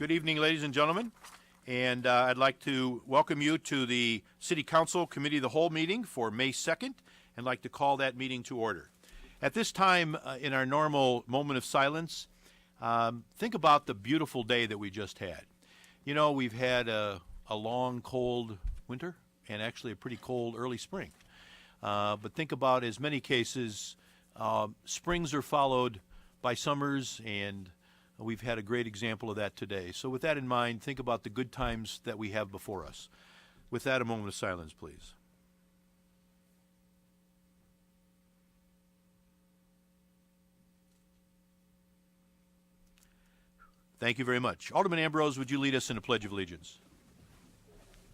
Good evening, ladies and gentlemen, and I'd like to welcome you to the City Council Committee of the Whole meeting for May 2nd, and like to call that meeting to order. At this time, in our normal moment of silence, think about the beautiful day that we just had. You know, we've had a long, cold winter and actually a pretty cold early spring. But think about, as many cases, springs are followed by summers, and we've had a great example of that today. So with that in mind, think about the good times that we have before us. With that, a moment of silence, please. Thank you very much. Alderman Ambrose, would you lead us in a Pledge of Allegiance?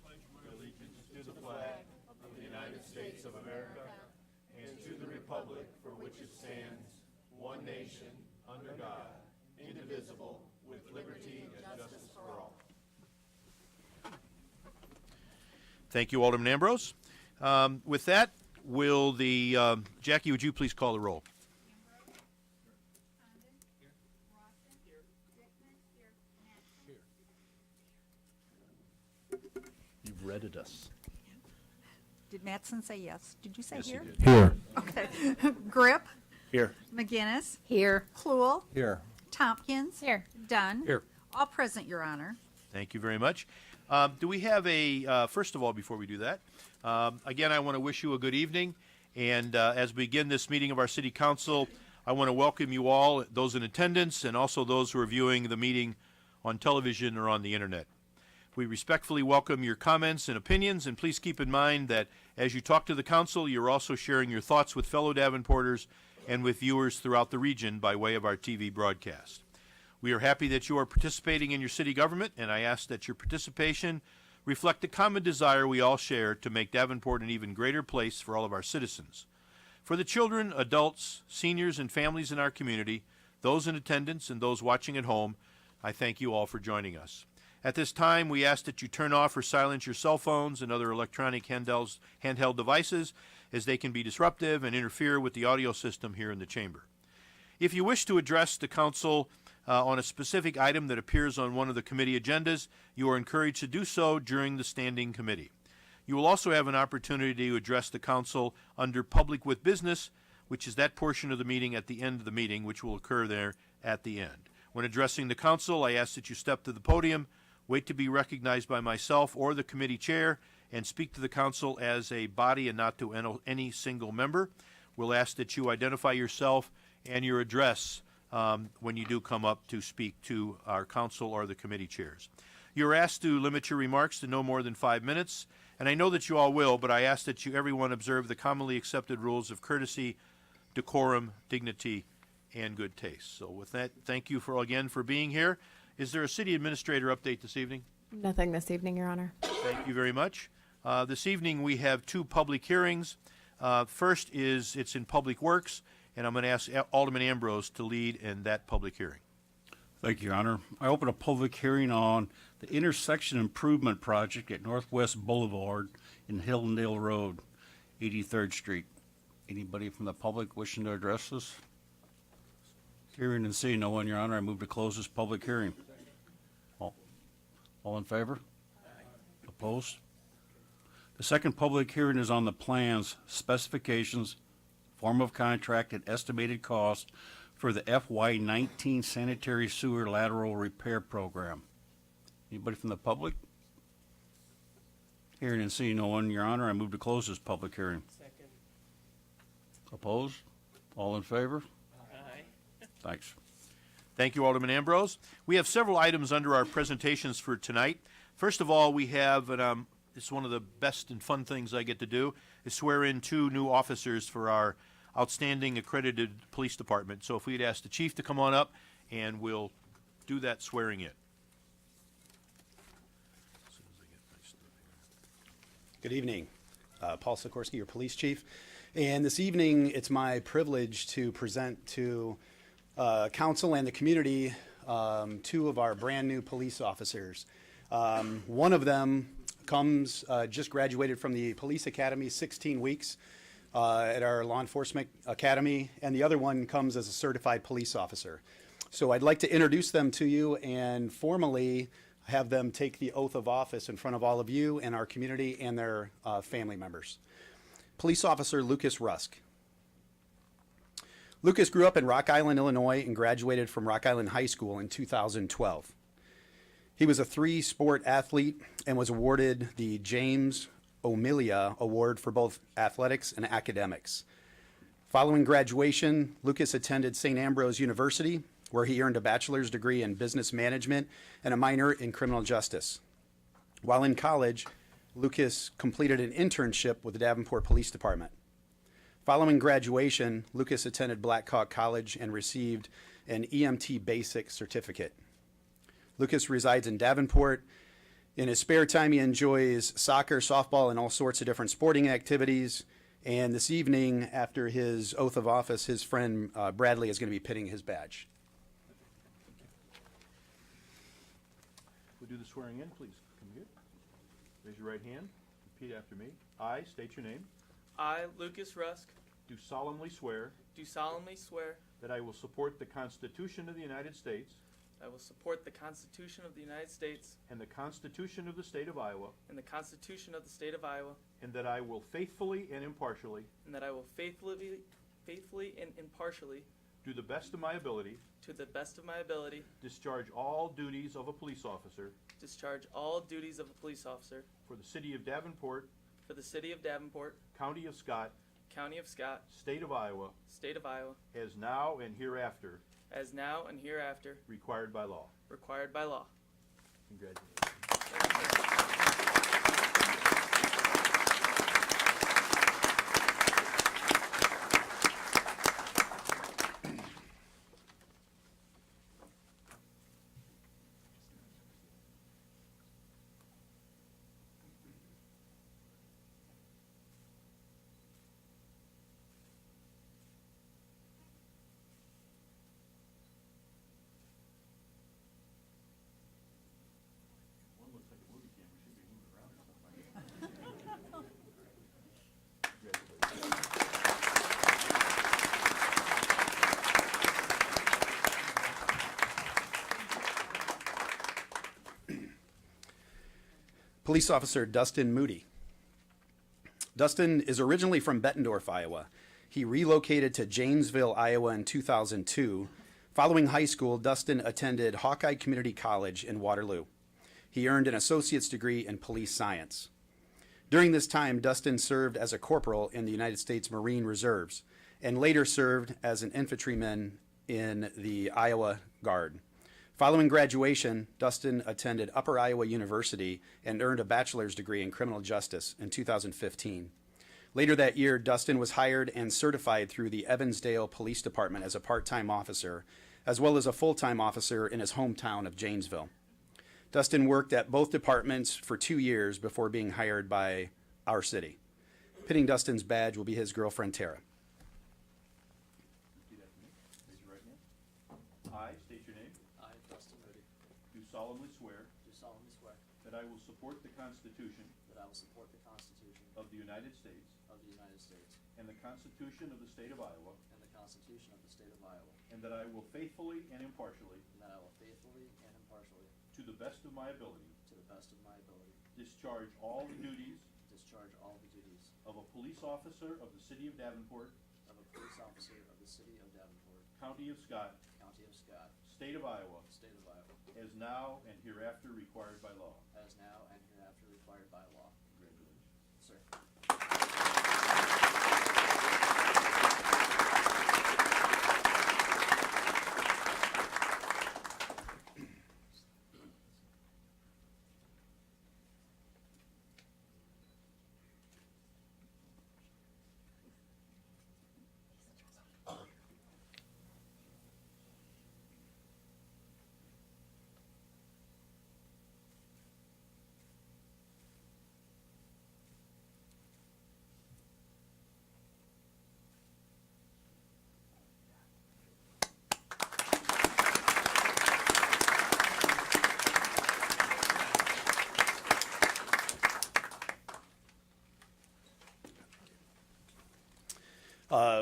Pledge allegiance to the flag of the United States of America and to the republic for which it stands, one nation, under God, indivisible, with liberty and justice for all. Thank you, Alderman Ambrose. With that, will Jackie, would you please call the roll? You've redded us. Did Mattson say yes? Did you say Yes, he here? did. Here. Okay. Grip, Here. McGinnis, Here. Kluel, Here. Tompkins. Here. Dunn. Here. All present, Your Honor. Thank you very much. Do we have first of all, before we do that, again, I want to wish you a good evening. And as we begin this meeting of our City Council, I want to welcome you all, those in attendance, and also those who are viewing the meeting on television or on the internet. We respectfully welcome your comments and opinions, and please keep in mind that as you talk to the Council, you're also sharing your thoughts with fellow Davenporters and with viewers throughout the region by way of our TV broadcast. We are happy that you are participating in your city government, and I ask that your participation reflect the common desire we all share to make Davenport an even greater place for all of our citizens. For the children, adults, seniors, and families in our community, those in attendance and those watching at home, I thank you all for joining us. At this time, we ask that you turn off or silence your cell phones and other electronic handheld devices, as they can be disruptive and interfere with the audio system here in the chamber. If you wish to address the Council on a specific item that appears on one of the committee agendas, you are encouraged to do so during the standing committee. You will also have an opportunity to address the Council under Public with Business, which is that portion of the meeting at the end of the meeting, which will occur there at the end. When addressing the Council, I ask that you step to the podium, wait to be recognized by myself or the committee chair, and speak to the Council as a body and not to any single member. We'll ask that you identify yourself and your address when you do come up to speak to our Council or the committee chairs. You're asked to limit your remarks to no more than 5 minutes, and I know that you all will, but I ask that everyone observe the commonly accepted rules of courtesy, decorum, dignity, and good taste. So with that, thank you again for being here. Is there a city administrator update this evening? Nothing this evening, Your Honor. Thank you very much. This evening we have two public hearings. First it's in Public Works, and I'm going to ask Alderman Ambrose to lead in that public hearing. Thank you, Your Honor. I open a public hearing on the intersection improvement project at Northwest Boulevard in Hillendale Road, 83rd Street. Anybody from the public wishing to address this? Hearing and seeing no one, Your Honor, I move to close this public hearing. All in favor? Opposed? The second public hearing is on the plans, specifications, form of contract, and estimated cost for the FY19 sanitary sewer lateral repair program. Anybody from the public? Hearing and seeing no one, Your Honor, I move to close this public hearing. Second. Opposed? All in favor? Aye. Thanks. Thank you, Alderman Ambrose. We have several items under our presentations for tonight. First of all, we have, and it's one of the best and fun things I get to do, is swear in two new officers for our outstanding accredited police department. So if we'd ask the chief to come on up, and we'll do that swearing in. Good evening. Paul Sikorsky, your police chief. And this evening, it's my privilege to present to council and the community two of our brand new police officers. One of them just graduated from the police academy, 16 weeks at our law enforcement academy, and the other one comes as a certified police officer. So I'd like to introduce them to you and formally have them take the oath of office in front of all of you and our community and their family members. Police Officer Lucas Rusk. Lucas grew up in Rock Island, Illinois, and graduated from Rock Island High School in 2012. He was a three-sport athlete and was awarded the James O'Melia Award for both athletics and academics. Following graduation, Lucas attended St. Ambrose University, where he earned a bachelor's degree in business management and a minor in criminal justice. While in college, Lucas completed an internship with the Davenport Police Department. Following graduation, Lucas attended Black Hawk College and received an EMT basic certificate. Lucas resides in Davenport. In his spare time, he enjoys soccer, softball, and all sorts of different sporting activities. And this evening, after his oath of office, his friend Bradley is going to be pinning his badge. We'll do the swearing in, please. Come here. Raise your right hand. Repeat after me. I state your name. I, Lucas Rusk, Do solemnly swear do solemnly swear that I will support the Constitution of the United States I will support the Constitution of the United States and the Constitution of the State of Iowa, and the Constitution of the State of Iowa, and that I will faithfully and impartially, and that I will faithfully and impartially, to the best of my ability, to the best of my ability, discharge all duties of a police officer discharge all duties of a police officer for the City of Davenport, for the City of Davenport, County of Scott, County of Scott, State of Iowa, State of Iowa, as now and hereafter as now and hereafter required by law. required by law. Congratulations. One looks like a movie camera, should be moving around or something. Congratulations. Police Officer Dustin Moody. Dustin is originally from Bettendorf, Iowa. He relocated to Janesville, Iowa in 2002. Following high school, Dustin attended Hawkeye Community College in Waterloo. He earned an associate's degree in police science. During this time, Dustin served as a corporal in the United States Marine Reserves and later served as an infantryman in the Iowa Guard. Following graduation, Dustin attended Upper Iowa University and earned a bachelor's degree in criminal justice in 2015. Later that year, Dustin was hired and certified through the Evansdale Police Department as a part-time officer, as well as a full-time officer in his hometown of Janesville. Dustin worked at both departments for 2 years before being hired by our city. Pinning Dustin's badge will be his girlfriend, Tara. Repeat after me. Raise your right hand. I state your name. I, Dustin Moody, Do solemnly swear do solemnly swear that I will support the Constitution that I will support the Constitution of the United States of the United States and the Constitution of the State of Iowa, and the Constitution of the State of Iowa, and that I will faithfully and impartially, and that I will faithfully and impartially, to the best of my ability, to the best of my ability, discharge all the duties discharge all the duties of a police officer of the City of Davenport, of a police officer of the City of Davenport, County of Scott, County of Scott, State of Iowa, State of Iowa, as now and hereafter required by law. as now and hereafter required by law. Congratulations. Sir.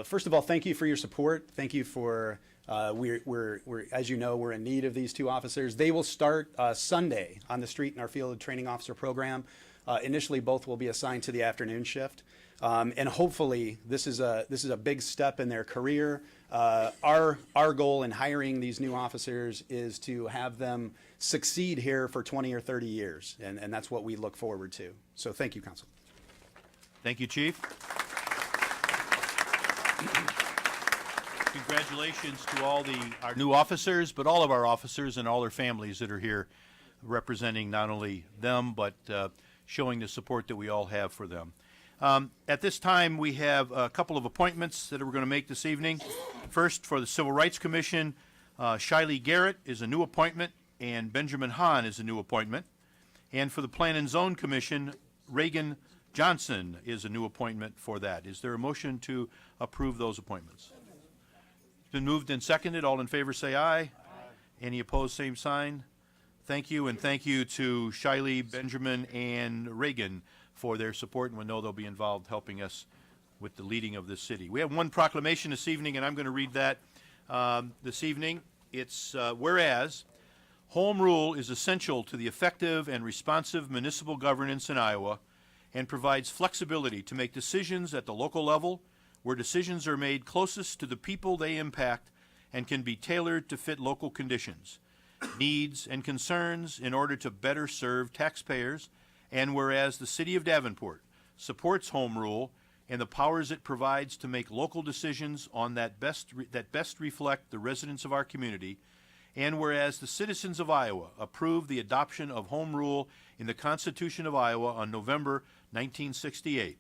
First of all, thank you for your support. Thank you for We're, as you know, we're in need of these two officers. They will start Sunday on the street in our field training officer program. Initially, both will be assigned to the afternoon shift. And hopefully, this is a big step in their career. Our goal in hiring these new officers is to have them succeed here for 20 or 30 years, and that's what we look forward to. So thank you, Council. Thank you, Chief. Congratulations to all our new officers, but all of our officers and all their families that are here representing not only them, but showing the support that we all have for them. At this time, we have a couple of appointments that we're going to make this evening. First, for the Civil Rights Commission, Shiley Garrett is a new appointment, and Benjamin Hahn is a new appointment. And for the Plan and Zone Commission, Reagan Johnson is a new appointment for that. Is there a motion to approve those appointments? It's been moved and seconded. All in favor say aye. Aye. Any opposed, same sign. Thank you, and thank you to Shiley, Benjamin, and Reagan for their support, and we know they'll be involved helping us with the leading of this city. We have one proclamation this evening, and I'm going to read that this evening. It's whereas home rule is essential to the effective and responsive municipal governance in Iowa and provides flexibility to make decisions at the local level where decisions are made closest to the people they impact and can be tailored to fit local conditions, needs, and concerns in order to better serve taxpayers. And whereas the City of Davenport supports home rule and the powers it provides to make local decisions on that best reflect the residents of our community, and whereas the citizens of Iowa approved the adoption of home rule in the Constitution of Iowa on November 1968,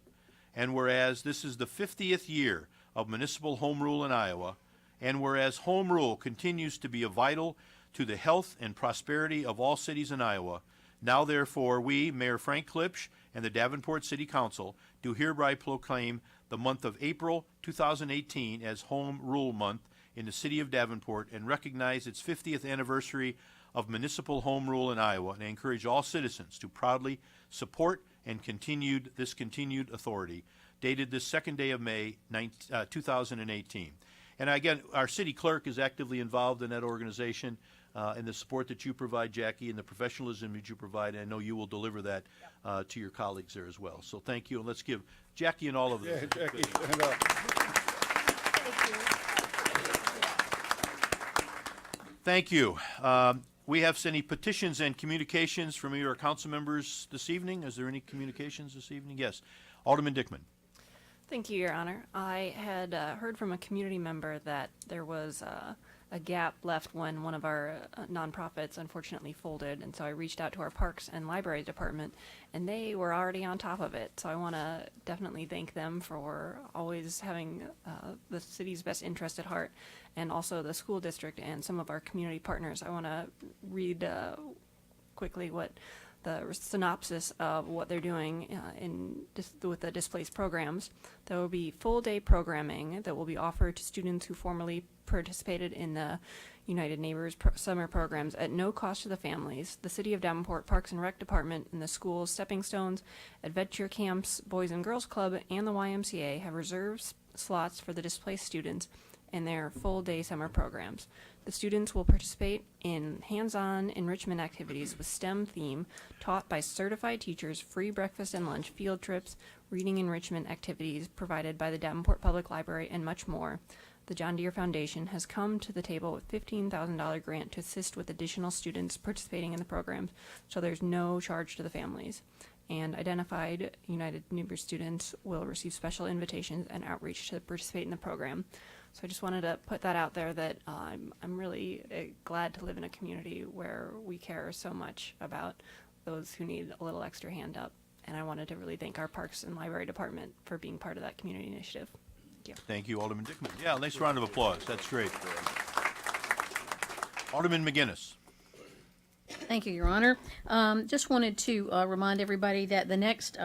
and whereas this is the 50th year of municipal home rule in Iowa, and whereas home rule continues to be vital to the health and prosperity of all cities in Iowa, now therefore we, Mayor Frank Klipsch, and the Davenport City Council do hereby proclaim the month of April 2018 as Home Rule Month in the City of Davenport and recognize its 50th anniversary of municipal home rule in Iowa, and I encourage all citizens to proudly support and continued authority, dated this second day of May 2018. And again, our city clerk is actively involved in that organization, and the support that you provide, Jackie, and the professionalism that you provide, and I know you will deliver that to your colleagues there as well. So thank you, and let's give Jackie and all of them. Yeah, Jackie, stand up. Thank you. We have any petitions and communications from your council members this evening. Is there any communications this evening? Yes. Alderman Dickman. Thank you, Your Honor. I had heard from a community member that there was a gap left when one of our nonprofits unfortunately folded, and so I reached out to our Parks and Library Department, and they were already on top of it. So I want to definitely thank them for always having the city's best interest at heart, and also the school district and some of our community partners. I want to read quickly what the synopsis of what they're doing with the displaced programs. There will be full-day programming that will be offered to students who formerly participated in the United Neighbors summer programs at no cost to the families. The City of Davenport Parks and Rec Department and the school's Stepping Stones, Adventure Camps, Boys and Girls Club, and the YMCA have reserved slots for the displaced students in their full-day summer programs. The students will participate in hands-on enrichment activities with STEM theme taught by certified teachers, free breakfast and lunch, field trips, reading enrichment activities provided by the Davenport Public Library, and much more. The John Deere Foundation has come to the table with a $15,000 grant to assist with additional students participating in the programs, so there's no charge to the families. And identified United Neighbors students will receive special invitations and outreach to participate in the program. So I just wanted to put that out there that I'm really glad to live in a community where we care so much about those who need a little extra hand up. And I wanted to really thank our Parks and Library Department for being part of that community initiative. Thank you. Thank you, Alderman Dickman. Yeah, nice round of applause. That's great. Alderman McGinnis. Thank you, Your Honor. Just wanted to remind everybody that the next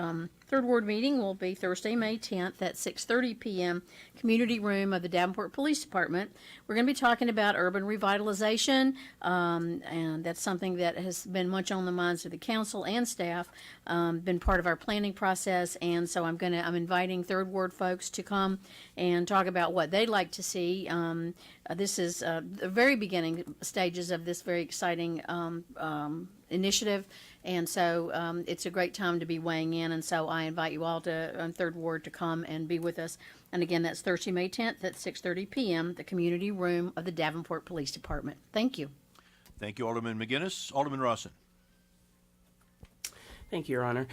Third Ward meeting will be Thursday, May 10th at 6:30 p.m. Community Room of the Davenport Police Department. We're going to be talking about urban revitalization, and that's something that has been much on the minds of the council and staff, been part of our planning process, and so I'm inviting Third Ward folks to come and talk about what they'd like to see. This is the very beginning stages of this very exciting initiative, and so it's a great time to be weighing in, and so I invite you all on Third Ward to come and be with us. And again, that's Thursday, May 10th at 6:30 p.m., the community room of the Davenport Police Department. Thank you. Thank you, Alderman McGinnis. Alderman Rawson. Thank you, Your Honor.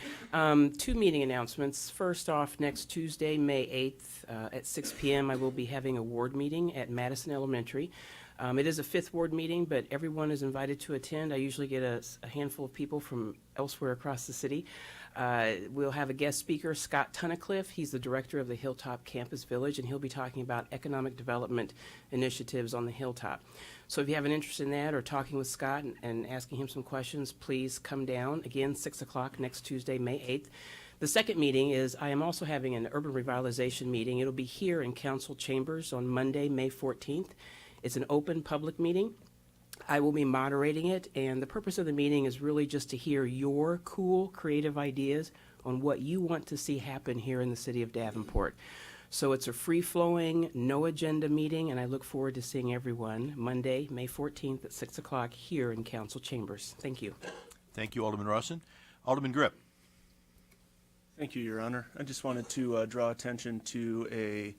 Two meeting announcements. First off, next Tuesday, May 8th at 6 p.m., I will be having a ward meeting at Madison Elementary. It is a fifth ward meeting, but everyone is invited to attend. I usually get a handful of people from elsewhere across the city. We'll have a guest speaker, Scott Tunnicliffe. He's the director of the Hilltop Campus Village, and he'll be talking about economic development initiatives on the Hilltop. So if you have an interest in that or talking with Scott and asking him some questions, please come down. Again, 6 o'clock next Tuesday, May 8th. The second meeting is I am also having an urban revitalization meeting. It'll be here in council chambers on Monday, May 14th. It's an open public meeting. I will be moderating it, and the purpose of the meeting is really just to hear your cool, creative ideas on what you want to see happen here in the city of Davenport. So it's a free-flowing, no-agenda meeting, and I look forward to seeing everyone Monday, May 14th at 6 o'clock here in council chambers. Thank you. Thank you, Alderman Rawson. Alderman Grip. Thank you, Your Honor. I just wanted to draw attention to a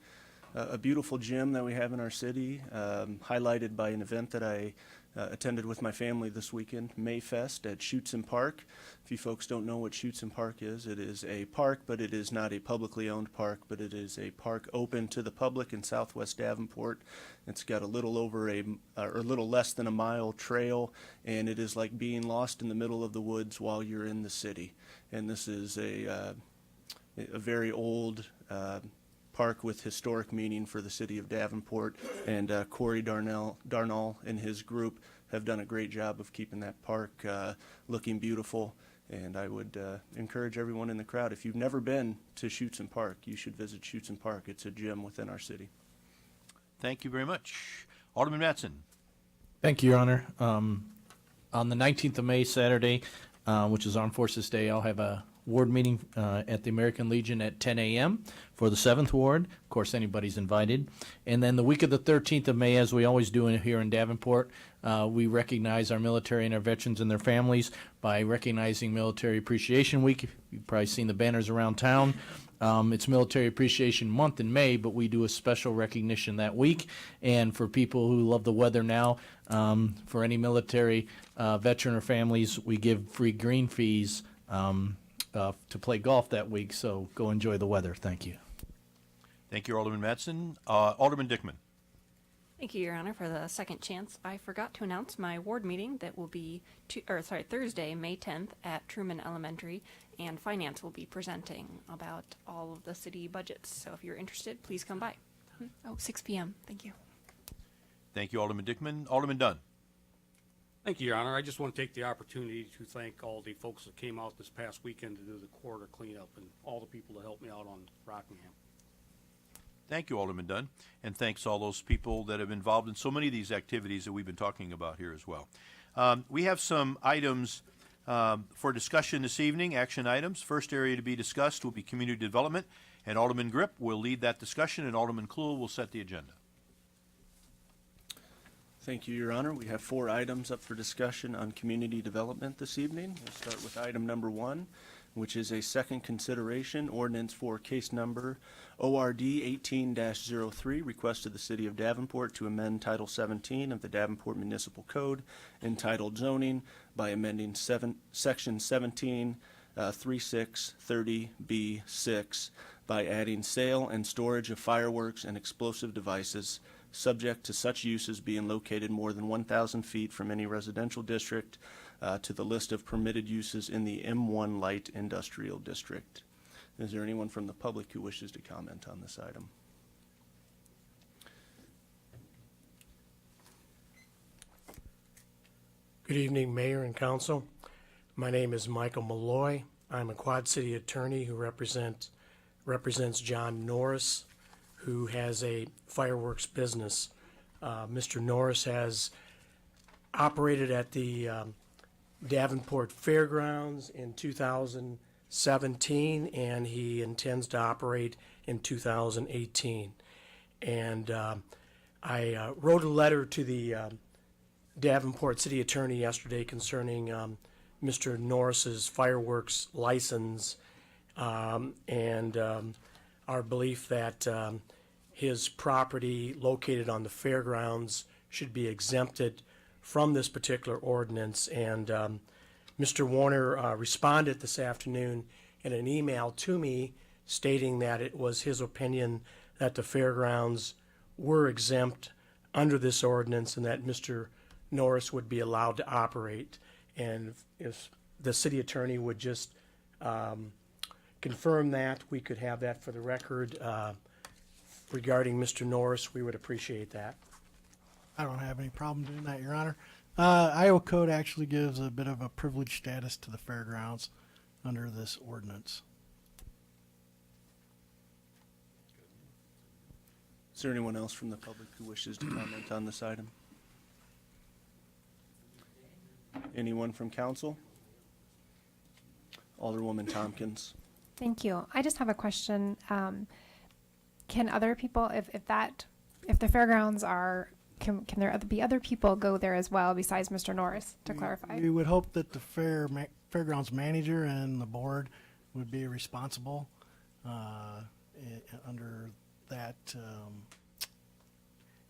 beautiful gym that we have in our city, highlighted by an event that I attended with my family this weekend, Mayfest at Schuetzen Park. If you folks don't know what Schuetzen Park is, it is a park, but it is not a publicly owned park, but it is a park open to the public in Southwest Davenport. It's got a little less than a mile trail, and it is like being lost in the middle of the woods while you're in the city. And this is a very old park with historic meaning for the city of Davenport, and Corey Darnall and his group have done a great job of keeping that park looking beautiful, and I would encourage everyone in the crowd, if you've never been to Schuetzen Park, you should visit Schuetzen Park. It's a gym within our city. Thank you very much. Alderman Mattson. Thank you, Your Honor. On the 19th of May, Saturday, which is Armed Forces Day, I'll have a ward meeting at the American Legion at 10 a.m. for the 7th Ward. Of course, anybody's invited. And then the week of the 13th of May, as we always do here in Davenport, we recognize our military and our veterans and their families by recognizing Military Appreciation Week. You've probably seen the banners around town. It's Military Appreciation Month in May, but we do a special recognition that week. And for people who love the weather now, for any military veteran or families, we give free green fees to play golf that week, so go enjoy the weather. Thank you. Thank you, Alderman Mattson. Alderman Dickman. Thank you, Your Honor, for the second chance. I forgot to announce my ward meeting that will be Thursday, May 10th at Truman Elementary, and Finance will be presenting about all of the city budgets. So if you're interested, please come by. 6 p.m. Thank you. Thank you, Alderman Dickman. Alderman Dunn. Thank you, Your Honor. I just want to take the opportunity to thank all the folks that came out this past weekend to do the corridor cleanup and all the people that helped me out on Rockingham. Thank you, Alderman Dunn, and thanks all those people that have been involved in so many of these activities that we've been talking about here as well. We have some items for discussion this evening, action items. First area to be discussed will be community development, and Alderman Grip will lead that discussion, and Alderman Kluhl will set the agenda. Thank you, Your Honor. We have 4 items up for discussion on community development this evening. We'll start with item number 1, which is a second consideration ordinance for case number ORD 18-03, request of the City of Davenport to amend Title 17 of the Davenport Municipal Code entitled Zoning by amending Section 3630B6 by adding sale and storage of fireworks and explosive devices subject to such uses being located more than 1,000 feet from any residential district to the list of permitted uses in the M1 Light Industrial District. Is there anyone from the public who wishes to comment on this item? Good evening, Mayor and Council. My name is Michael Malloy. I'm a Quad City attorney who represents John Norris, who has a fireworks business. Mr. Norris has operated at the Davenport Fairgrounds in 2017, and he intends to operate in 2018. And I wrote a letter to the Davenport City Attorney yesterday concerning Mr. Norris's fireworks license and our belief that his property located on the fairgrounds should be exempted from this particular ordinance. And Mr. Warner responded this afternoon in an email to me stating that it was his opinion that the fairgrounds were exempt under this ordinance and that Mr. Norris would be allowed to operate. And if the city attorney would just confirm that, we could have that for the record. Regarding Mr. Norris, we would appreciate that. I don't have any problem doing that, Your Honor. Iowa code actually gives a bit of a privileged status to the fairgrounds under this ordinance. Is there anyone else from the public who wishes to comment on this item? Anyone from council? Alderwoman Tompkins. Thank you. I just have a question. Can other people, if the fairgrounds are, can there be other people go there as well besides Mr. Norris, to clarify? We would hope that the fairgrounds manager and the board would be responsible under that,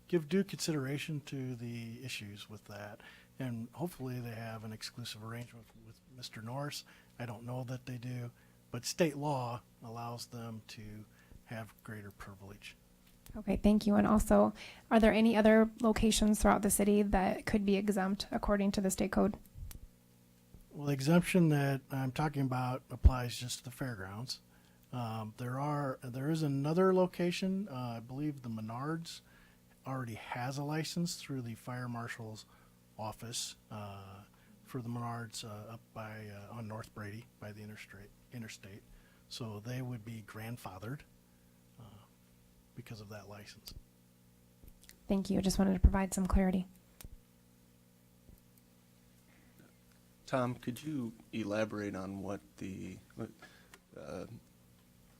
give due consideration to the issues with that. And hopefully they have an exclusive arrangement with Mr. Norris. I don't know that they do, but state law allows them to have greater privilege. Okay, thank you. And also, are there any other locations throughout the city that could be exempt according to the state code? Well, the exemption that I'm talking about applies just to the fairgrounds. There is another location, I believe the Menards already has a license through the fire marshal's office for the Menards up by on North Brady by the interstate. So they would be grandfathered because of that license. Thank you. Just wanted to provide some clarity. Tom, could you elaborate on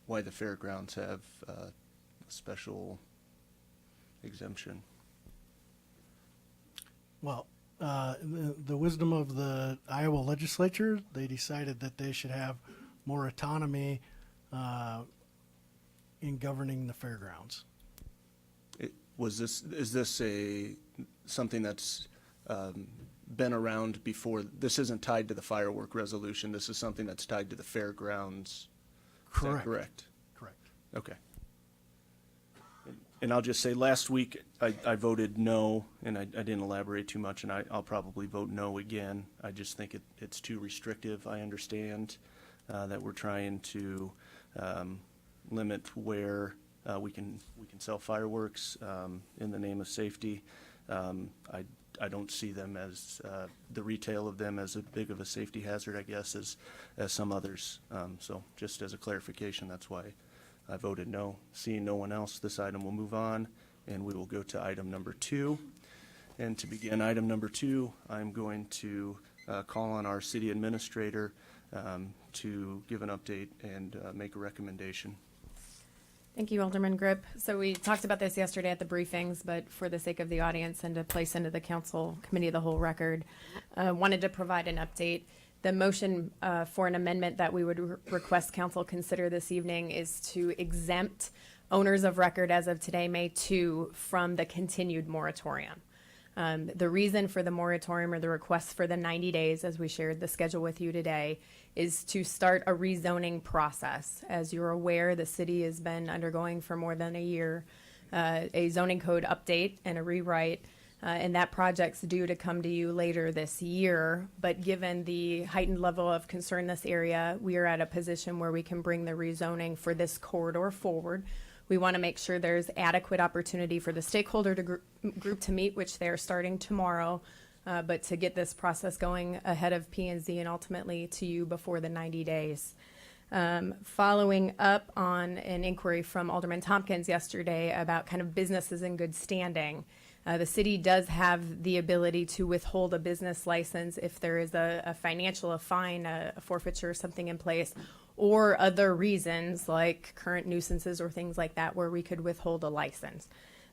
why the fairgrounds have a special exemption? Well, the wisdom of the Iowa legislature, they decided that they should have more autonomy in governing the fairgrounds. Is this something that's been around before? This isn't tied to the firework resolution. This is something that's tied to the fairgrounds. Correct. Is that correct? Correct. Okay. And I'll just say, last week I voted no, and I didn't elaborate too much, and I'll probably vote no again. I just think it's too restrictive. I understand that we're trying to limit where we can sell fireworks in the name of safety. I don't see them as the retail of them as a big of a safety hazard, I guess, as some others. So just as a clarification, that's why I voted no. Seeing no one else, this item will move on, and we will go to item number 2. And to begin item number 2, I'm going to call on our city administrator to give an update and make a recommendation. Thank you, Alderman Grip. So we talked about this yesterday at the briefings, but for the sake of the audience and to place into the council committee of the whole record, wanted to provide an update. The motion for an amendment that we would request council consider this evening is to exempt owners of record as of today, May 2, from the continued moratorium. The reason for the moratorium, or the request for the 90 days, as we shared the schedule with you today, is to start a rezoning process. As you're aware, the city has been undergoing for more than a year a zoning code update and a rewrite, and that project's due to come to you later this year. But given the heightened level of concern in this area, we are at a position where we can bring the rezoning for this corridor forward. We want to make sure there's adequate opportunity for the stakeholder group to meet, which they are starting tomorrow, but to get this process going ahead of P&Z and ultimately to you before the 90 days. Following up on an inquiry from Alderman Tompkins yesterday about kind of businesses in good standing, the city does have the ability to withhold a business license if there is a financial, a fine, a forfeiture, something in place, or other reasons like current nuisances or things like that where we could withhold a license.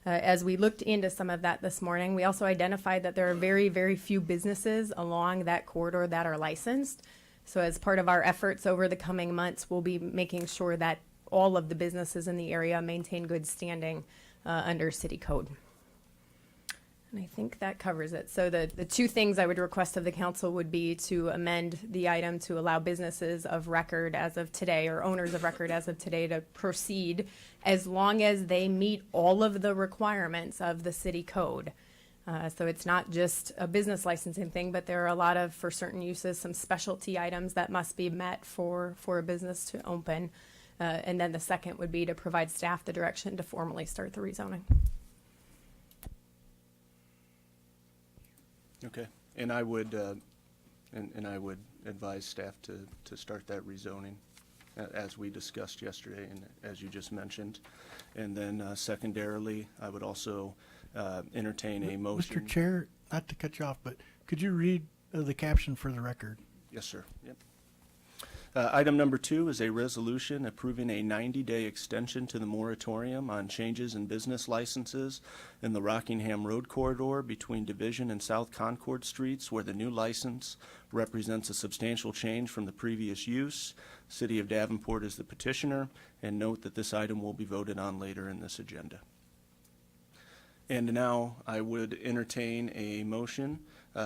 As we looked into some of that this morning, we also identified that there are very, very few businesses along that corridor that are licensed. So as part of our efforts over the coming months, we'll be making sure that all of the businesses in the area maintain good standing under city code. And I think that covers it. So the two things I would request of the council would be to amend the item to allow businesses of record as of today, or owners of record as of today, to proceed as long as they meet all of the requirements of the city code. So it's not just a business licensing thing, but there are a lot of, for certain uses, some specialty items that must be met for a business to open. And then the second would be to provide staff the direction to formally start the rezoning. Okay, and I would, and I would advise staff to start that rezoning as we discussed yesterday and as you just mentioned. And then secondarily, I would also entertain a motion. Mr. Chair, not to cut you off, but could you read the caption for the record? Yes, sir. Yep. Item number 2 is a resolution approving a 90-day extension to the moratorium on changes in business licenses in the Rockingham Road corridor between Division and South Concord Streets, where the new license represents a substantial change from the previous use. City of Davenport is the petitioner, and note that this item will be voted on later in this agenda. And now I would entertain a motion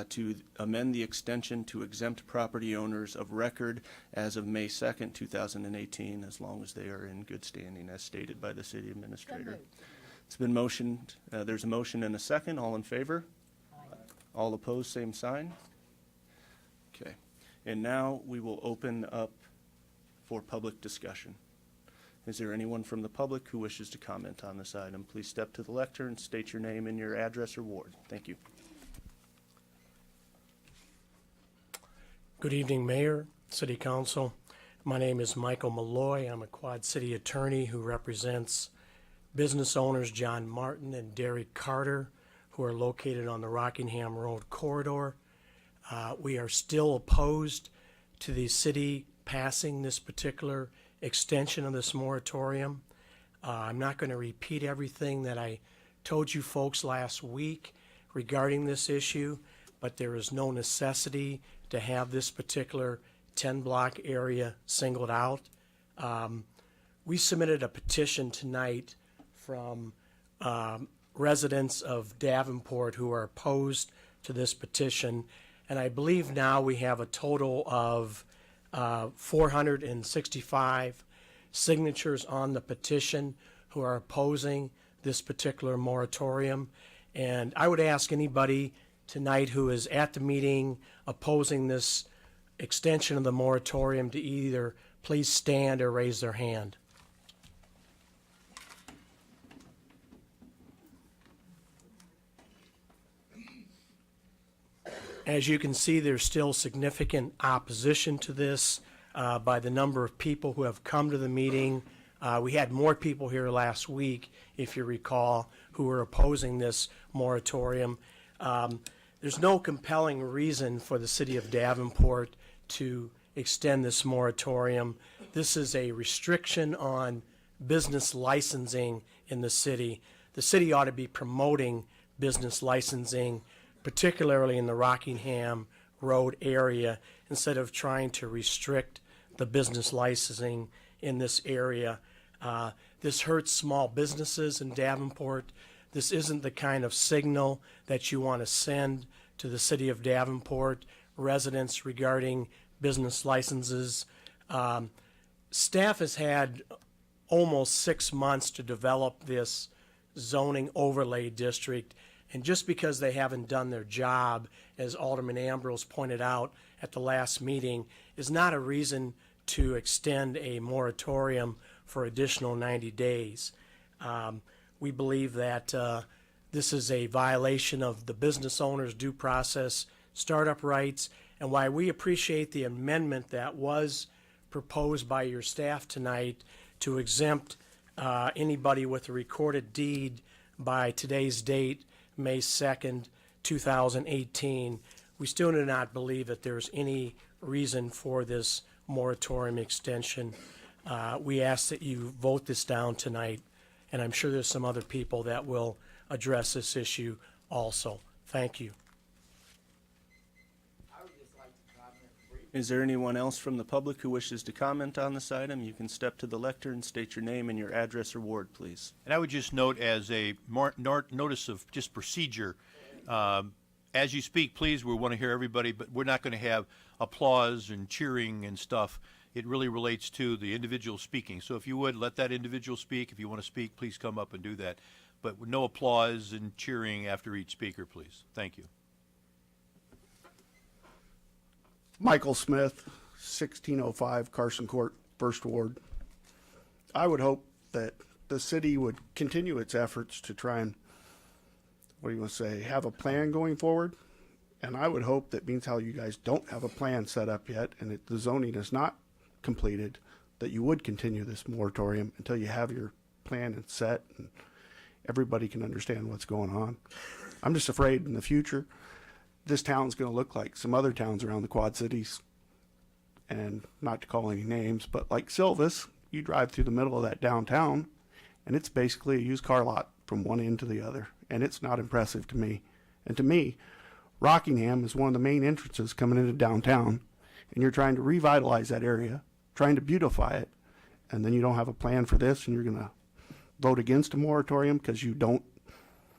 to amend the extension to exempt property owners of record as of May 2nd, 2018, as long as they are in good standing, as stated by the city administrator. It's been motioned. There's a motion and a second. All in favor? Aye. All opposed, same sign. Okay. And now we will open up for public discussion. Is there anyone from the public who wishes to comment on this item? Please step to the lectern, state your name and your address or ward. Thank you. Good evening, Mayor, City Council. My name is Michael Malloy. I'm a Quad City attorney who represents business owners John Martin and Derek Carter, who are located on the Rockingham Road corridor. We are still opposed to the city passing this particular extension of this moratorium. I'm not going to repeat everything that I told you folks last week regarding this issue, but there is no necessity to have this particular 10-block area singled out. We submitted a petition tonight from residents of Davenport who are opposed to this petition, and I believe now we have a total of 465 signatures on the petition who are opposing this particular moratorium. And I would ask anybody tonight who is at the meeting opposing this extension of the moratorium to either please stand or raise their hand. As you can see, there's still significant opposition to this by the number of people who have come to the meeting. We had more people here last week, if you recall, who were opposing this moratorium. There's no compelling reason for the city of Davenport to extend this moratorium. This is a restriction on business licensing in the city. The city ought to be promoting business licensing, particularly in the Rockingham Road area, instead of trying to restrict the business licensing in this area. This hurts small businesses in Davenport. This isn't the kind of signal that you want to send to the city of Davenport residents regarding business licenses. Staff has had almost 6 months to develop this zoning overlay district, and just because they haven't done their job, as Alderman Ambrose pointed out at the last meeting, is not a reason to extend a moratorium for additional 90 days. We believe that this is a violation of the business owner's due process startup rights, and why we appreciate the amendment that was proposed by your staff tonight to exempt anybody with a recorded deed by today's date, May 2nd, 2018. We still do not believe that there's any reason for this moratorium extension. We ask that you vote this down tonight, and I'm sure there's some other people that will address this issue also. Thank you. Is there anyone else from the public who wishes to comment on this item? You can step to the lectern, state your name and your address or ward, please. And I would just note as a notice of just procedure, as you speak, please, we want to hear everybody, but we're not going to have applause and cheering and stuff. It really relates to the individual speaking. So if you would, let that individual speak. If you want to speak, please come up and do that. But with no applause and cheering after each speaker, please. Thank you. Michael Smith, 1605 Carson Court, First Ward. I would hope that the city would continue its efforts to try and, what do you want to say, have a plan going forward. And I would hope that means how you guys don't have a plan set up yet and the zoning is not completed, that you would continue this moratorium until you have your plan and set and everybody can understand what's going on. I'm just afraid in the future this town's going to look like some other towns around the Quad Cities, and not to call any names, but like Silvis, you drive through the middle of that downtown and it's basically a used car lot from one end to the other, and it's not impressive to me. And to me, Rockingham is one of the main entrances coming into downtown, and you're trying to revitalize that area, trying to beautify it, and then you don't have a plan for this, and you're going to vote against a moratorium because you don't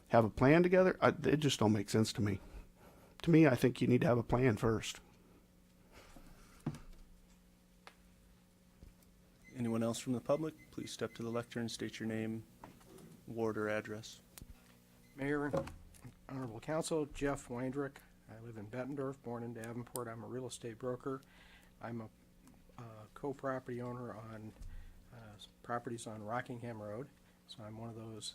have a plan together. It just don't make sense to me. To me, I think you need to have a plan first. Anyone else from the public? Please step to the lectern, state your name, ward, or address. Mayor, Honorable Council, Jeff Weindrich. I live in Bettendorf, born in Davenport. I'm a real estate broker. I'm a co-property owner on properties on Rockingham Road, so I'm one of those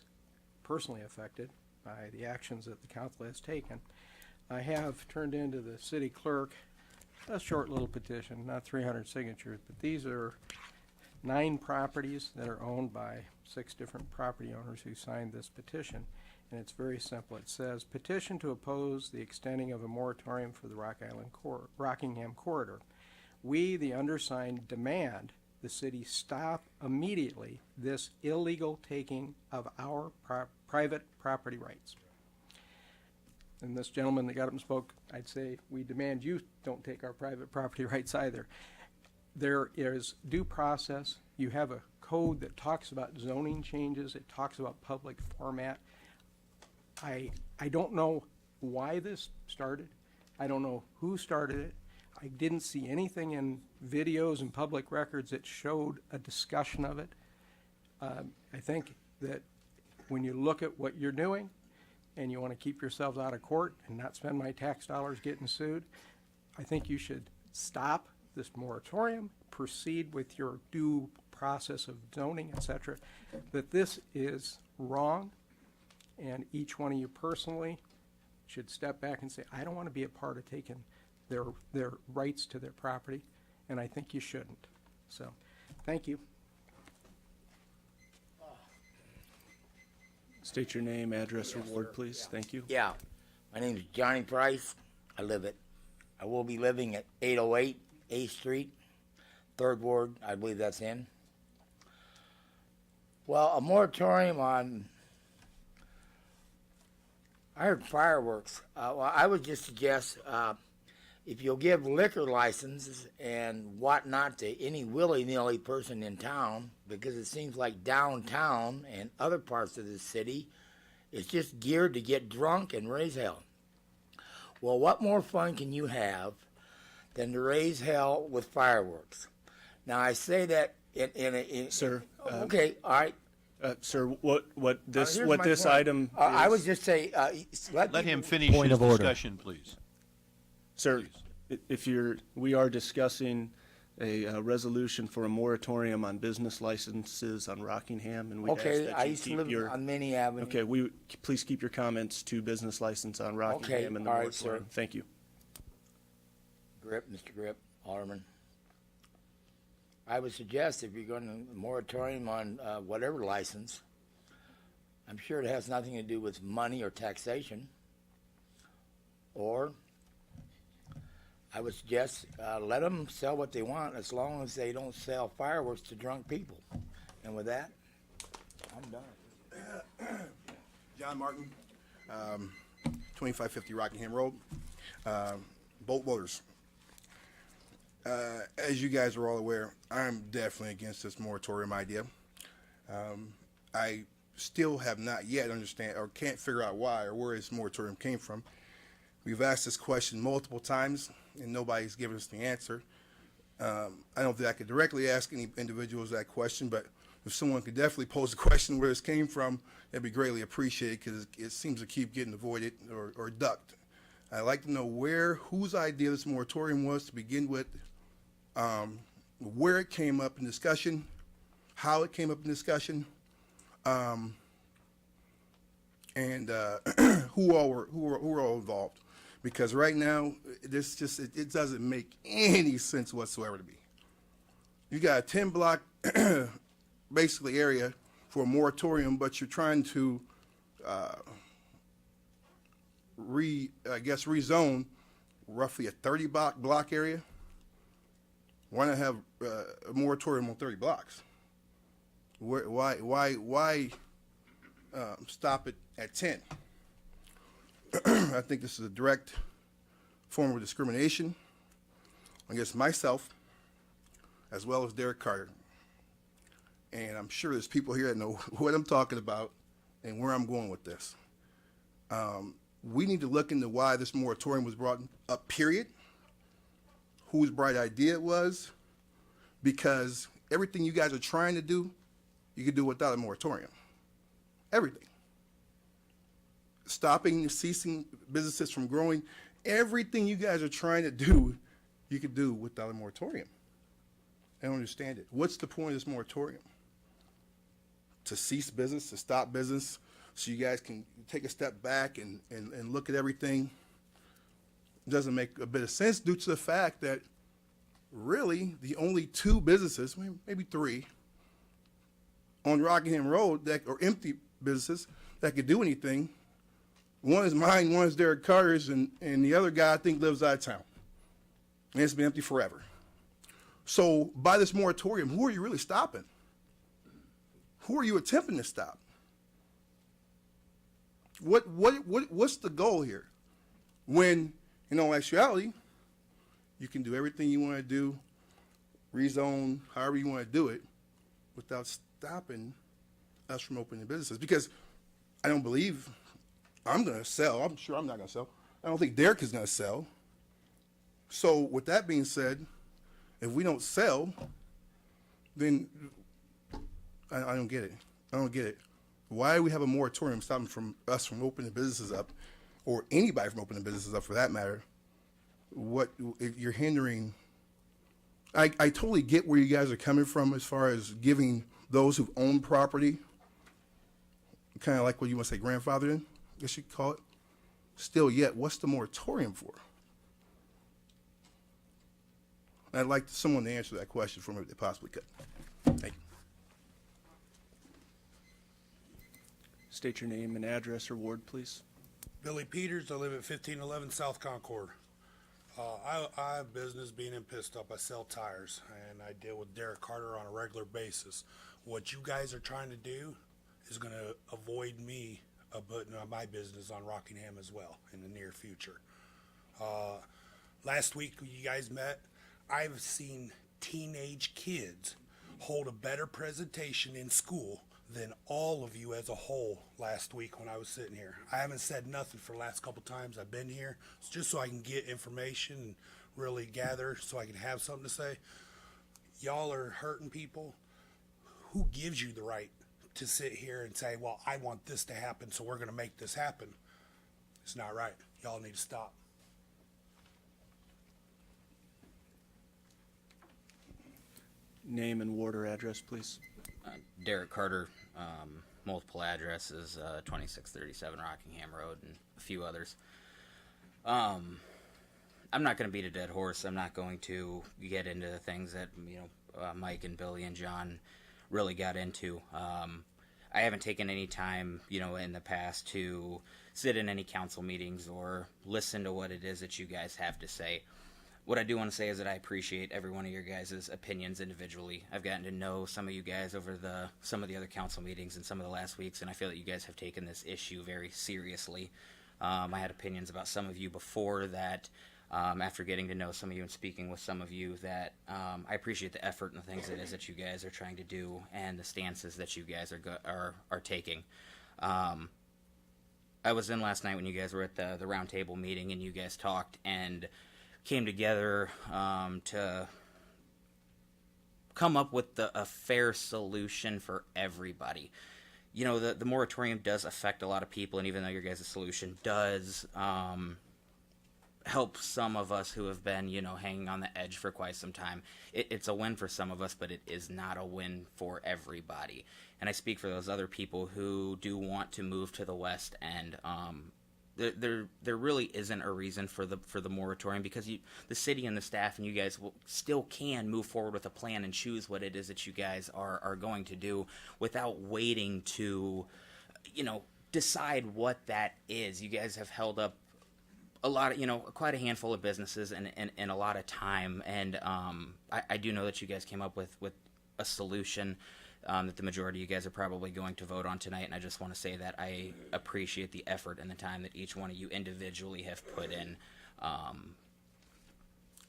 personally affected by the actions that the council has taken. I have turned into the city clerk a short little petition, not 300 signatures, but these are 9 properties that are owned by 6 different property owners who signed this petition. And it's very simple. It says, petition to oppose the extending of a moratorium for the Rockingham corridor. We, the undersigned, demand the city stop immediately this illegal taking of our private property rights. And this gentleman that got up and spoke, I'd say, we demand you don't take our private property rights either. There is due process. You have a code that talks about zoning changes. It talks about public format. I don't know why this started. I don't know who started it. I didn't see anything in videos and public records that showed a discussion of it. I think that when you look at what you're doing and you want to keep yourselves out of court and not spend my tax dollars getting sued, I think you should stop this moratorium, proceed with your due process of zoning, etc. That this is wrong, and each one of you personally should step back and say, I don't want to be a part of taking their rights to their property, and I think you shouldn't. So, thank you. State your name, address, or ward, please. Thank you. Yeah, my name is Johnny Price. I will be living at 808 8th Street, 3rd Ward, I believe that's in. Well, a moratorium on, I heard fireworks. Well, I would just suggest if you'll give liquor licenses and whatnot to any willy-nilly person in town, because it seems like downtown and other parts of the city, it's just geared to get drunk and raise hell. Well, what more fun can you have than to raise hell with fireworks? Now, I say that in Sir. Okay, all right. Sir, what this point. item I would just say, Let him finish his discussion, please. Sir, if we are discussing a resolution for a moratorium on business licenses on Rockingham, and we ask Okay, that I you used to keep live your. on Minnie Avenue. Okay, please keep your comments to business license on Rockingham and the all right, sir. moratorium. Thank you. Grip, Mr. Grip, Alderman. I would suggest if you're going to moratorium on whatever license, I'm sure it has nothing to do with money or taxation. Or I would suggest let them sell what they want as long as they don't sell fireworks to drunk people. And with that, I'm done. John Martin, 2550 Rockingham Road. Bolt Motors. As you guys are all aware, I'm definitely against this moratorium idea. I still have not yet understand or can't figure out why or where this moratorium came from. We've asked this question multiple times and nobody's given us the answer. I don't think I could directly ask any individuals that question, but if someone could definitely pose the question where this came from, that'd be greatly appreciated because it seems to keep getting avoided or ducked. I'd like to know whose idea this moratorium was to begin with, where it came up in discussion, how it came up in discussion, and who were all involved. Because right now, this just it doesn't make any sense whatsoever to me. You got a 10-block basically area for a moratorium, but you're trying to rezone roughly a 30-block area. Why not have a moratorium on 30 blocks? Why stop it at 10? I think this is a direct form of discrimination against myself as well as Derek Carter. And I'm sure there's people here that know what I'm talking about and where I'm going with this. We need to look into why this moratorium was brought up, period. Whose bright idea it was, because everything you guys are trying to do, you can do without a moratorium. Everything. Stopping, ceasing businesses from growing, everything you guys are trying to do, you could do without a moratorium. I don't understand it. What's the point of this moratorium? To cease business, to stop business, so you guys can take a step back and look at everything. It doesn't make a bit of sense due to the fact that really the only two businesses, maybe three, on Rockingham Road that are empty businesses that could do anything. One is mine, one is Derek Carter's, and the other guy I think lives out of town. And it's been empty forever. So by this moratorium, who are you really stopping? Who are you attempting to stop? What's the goal here? When, in all actuality, you can do everything you want to do, rezone, however you want to do it, without stopping us from opening businesses. Because I don't believe I'm going to sell. I'm sure I'm not going to sell. I don't think Derek is going to sell. So with that being said, if we don't sell, then I don't get it. I don't get it. Why do we have a moratorium stopping us from opening businesses up, or anybody from opening businesses up for that matter? What if you're hindering? I totally get where you guys are coming from as far as giving those who own property, kind of like what you want to say, grandfather in, I guess you could call it. Still yet, what's the moratorium for? I'd like someone to answer that question for me if they possibly could. Thank you. State your name and address or ward, please. Billy Peters, I live at 1511 South Concord. I have business being in pissed up. I sell tires, and I deal with Derek Carter on a regular basis. What you guys are trying to do is going to avoid me putting my business on Rockingham as well in the near future. Last week you guys met, I've seen teenage kids hold a better presentation in school than all of you as a whole last week when I was sitting here. I haven't said nothing for the last couple times I've been here. It's just so I can get information and really gather so I can have something to say. Y'all are hurting people. Who gives you the right to sit here and say, well, I want this to happen, so we're going to make this happen? It's not right. Y'all need to stop. Name and ward or address, please. Derek Carter, multiple addresses, 2637 Rockingham Road, and a few others. I'm not going to beat a dead horse. I'm not going to get into the things that Mike and Billy and John really got into. I haven't taken any time, in the past to sit in any council meetings or listen to what it is that you guys have to say. What I do want to say is that I appreciate every one of your guys' opinions individually. I've gotten to know some of you guys over some of the other council meetings and some of the last weeks, and I feel that you guys have taken this issue very seriously. I had opinions about some of you before that. After getting to know some of you and speaking with some of you, that I appreciate the effort and the things it is that you guys are trying to do and the stances that you guys are taking. I was in last night when you guys were at the round table meeting and you guys talked and came together to come up with a fair solution for everybody. The moratorium does affect a lot of people, and even though your guys' solution does help some of us who have been, hanging on the edge for quite some time. It's a win for some of us, but it is not a win for everybody. And I speak for those other people who do want to move to the West End. There really isn't a reason for the moratorium, because the city and the staff and you guys still can move forward with a plan and choose what it is that you guys are going to do without waiting to, decide what that is. You guys have held up a lot of, quite a handful of businesses and a lot of time. And I do know that you guys came up with a solution that the majority of you guys are probably going to vote on tonight. And I just want to say that I appreciate the effort and the time that each one of you individually have put in.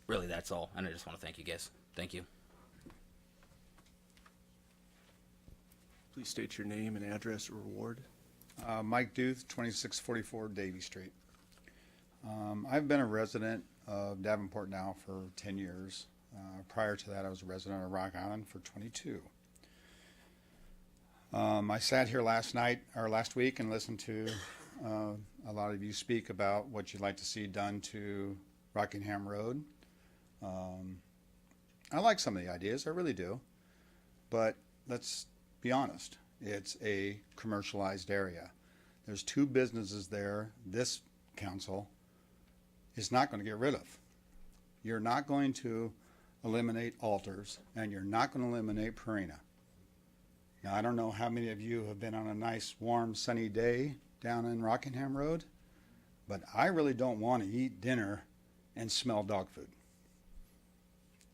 Really, that's all. And I just want to thank you guys. Thank you. Please state your name and address or ward. Mike Duth, 2644 Davie Street. I've been a resident of Davenport now for 10 years. Prior to that, I was a resident of Rock Island for 22. I sat here last week and listened to a lot of you speak about what you'd like to see done to Rockingham Road. I like some of the ideas, I really do. But let's be honest, it's a commercialized area. There's two businesses there this council is not going to get rid of. You're not going to eliminate Alters, and you're not going to eliminate Purina. Now, I don't know how many of you have been on a nice, warm, sunny day down in Rockingham Road, but I really don't want to eat dinner and smell dog food.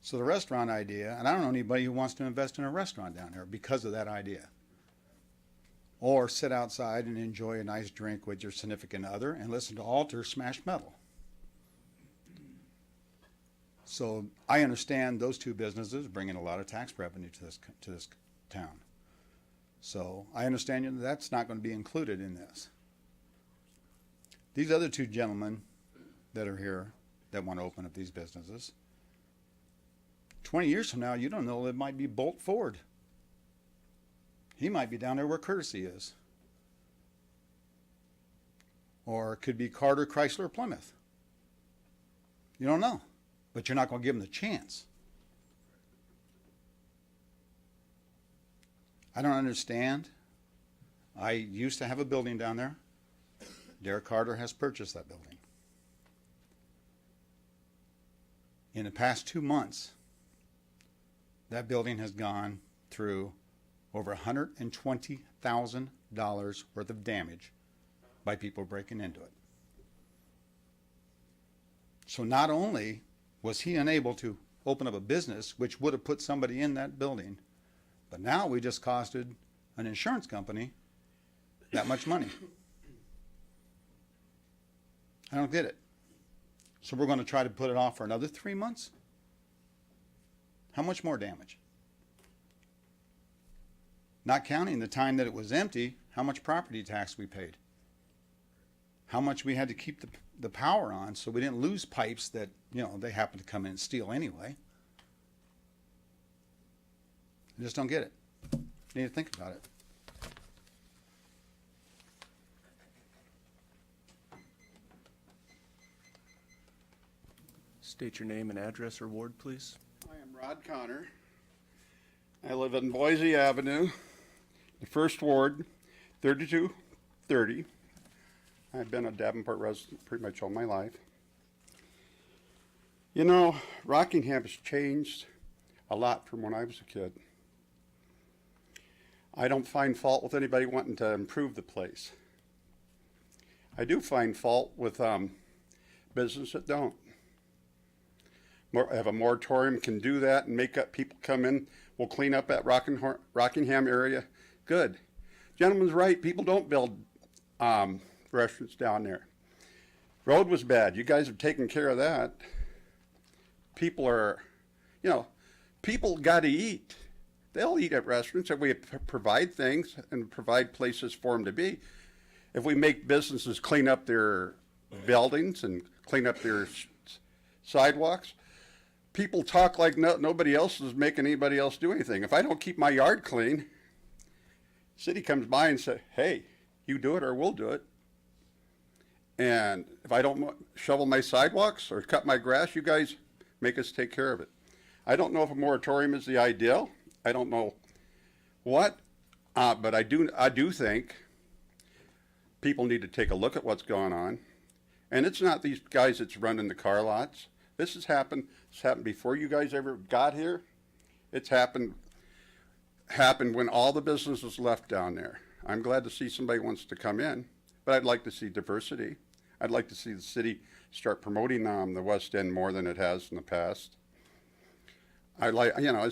So the restaurant idea, and I don't know anybody who wants to invest in a restaurant down there because of that idea. Or sit outside and enjoy a nice drink with your significant other and listen to Alter smash metal. So I understand those two businesses bring in a lot of tax revenue to this town. So I understand that's not going to be included in this. These other two gentlemen that are here that want to open up these businesses, 20 years from now, you don't know, it might be Bolt Ford. He might be down there where Courtesy is. Or it could be Carter, Chrysler, Plymouth. You don't know. But you're not going to give them the chance. I don't understand. I used to have a building down there. Derek Carter has purchased that building. In the past 2 months, that building has gone through over $120,000 worth of damage by people breaking into it. So not only was he unable to open up a business which would have put somebody in that building, but now we just costed an insurance company that much money. I don't get it. So we're going to try to put it off for another 3 months? How much more damage? Not counting the time that it was empty, how much property tax we paid. How much we had to keep the power on so we didn't lose pipes that, they happened to come in and steal anyway. I just don't get it. Need to think about it. State your name and address or ward, please. I am Rod Connor, I live in Boise Avenue, the first ward, 3230. I've been a Davenport resident pretty much all my life. You know, Rockingham has changed a lot from when I was a kid. I don't find fault with anybody wanting to improve the place. I do find fault with business that don't. Have a moratorium, can do that and make up people come in. We'll clean up that Rockingham area. Good. Gentleman's right. People don't build restaurants down there. Road was bad. You guys have taken care of that. People are, you know, people got to eat. They'll eat at restaurants if we provide things and provide places for them to be. If we make businesses clean up their buildings and clean up their sidewalks, people talk like nobody else is making anybody else do anything. If I don't keep my yard clean, city comes by and say, hey, you do it or we'll do it. And if I don't shovel my sidewalks or cut my grass, you guys make us take care of it. I don't know if a moratorium is the ideal. I don't know what, but I do think people need to take a look at what's going on. And it's not these guys that's running the car lots. This has happened. It's happened before you guys ever got here. It's happened when all the businesses left down there. I'm glad to see somebody wants to come in, but I'd like to see diversity. I'd like to see the city start promoting the West End more than it has in the past. I like, you know,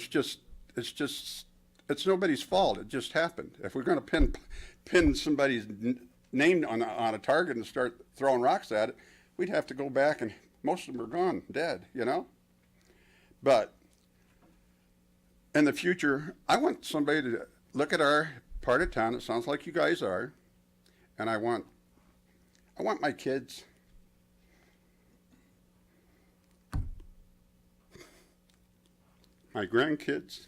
it's nobody's fault. It just happened. If we're going to pin somebody's name on a target and start throwing rocks at it, we'd have to go back, and most of them are gone, dead, you know? But in the future, I want somebody to look at our part of town. It sounds like you guys are, and I want my kids, my grandkids,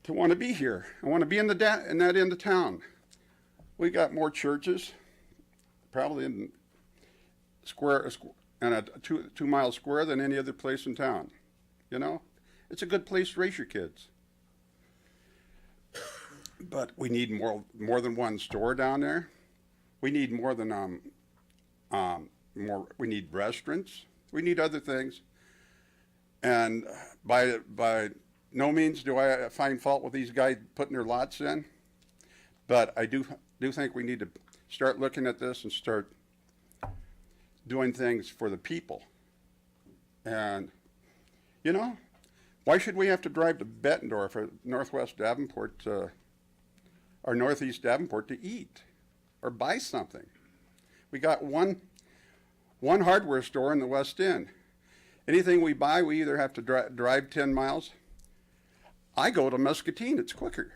to want to be here. I want to be in that end of town. We got more churches, probably in a 2 mile square than any other place in town. You know, it's a good place to raise your kids. But we need more than one store down there. We need more than we need restaurants. We need other things. And by no means do I find fault with these guys putting their lots in, but I do think we need to start looking at this and start doing things for the people. And, you know, why should we have to drive to Bettendorf or Northwest Davenport or Northeast Davenport to eat or buy something? We got one hardware store in the West End. Anything we buy, we either have to drive 10 miles. I go to Muscatine, it's quicker.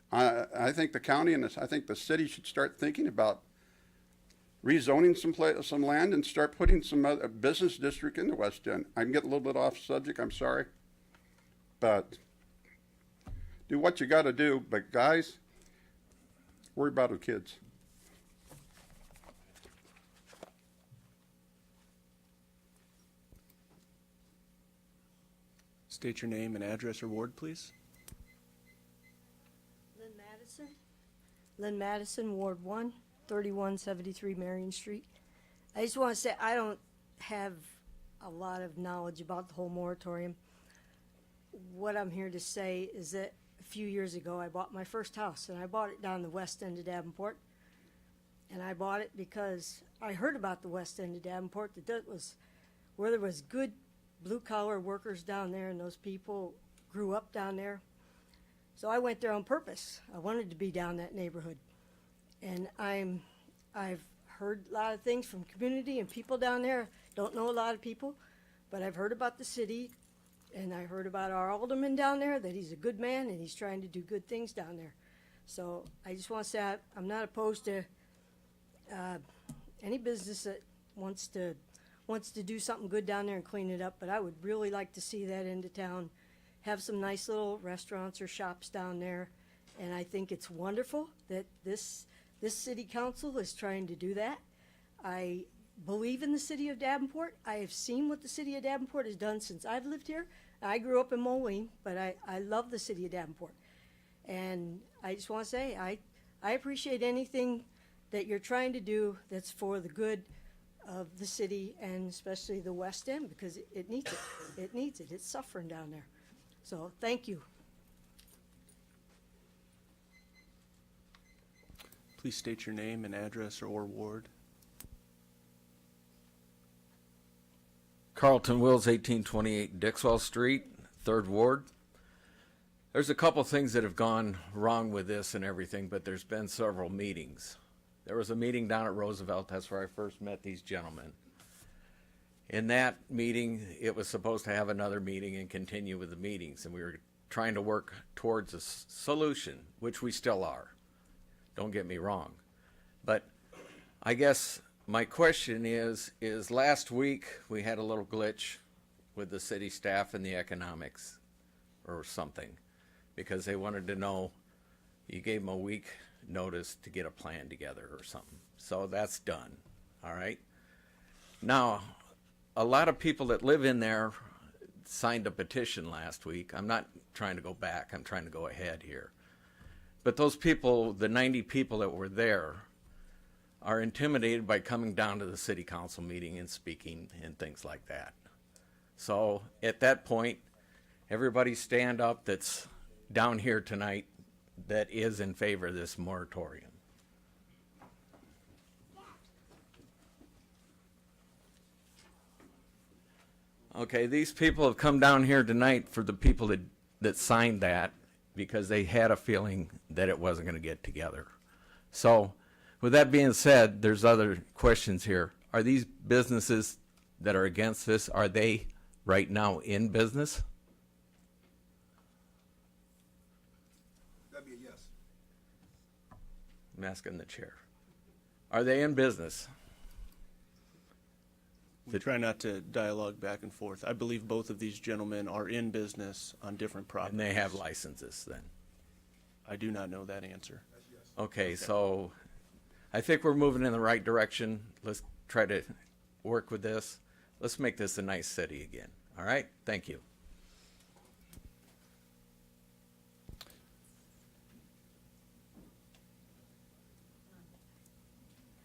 I think the county and I think the city should start thinking about rezoning some land and start putting some other business district in the West End. I'm getting a little bit off subject, I'm sorry. But do what you got to do. But guys, worry about the kids. State your name and address or ward, please. Lynn Madison, Ward 1, 3173 Marion Street. I just want to say I don't have a lot of knowledge about the whole moratorium. What I'm here to say is that a few years ago I bought my first house, and I bought it down the west end of Davenport. And I bought it because I heard about the west end of Davenport, that was where there was good blue-collar workers down there, and those people grew up down there. So I went there on purpose. I wanted to be down that neighborhood. And I've heard a lot of things from community and people down there. Don't know a lot of people, but I've heard about the city, and I heard about our alderman down there, that he's a good man and he's trying to do good things down there. So I just want to say I'm not opposed to any business that wants to do something good down there and clean it up, but I would really like to see that into town, have some nice little restaurants or shops down there, and I think it's wonderful that this city council is trying to do that. I believe in the city of Davenport. I have seen what the city of Davenport has done since I've lived here. I grew up in Moline, but I love the city of Davenport. And I just want to say, I appreciate anything that you're trying to do that's for the good of the city and especially the West End, because it needs it. It needs it. It's suffering down there. So thank you. Please state your name and address or ward. Carlton Wills, 1828 Dixwell Street, 3rd Ward. There's a couple things that have gone wrong with this and everything, but there's been several meetings. There was a meeting down at Roosevelt. That's where I first met these gentlemen. In that meeting, it was supposed to have another meeting and continue with the meetings, and we were trying to work towards a solution, which we still are. Don't get me wrong. But I guess my question is last week we had a little glitch with the city staff and the economics or something, because they wanted to know, you gave them a week notice to get a plan together or something. So that's done, all right? Now, a lot of people that live in there signed a petition last week. I'm not trying to go back, I'm trying to go ahead here. But those people, the 90 people that were there, are intimidated by coming down to the city council meeting and speaking and things like that. So at that point, everybody stand up that's down here tonight that is in favor of this moratorium. Okay, these people have come down here tonight for the people that signed that because they had a feeling that it wasn't going to get together. So with that being said, there's other questions here. Are these businesses that are against this, are they right now in business? That'd be a yes. I'm asking the chair. Are they in business? We try not to dialogue back and forth. I believe both of these gentlemen are in business on different properties. And they have licenses then? I do not know that answer. Okay, so I think we're moving in the right direction. Let's try to work with this. Let's make this a nice city again. All right? Thank you.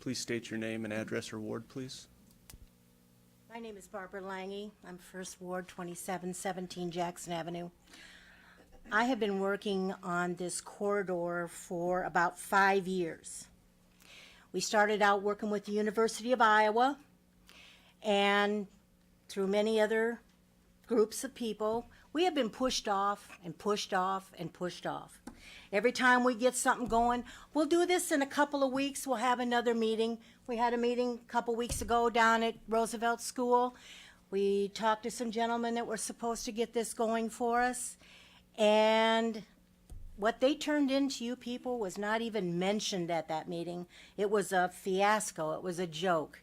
Please state your name and address or ward, please. My name is Barbara Lange. I'm First Ward, 2717 Jackson Avenue. I have been working on this corridor for about 5 years. We started out working with the University of Iowa, and through many other groups of people, we have been pushed off and pushed off and pushed off. Every time we get something going, we'll do this in a couple of weeks, we'll have another meeting. We had a meeting a couple weeks ago down at Roosevelt School. We talked to some gentlemen that were supposed to get this going for us, and what they turned into you people was not even mentioned at that meeting. It was a fiasco, it was a joke.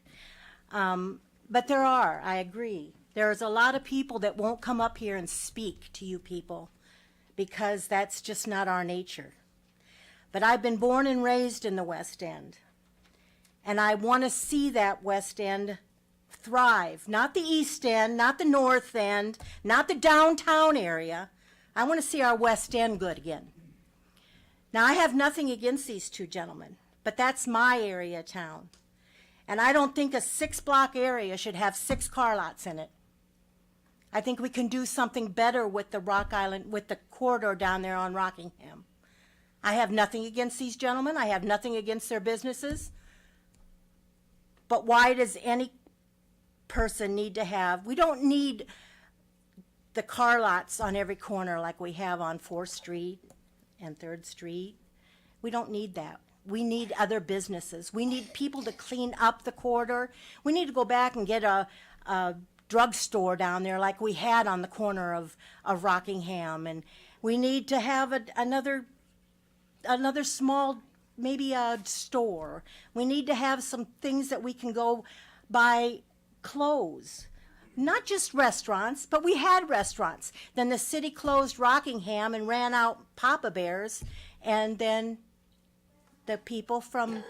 But I agree, there's a lot of people that won't come up here and speak to you people, because that's just not our nature. But I've been born and raised in the West End, and I want to see that West End thrive. Not the East End, not the North End, not the downtown area. I want to see our West End good again. Now, I have nothing against these two gentlemen, but that's my area of town. And I don't think a 6-block area should have 6 car lots in it. I think we can do something better with the Rock Island, with the corridor down there on Rockingham. I have nothing against these gentlemen. I have nothing against their businesses. But why does any person need to have, we don't need the car lots on every corner like we have on 4th Street and 3rd Street. We don't need that. We need other businesses. We need people to clean up the corridor. We need to go back and get a drugstore down there like we had on the corner of Rockingham. And we need to have another small, maybe a store. We need to have some things that we can go buy clothes. Not just restaurants, but we had restaurants. Then the city closed Rockingham and ran out Papa Bear's, and then the people from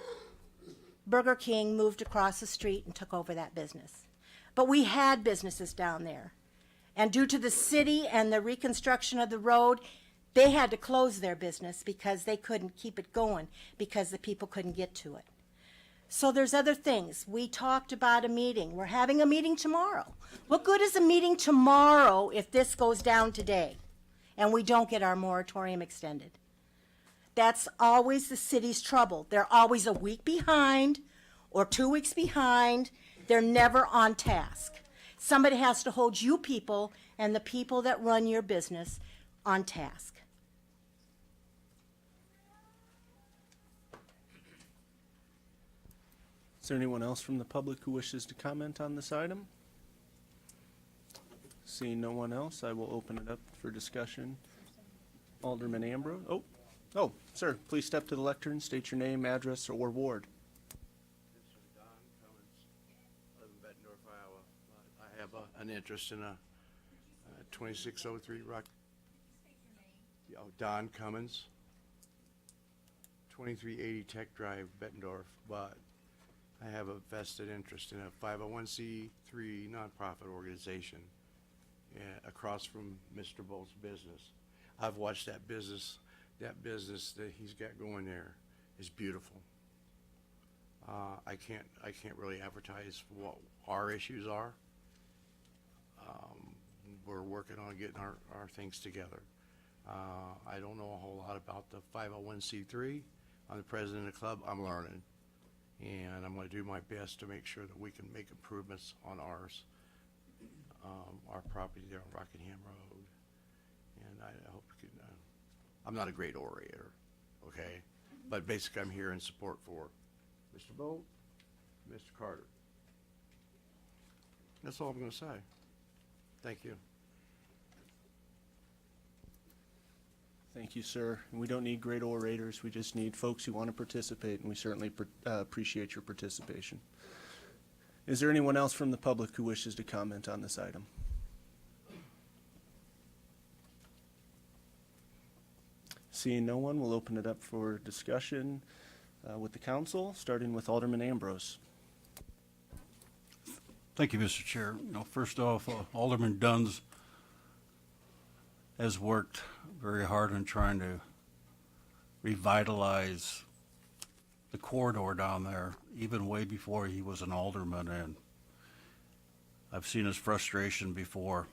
Burger King moved across the street and took over that business. But we had businesses down there. And due to the city and the reconstruction of the road, they had to close their business because they couldn't keep it going because the people couldn't get to it. So there's other things. We talked about a meeting. We're having a meeting tomorrow. What good is a meeting tomorrow if this goes down today and we don't get our moratorium extended? That's always the city's trouble. They're always a week behind or 2 weeks behind. They're never on task. Somebody has to hold you people and the people that run your business on task. Is there anyone else from the public who wishes to comment on this item? Seeing no one else, I will open it up for discussion. Alderman Ambrose. Oh, sir, please step to the lectern, state your name, address, or ward. Don Cummins, I live in Bettendorf, Iowa. I have an interest in a 2603 Rock. Don Cummins, 2380 Tech Drive, Bettendorf, but I have a vested interest in a 501c3 nonprofit organization across from Mr. Bolt's business. I've watched that business. That business that he's got going there is beautiful. I can't really advertise what our issues are. We're working on getting our things together. I don't know a whole lot about the 501c3. I'm the president of the club. I'm learning, and I'm going to do my best to make sure that we can make improvements on ours, our property there on Rockingham Road. And I hope we can. I'm not a great orator, okay? But basically I'm here in support for Mr. Bolt, Mr. Carter. That's all I'm going to say. Thank you. Thank you, sir. And we don't need great orators. We just need folks who want to participate, and we certainly appreciate your participation. Is there anyone else from the public who wishes to comment on this item? Seeing no one, we'll open it up for discussion with the council, starting with Alderman Ambrose. Thank you, Mr. Chair. First off, Alderman Duns has worked very hard on trying to revitalize the corridor down there, even way before he was an alderman, and I've seen his frustration before.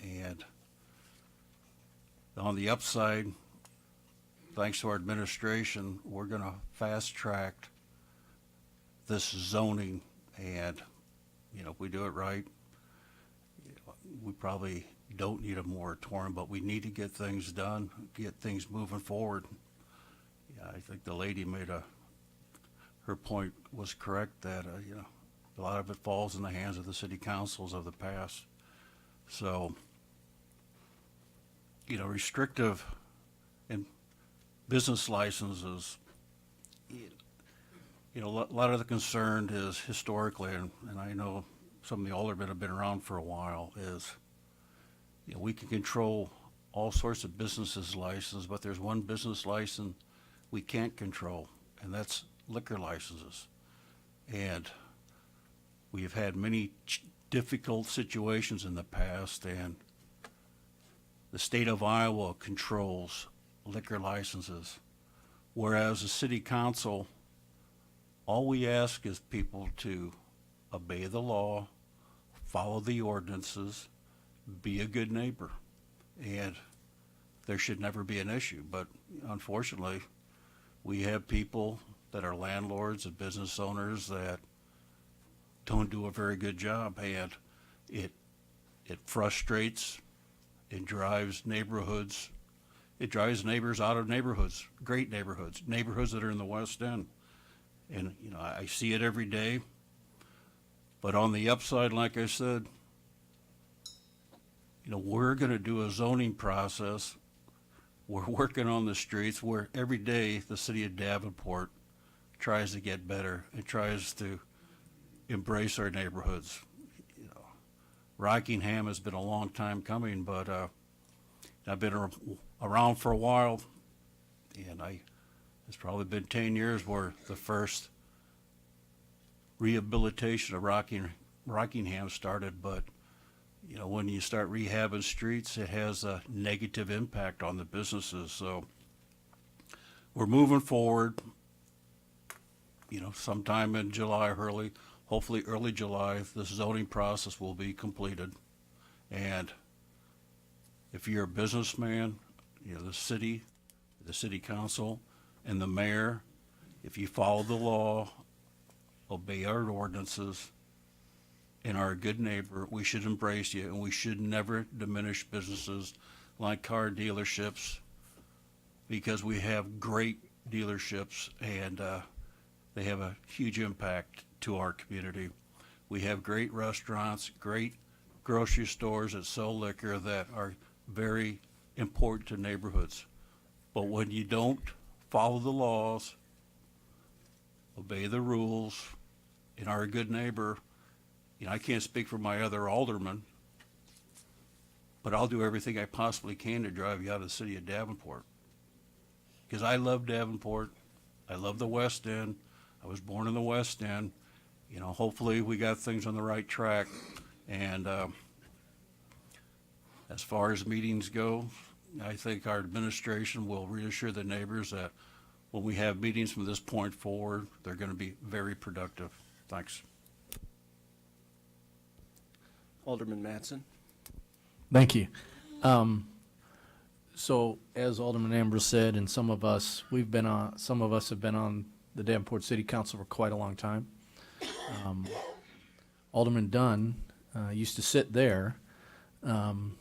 And on the upside, thanks to our administration, we're going to fast track this zoning, and if we do it right, we probably don't need a moratorium, but we need to get things done, get things moving forward. I think the lady made her point was correct that a lot of it falls in the hands of the city councils of the past. So restrictive and business licenses, a lot of the concern is historically, and I know some of the aldermen have been around for a while, is we can control all sorts of businesses licenses, but there's one business license we can't control, and that's liquor licenses. And we've had many difficult situations in the past, and the state of Iowa controls liquor licenses, whereas the city council, all we ask is people to obey the law, follow the ordinances, be a good neighbor, and there should never be an issue. But unfortunately, we have people that are landlords and business owners that don't do a very good job, and it frustrates, it drives neighborhoods, it drives neighbors out of neighborhoods, great neighborhoods that are in the West End. And I see it every day. But on the upside, like I said, we're going to do a zoning process. We're working on the streets where every day the city of Davenport tries to get better. It tries to embrace our neighborhoods. Rockingham has been a long time coming, but I've been around for a while, and it's probably been 10 years where the first rehabilitation of Rockingham started, but you know, when you start rehabbing streets, it has a negative impact on the businesses. So we're moving forward. You know, sometime in July, hopefully early July, the zoning process will be completed. And if you're a businessman, you know, the city council, and the mayor, if you follow the law, obey our ordinances, and are a good neighbor, we should embrace you, and we should never diminish businesses like car dealerships, because we have great dealerships, and they have a huge impact to our community. We have great restaurants, great grocery stores that sell liquor that are very important to neighborhoods. But when you don't follow the laws, obey the rules, and are a good neighbor, you know, I can't speak for my other aldermen, but I'll do everything I possibly can to drive you out of the city of Davenport. Because I love Davenport. I love the West End. I was born in the West End. You know, hopefully we got things on the right track. And as far as meetings go, I think our administration will reassure the neighbors that when we have meetings from this point forward, they're going to be very productive. Thanks. Alderman Mattson. Thank you. So as Alderman Ambrose said, and some of us have been on the Davenport City Council for quite a long time. Alderman Dunn used to sit there, and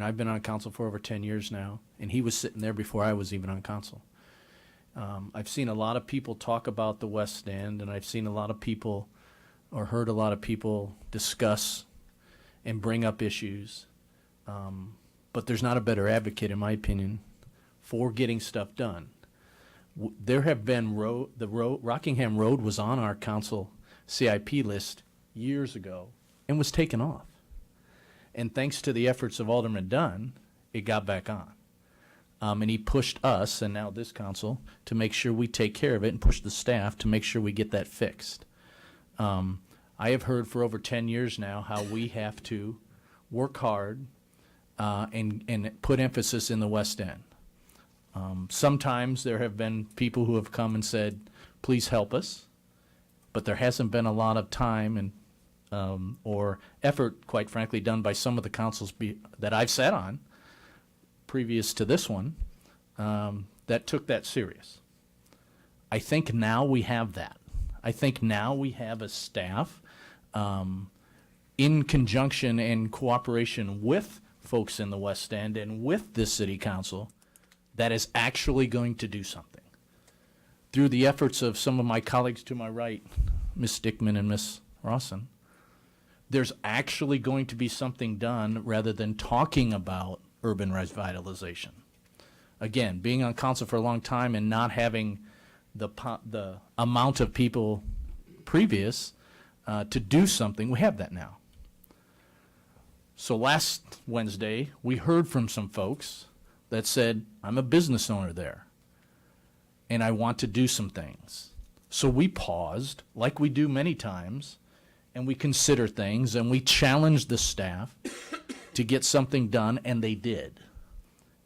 I've been on council for over 10 years now, and he was sitting there before I was even on council. I've seen a lot of people talk about the West End, and I've seen a lot of people, or heard a lot of people discuss and bring up issues. But there's not a better advocate, in my opinion, for getting stuff done. There have been Rockingham Road was on our council CIP list years ago and was taken off. And thanks to the efforts of Alderman Dunn, it got back on. And he pushed us, and now this council, to make sure we take care of it, and push the staff to make sure we get that fixed. I have heard for over 10 years now how we have to work hard and put emphasis in the West End. Sometimes there have been people who have come and said, please help us, but there hasn't been a lot of time and or effort, quite frankly, done by some of the councils that I've sat on previous to this one that took that serious. I think now we have that. I think now we have a staff in conjunction and cooperation with folks in the West End and with this city council that is actually going to do something. Through the efforts of some of my colleagues to my right, Ms. Dickman and Ms. Rawson, there's actually going to be something done rather than talking about urban revitalization. Again, being on council for a long time and not having the amount of people previous to do something, we have that now. So last Wednesday, we heard from some folks that said, I'm a business owner there, and I want to do some things. So we paused, like we do many times, and we consider things, and we challenged the staff to get something done, and they did.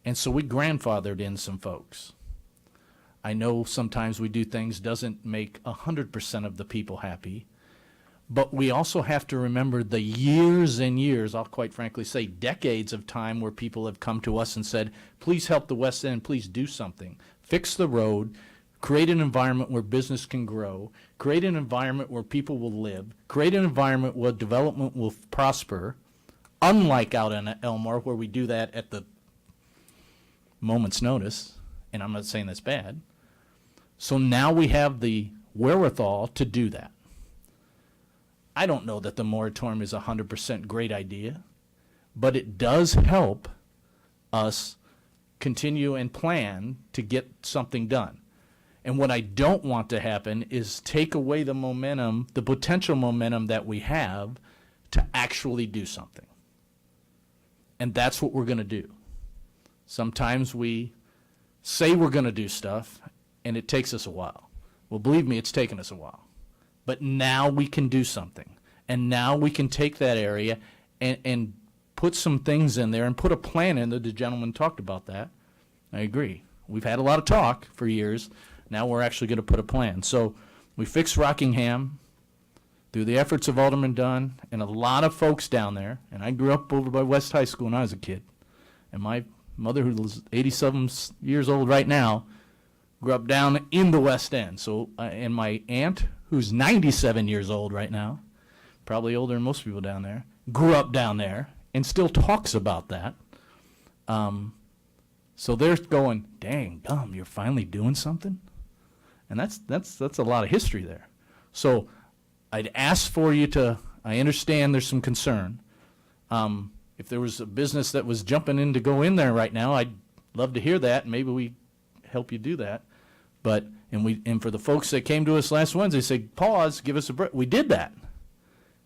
And so we grandfathered in some folks. I know sometimes we do things doesn't make 100% of the people happy, but we also have to remember the years and years, I'll quite frankly say decades of time where people have come to us and said, please help the West End, please do something. Fix the road, create an environment where business can grow, create an environment where people will live, create an environment where development will prosper, unlike out in Elmore where we do that at the moment's notice, and I'm not saying that's bad. So now we have the wherewithal to do that. I don't know that the moratorium is a 100% great idea, but it does help us continue and plan to get something done. And what I don't want to happen is take away the momentum, the potential momentum that we have to actually do something. And that's what we're going to do. Sometimes we say we're going to do stuff, and it takes us a while. Well, believe me, it's taken us a while. But now we can do something. And now we can take that area and put some things in there and put a plan in that the gentleman talked about that. I agree. We've had a lot of talk for years. Now we're actually going to put a plan. So we fixed Rockingham through the efforts of Alderman Dunn and a lot of folks down there. And I grew up over by West High School when I was a kid. And my mother, who is 87 years old right now, grew up down in the West End. So, and my aunt, who's 97 years old right now, probably older than most people down there, grew up down there and still talks about that. So they're going, dang gum, you're finally doing something? And that's a lot of history there. So I'd ask for you to, I understand there's some concern. If there was a business that was jumping in to go in there right now, I'd love to hear that, and maybe we help you do that. But, and for the folks that came to us last Wednesday, say, pause, give us a break. We did that.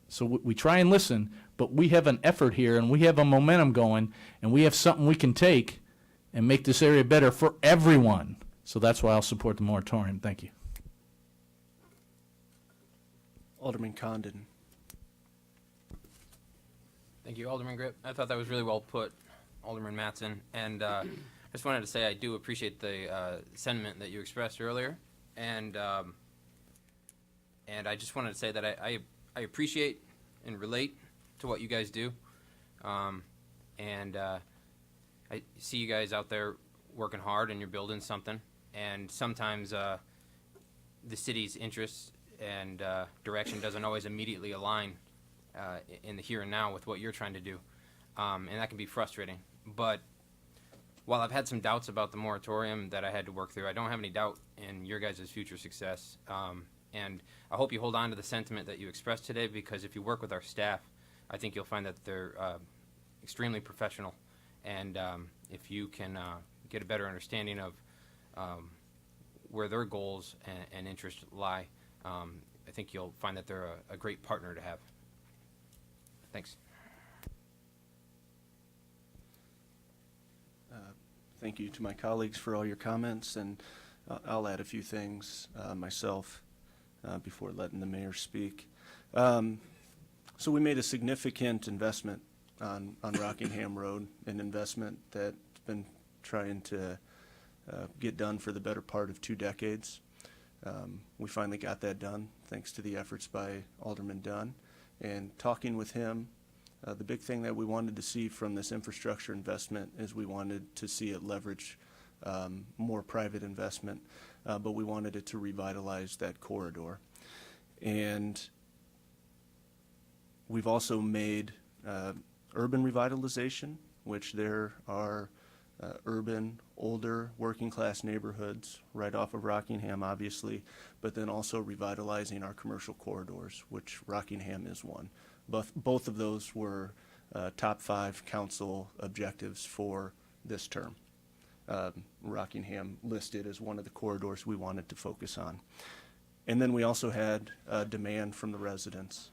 So we try and listen, but we have an effort here, and we have a momentum going, and we have something we can take and make this area better for everyone. So that's why I'll support the moratorium. Thank you. Alderman Condon. Thank you, Alderman Grip. I thought that was really well put, Alderman Mattson. And I just wanted to say I do appreciate the sentiment that you expressed earlier. And I just wanted to say that I appreciate and relate to what you guys do. I see you guys out there working hard and you're building something. And sometimes the city's interests and direction doesn't always immediately align in the here and now with what you're trying to do. And that can be frustrating. But while I've had some doubts about the moratorium that I had to work through, I don't have any doubt in your guys' future success. And I hope you hold on to the sentiment that you expressed today, because if you work with our staff, I think you'll find that they're extremely professional. And if you can get a better understanding of where their goals and interests lie, I think you'll find that they're a great partner to have. Thanks. Thank you to my colleagues for all your comments, and I'll add a few things myself before letting the mayor speak. So we made a significant investment on Rockingham Road, an investment that's been trying to get done for the better part of 2 decades. We finally got that done thanks to the efforts by Alderman Dunn. And talking with him, the big thing that we wanted to see from this infrastructure investment is we wanted to see it leverage more private investment, but we wanted it to revitalize that corridor. And we've also made urban revitalization, which there are urban, older, working-class neighborhoods right off of Rockingham, obviously, but then also revitalizing our commercial corridors, which Rockingham is one. Both of those were top 5 council objectives for this term. Rockingham listed as one of the corridors we wanted to focus on. And then we also had demand from the residents.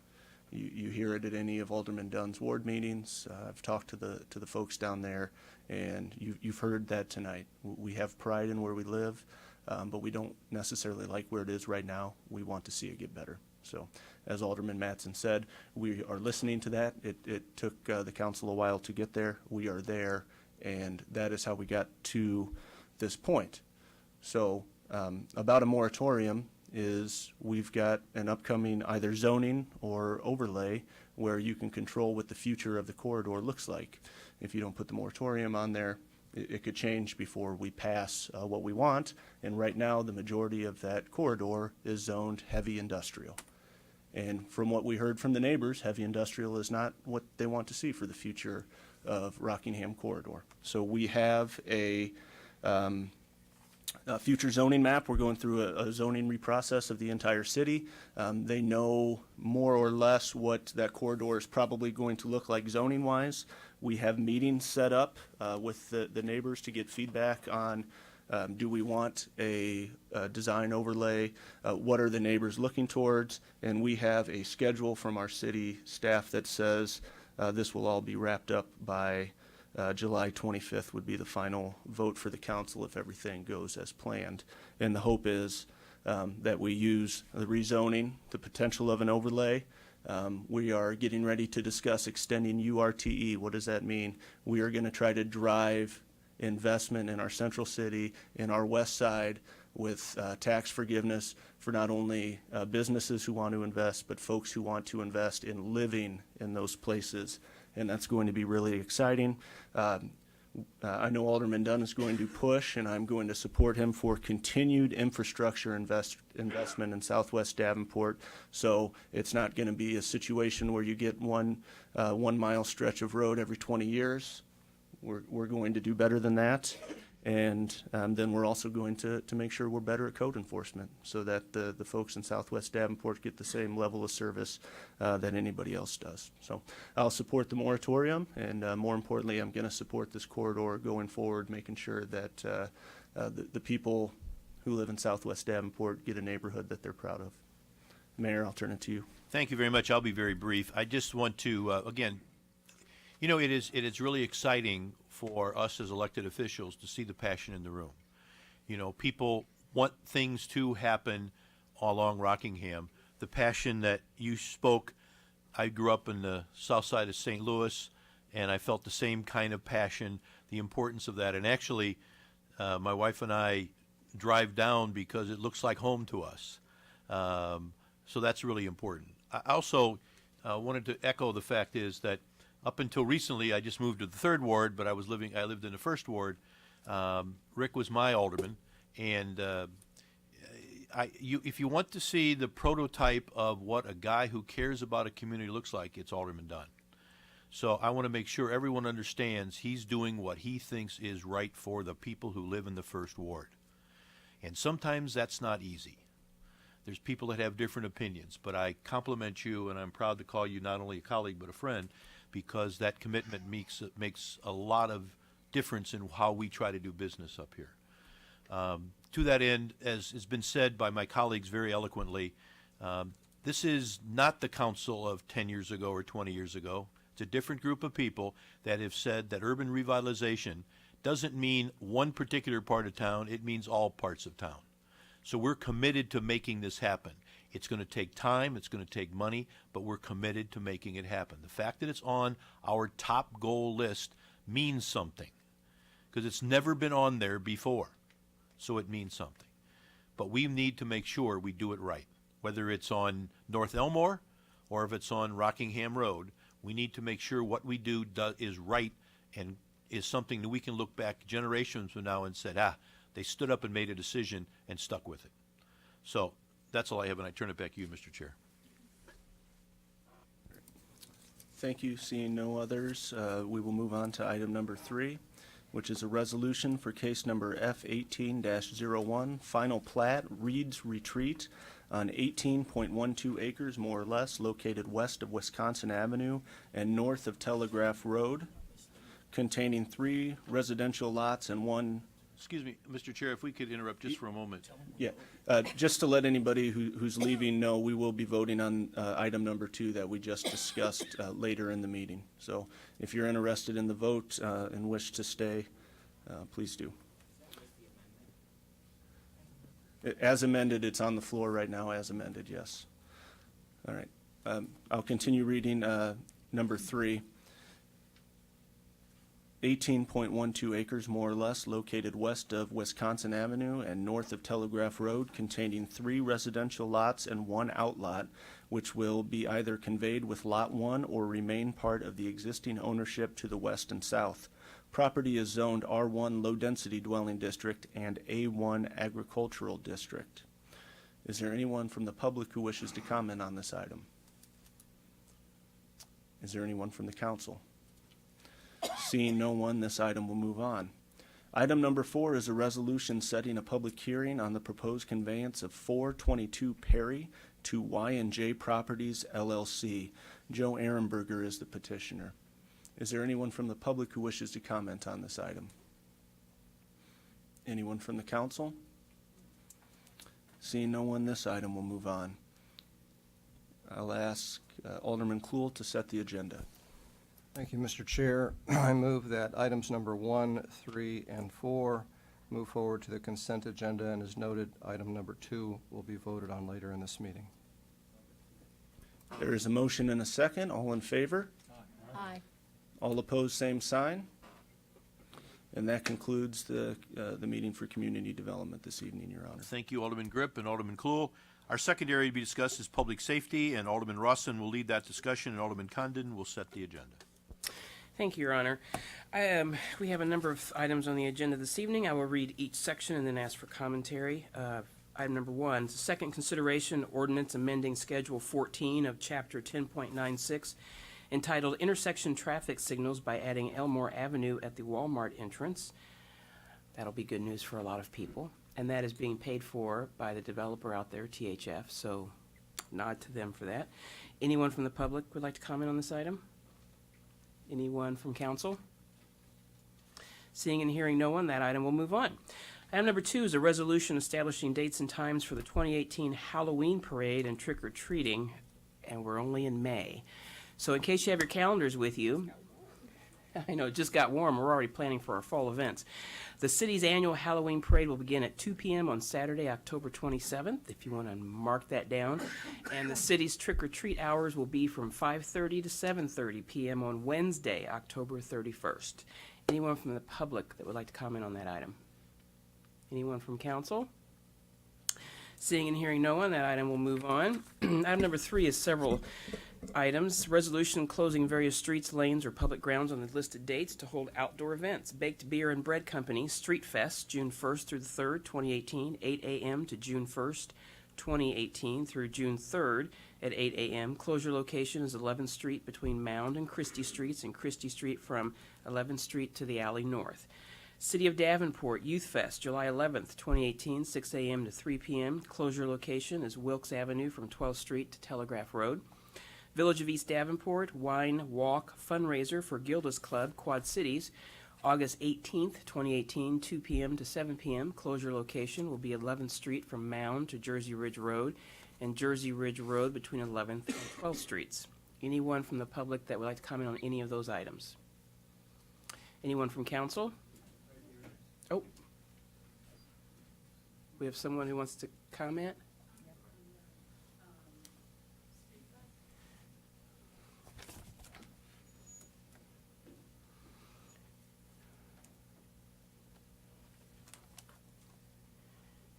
You hear it at any of Alderman Dunn's ward meetings. I've talked to the folks down there, and you've heard that tonight. We have pride in where we live, but we don't necessarily like where it is right now. We want to see it get better. So, as Alderman Mattson said, we are listening to that. It took the council a while to get there. We are there, and that is how we got to this point. So, about a moratorium is we've got an upcoming either zoning or overlay where you can control what the future of the corridor looks like. If you don't put the moratorium on there, it could change before we pass what we want. And right now, the majority of that corridor is zoned heavy industrial. And from what we heard from the neighbors, heavy industrial is not what they want to see for the future of Rockingham corridor. So we have a future zoning map. We're going through a zoning reprocess of the entire city. They know more or less what that corridor is probably going to look like zoning-wise. We have meetings set up with the neighbors to get feedback on do we want a design overlay, what are the neighbors looking towards, and we have a schedule from our city staff that says this will all be wrapped up by July 25th would be the final vote for the council if everything goes as planned. And the hope is that we use the rezoning, the potential of an overlay. We are getting ready to discuss extending URTE. What does that mean? We are going to try to drive investment in our central city, in our west side, with tax forgiveness for not only businesses who want to invest, but folks who want to invest in living in those places. And that's going to be really exciting. I know Alderman Dunn is going to push, and I'm going to support him for continued infrastructure investment in Southwest Davenport. So it's not going to be a situation where you get one 1 mile stretch of road every 20 years. We're going to do better than that. And then we're also going to make sure we're better at code enforcement so that the folks in Southwest Davenport get the same level of service that anybody else does. So I'll support the moratorium, and more importantly, I'm going to support this corridor going forward, making sure that the people who live in Southwest Davenport get a neighborhood that they're proud of. Mayor, I'll turn it to you. Thank you very much. I'll be very brief. I just want to, again, you know, it is really exciting for us as elected officials to see the passion in the room. You know, people want things to happen along Rockingham. The passion that you spoke, I grew up in the south side of St. Louis, and I felt the same kind of passion, the importance of that. And actually, my wife and I drive down because it looks like home to us. So that's really important. I also wanted to echo the fact is that up until recently, I just moved to the 3rd Ward, but I lived in the 1st Ward. Rick was my alderman, and if you want to see the prototype of what a guy who cares about a community looks like, it's Alderman Dunn. So I want to make sure everyone understands he's doing what he thinks is right for the people who live in the 1st Ward. And sometimes that's not easy. There's people that have different opinions, but I compliment you, and I'm proud to call you not only a colleague but a friend, because that commitment makes a lot of difference in how we try to do business up here. To that end, as has been said by my colleagues very eloquently, this is not the council of 10 years ago or 20 years ago. It's a different group of people that have said that urban revitalization doesn't mean one particular part of town, it means all parts of town. So we're committed to making this happen. It's going to take time, it's going to take money, but we're committed to making it happen. The fact that it's on our top goal list means something, because it's never been on there before, so it means something. But we need to make sure we do it right. Whether it's on North Elmore or if it's on Rockingham Road, we need to make sure what we do is right and is something that we can look back generations from now and said, they stood up and made a decision and stuck with it. So that's all I have, and I turn it back to you, Mr. Chair. Thank you. Seeing no others, we will move on to item number 3, which is a resolution for case number F18-01, final plat, Reed's Retreat, on 18.12 acres, more or less, located west of Wisconsin Avenue and north of Telegraph Road, containing 3 residential lots and 1. Excuse me, Mr. Chair, if we could interrupt just for a moment. Yeah, just to let anybody who's leaving know, we will be voting on item number 2 that we just discussed later in the meeting. So if you're interested in the vote and wish to stay, please do. As amended, it's on the floor right now as amended, yes. All right. I'll continue reading number 3. 18.12 acres, more or less, located west of Wisconsin Avenue and north of Telegraph Road, containing 3 residential lots and 1 outlot, which will be either conveyed with Lot 1 or remain part of the existing ownership to the west and south. Property is zoned R1 Low-Density Dwelling District and A1 Agricultural District. Is there anyone from the public who wishes to comment on this item? Is there anyone from the council? Seeing no one, this item will move on. Item number 4 is a resolution setting a public hearing on the proposed conveyance of 422 Perry to Y&J Properties, LLC. Joe Ehrenberger is the petitioner. Is there anyone from the public who wishes to comment on this item? Anyone from the council? Seeing no one, this item will move on. I'll ask Alderman Klool to set the agenda. Thank you, Mr. Chair. I move that items number 1, 3, and 4 move forward to the consent agenda, and as noted, item number 2 will be voted on later in this meeting. There is a motion and a second. All in favor? Aye. All opposed, same sign. And that concludes the meeting for community development this evening, Your Honor. Thank you, Alderman Grip and Alderman Klool. Our second area to be discussed is public safety, and Alderman Rawson will lead that discussion, and Alderman Condon will set the agenda. Thank you, Your Honor. We have a number of items on the agenda this evening. I will read each section and then ask for commentary. Item number 1, second consideration ordinance amending Schedule 14 of Chapter 10.96 entitled Intersection Traffic Signals by adding Elmore Avenue at the Walmart entrance. That'll be good news for a lot of people. And that is being paid for by the developer out there, THF, so nod to them for that. Anyone from the public would like to comment on this item? Anyone from council? Seeing and hearing no one, that item will move on. Item number 2 is a resolution establishing dates and times for the 2018 Halloween parade and trick-or-treating, and we're only in May. So in case you have your calendars with you, I know it just got warm, we're already planning for our fall events. The city's annual Halloween parade will begin at 2 p.m. on Saturday, October 27th, if you want to mark that down. And the city's trick-or-treat hours will be from 5:30 to 7:30 p.m. on Wednesday, October 31st. Anyone from the public that would like to comment on that item? Anyone from council? Seeing and hearing no one, that item will move on. Item number 3 is several items. Resolution closing various streets, lanes, or public grounds on the listed dates to hold outdoor events. Baked Beer and Bread Company, Street Fest, June 1st through the 3rd, 2018, 8 a.m. to June 1st, 2018 through June 3rd at 8 a.m. Closure location is 11th Street between Mound and Christie Streets, and Christie Street from 11th Street to the alley north. City of Davenport Youth Fest, July 11th, 2018, 6 a.m. to 3 p.m. Closure location is Wilkes Avenue from 12th Street to Telegraph Road. Village of East Davenport Wine Walk Fundraiser for Gilda's Club, Quad Cities, August 18th, 2018, 2 p.m. to 7 p.m. Closure location will be 11th Street from Mound to Jersey Ridge Road and Jersey Ridge Road between 11th and 12th Streets. Anyone from the public that would like to comment on any of those items? Anyone from council? Oh. We have someone who wants to comment?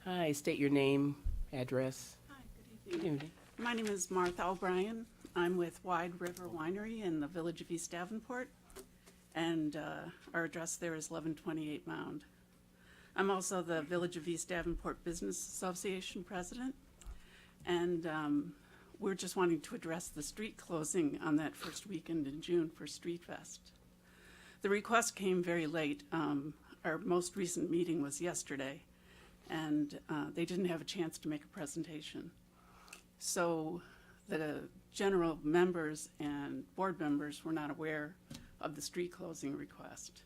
Hi, state your name, address. Hi, good evening. My name is Martha O'Brien. I'm with Wide River Winery in the Village of East Davenport, and our address there is 1128 Mound. I'm also the Village of East Davenport Business Association president, and we're just wanting to address the street closing on that first weekend in June for Street Fest. The request came very late. Our most recent meeting was yesterday, and they didn't have a chance to make a presentation. So the general members and board members were not aware of the street closing request.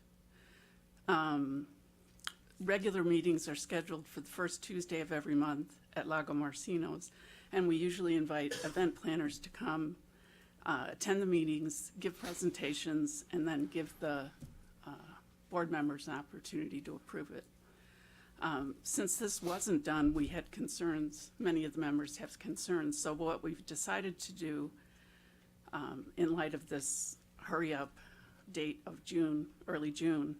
Regular meetings are scheduled for the first Tuesday of every month at Lago Marcino's, and we usually invite event planners to come, attend the meetings, give presentations, and then give the board members an opportunity to approve it. Since this wasn't done, we had concerns. Many of the members have concerns. So what we've decided to do in light of this hurry-up date of June, early June,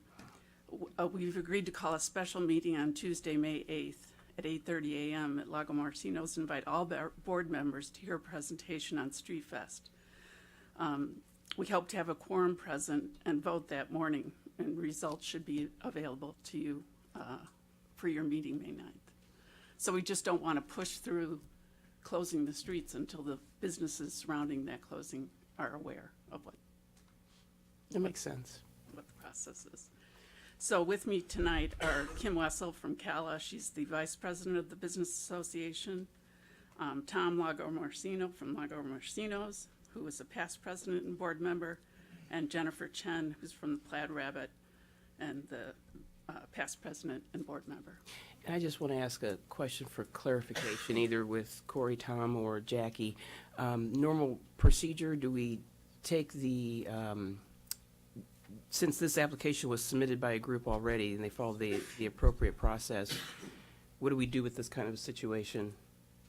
we've agreed to call a special meeting on Tuesday, May 8th at 8:30 a.m. at Lago Marcino's, invite all board members to hear a presentation on Street Fest. We hope to have a quorum present and vote that morning, and results should be available to you for your meeting May 9th. So we just don't want to push through closing the streets until the businesses surrounding that closing are aware of what That makes sense. What the process is. So with me tonight are Kim Wessel from CALA. She's the vice president of the Business Association. Tom Lago Marcino from Lago Marcino's, who is a past president and board member, and Jennifer Chen, who's from the Plaid Rabbit and the past president and board member. And I just want to ask a question for clarification, either with Corey, Tom, or Jackie. Normal procedure, do we take the since this application was submitted by a group already and they followed the appropriate process, what do we do with this kind of a situation?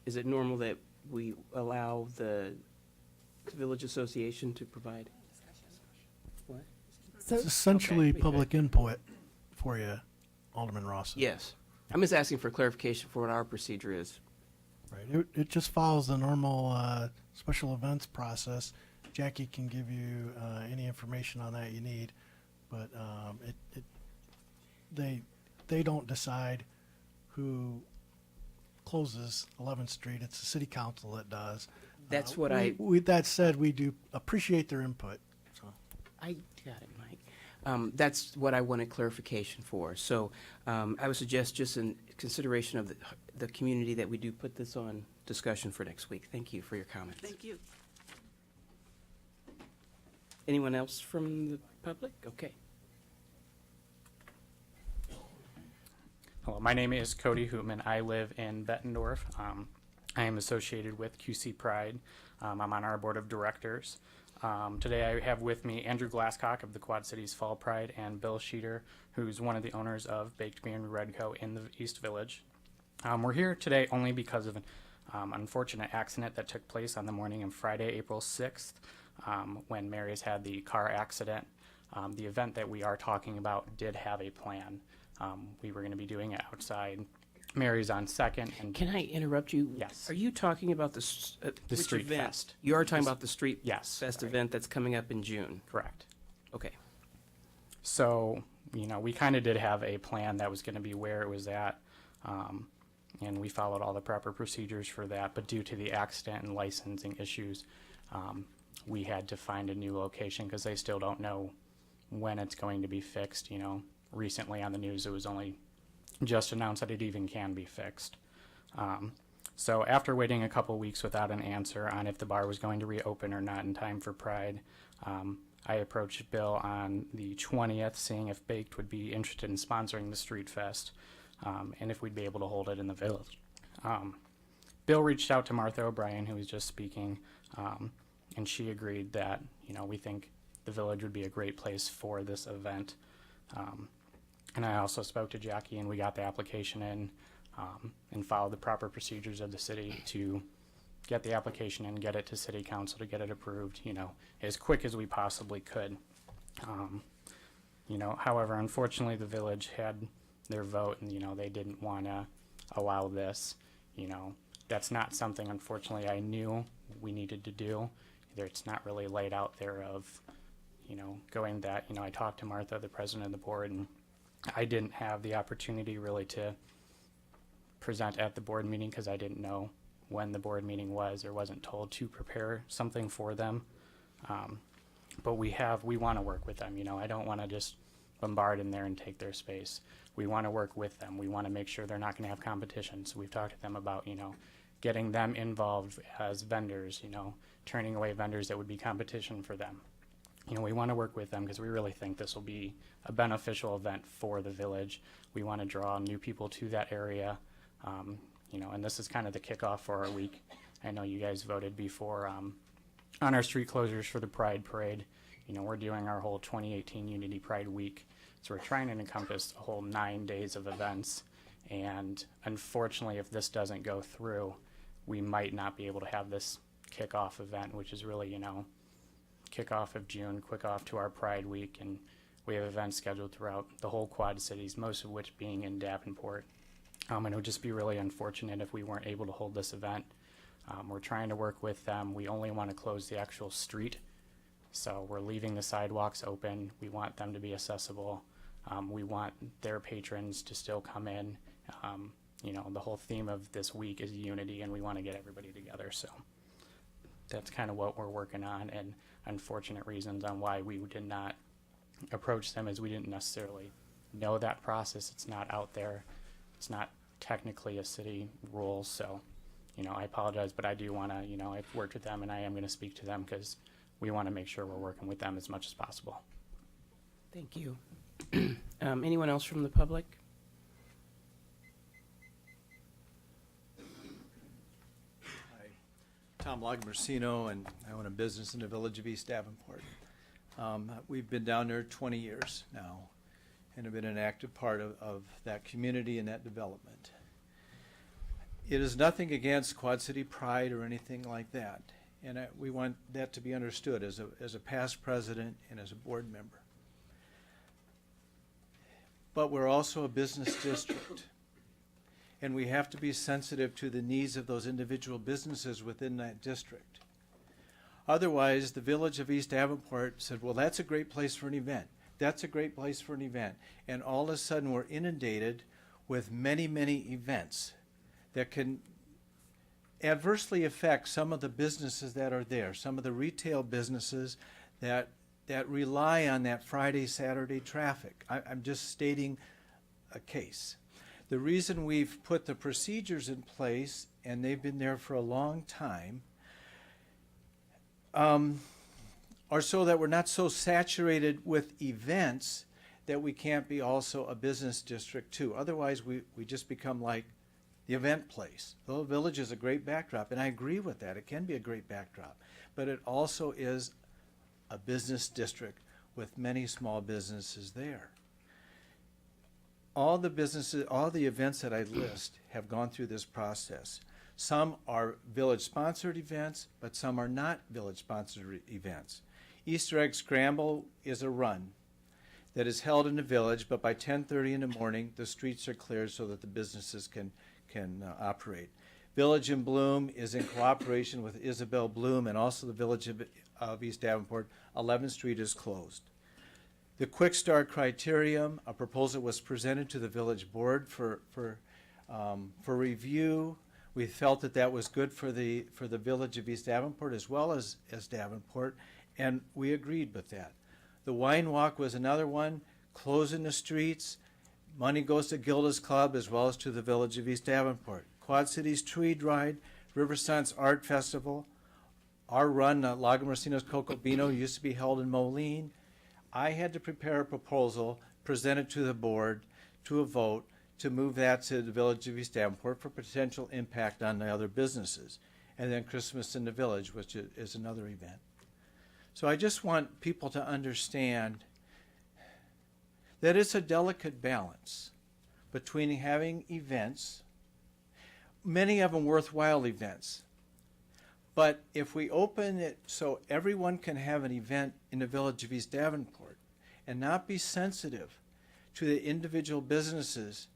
Is it normal that we allow the village association to provide? What? It's essentially Okay. public input for you, Alderman Ross. Yes. I'm just asking for clarification for what our procedure is. Right. It just follows the normal special events process. Jackie can give you any information on that you need, but they don't decide who closes 11th Street. It's the city council that does. That's what That said, we do appreciate their input. So. I got it, Mike. That's what I wanted clarification for. So I would suggest just in consideration of the community that we do put this on discussion for next week. Thank you for your comments. Thank you. Anyone else from the public? Okay. Hello, my name is Cody Hootman. I live in Bettendorf. I am associated with QC Pride. I'm on our board of directors. Today I have with me Andrew Glasscock of the Quad Cities Fall Pride and Bill Sheeter, who's one of the owners of Baked Bean Redco in the East Village. We're here today only because of an unfortunate accident that took place on the morning of Friday, April 6th, when Mary's had the car accident. The event that we are talking about did have a plan. We were going to be doing it outside. Mary's on 2nd. And Can I interrupt you? Yes. Are you talking about the which Street event? Fest. You are talking about the Street Yes, Fest right. event that's coming up in June. Correct. Okay. So, we kind of did have a plan that was going to be where it was at, and we followed all the proper procedures for that. But due to the accident and licensing issues, we had to find a new location because they still don't know when it's going to be fixed. Recently on the news, it was only just announced that it even can be fixed. So after waiting a couple weeks without an answer on if the bar was going to reopen or not in time for Pride, I approached Bill on the 20th, seeing if Baked would be interested in sponsoring the Street Fest, and if we'd be able to hold it in the village. Bill reached out to Martha O'Brien, who was just speaking, and she agreed that, we think the village would be a great place for this event. And I also spoke to Jackie, and we got the application in, and followed the proper procedures of the city to get the application in, get it to city council to get it approved, as quick as we possibly could. However, unfortunately, the village had their vote, and, they didn't want to allow this. That's not something, unfortunately, I knew we needed to do. It's not really laid out there of, going that, I talked to Martha, the president of the board, and I didn't have the opportunity really to present at the board meeting because I didn't know when the board meeting was or wasn't told to prepare something for them. But we want to work with them. I don't want to just bombard in there and take their space. We want to work with them. We want to make sure they're not going to have competition. So we've talked to them about, getting them involved as vendors, turning away vendors that would be competition for them. We want to work with them because we really think this will be a beneficial event for the village. We want to draw new people to that area, and this is kind of the kickoff for our week. I know you guys voted before on our street closures for the Pride Parade. We're doing our whole 2018 Unity Pride Week, so we're trying to encompass a whole 9 days of events. And unfortunately, if this doesn't go through, we might not be able to have this kickoff event, which is really, kickoff of June, quick off to our Pride Week, and we have events scheduled throughout the whole Quad Cities, most of which being in Davenport. And it would just be really unfortunate if we weren't able to hold this event. We're trying to work with them. We only want to close the actual street, so we're leaving the sidewalks open. We want them to be accessible. We want their patrons to still come in. The whole theme of this week is unity, and we want to get everybody together. So that's kind of what we're working on, and unfortunate reasons on why we did not approach them is we didn't necessarily know that process. It's not out there. It's not technically a city rule. So, I apologize, but I do want to, I've worked with them, and I am going to speak to them because we want to make sure we're working with them as much as possible. Thank you. Anyone else from the public? Tom Lagmersino, and I own a business in the village of East Davenport. We've been down there 20 years now and have been an active part of that community and that development. It is nothing against Quad City Pride or anything like that. And we want that to be understood as a past president and as a board member. But we're also a business district. And we have to be sensitive to the needs of those individual businesses within that district. Otherwise, the village of East Davenport said, well, that's a great place for an event. That's a great place for an event. And all of a sudden, we're inundated with many, many events that can adversely affect some of the businesses that are there, some of the retail businesses that rely on that Friday, Saturday traffic. I'm just stating a case. The reason we've put the procedures in place, and they've been there for a long time, are so that we're not so saturated with events that we can't be also a business district too. Otherwise, we just become like the event place. The village is a great backdrop, and I agree with that. It can be a great backdrop, but it also is a business district with many small businesses there. All the businesses, all the events that I list have gone through this process. Some are village-sponsored events, but some are not village-sponsored events. Easter Egg Scramble is a run that is held in the village, but by 10:30 in the morning, the streets are cleared so that the businesses can operate. Village in Bloom is in cooperation with Isabel Bloom and also the village of East Davenport. 11th Street is closed. The Quick Start Criterion, a proposal was presented to the village board for review. We felt that was good for the village of East Davenport as well as Davenport, and we agreed with that. The Wine Walk was another one, closing the streets. Money goes to Gilda's Club as well as to the village of East Davenport. Quad Cities Tree Ride, Riverfront's Art Festival. Our run, Lagomarsino's Coco Bino, used to be held in Moline. I had to prepare a proposal, present it to the board, to a vote, to move that to the village of East Davenport for potential impact on the other businesses. And then Christmas in the Village, which is another event. So I just want people to understand that it's a delicate balance between having events, many of them worthwhile events. But if we open it so everyone can have an event in the village of East Davenport and not be sensitive to the individual businesses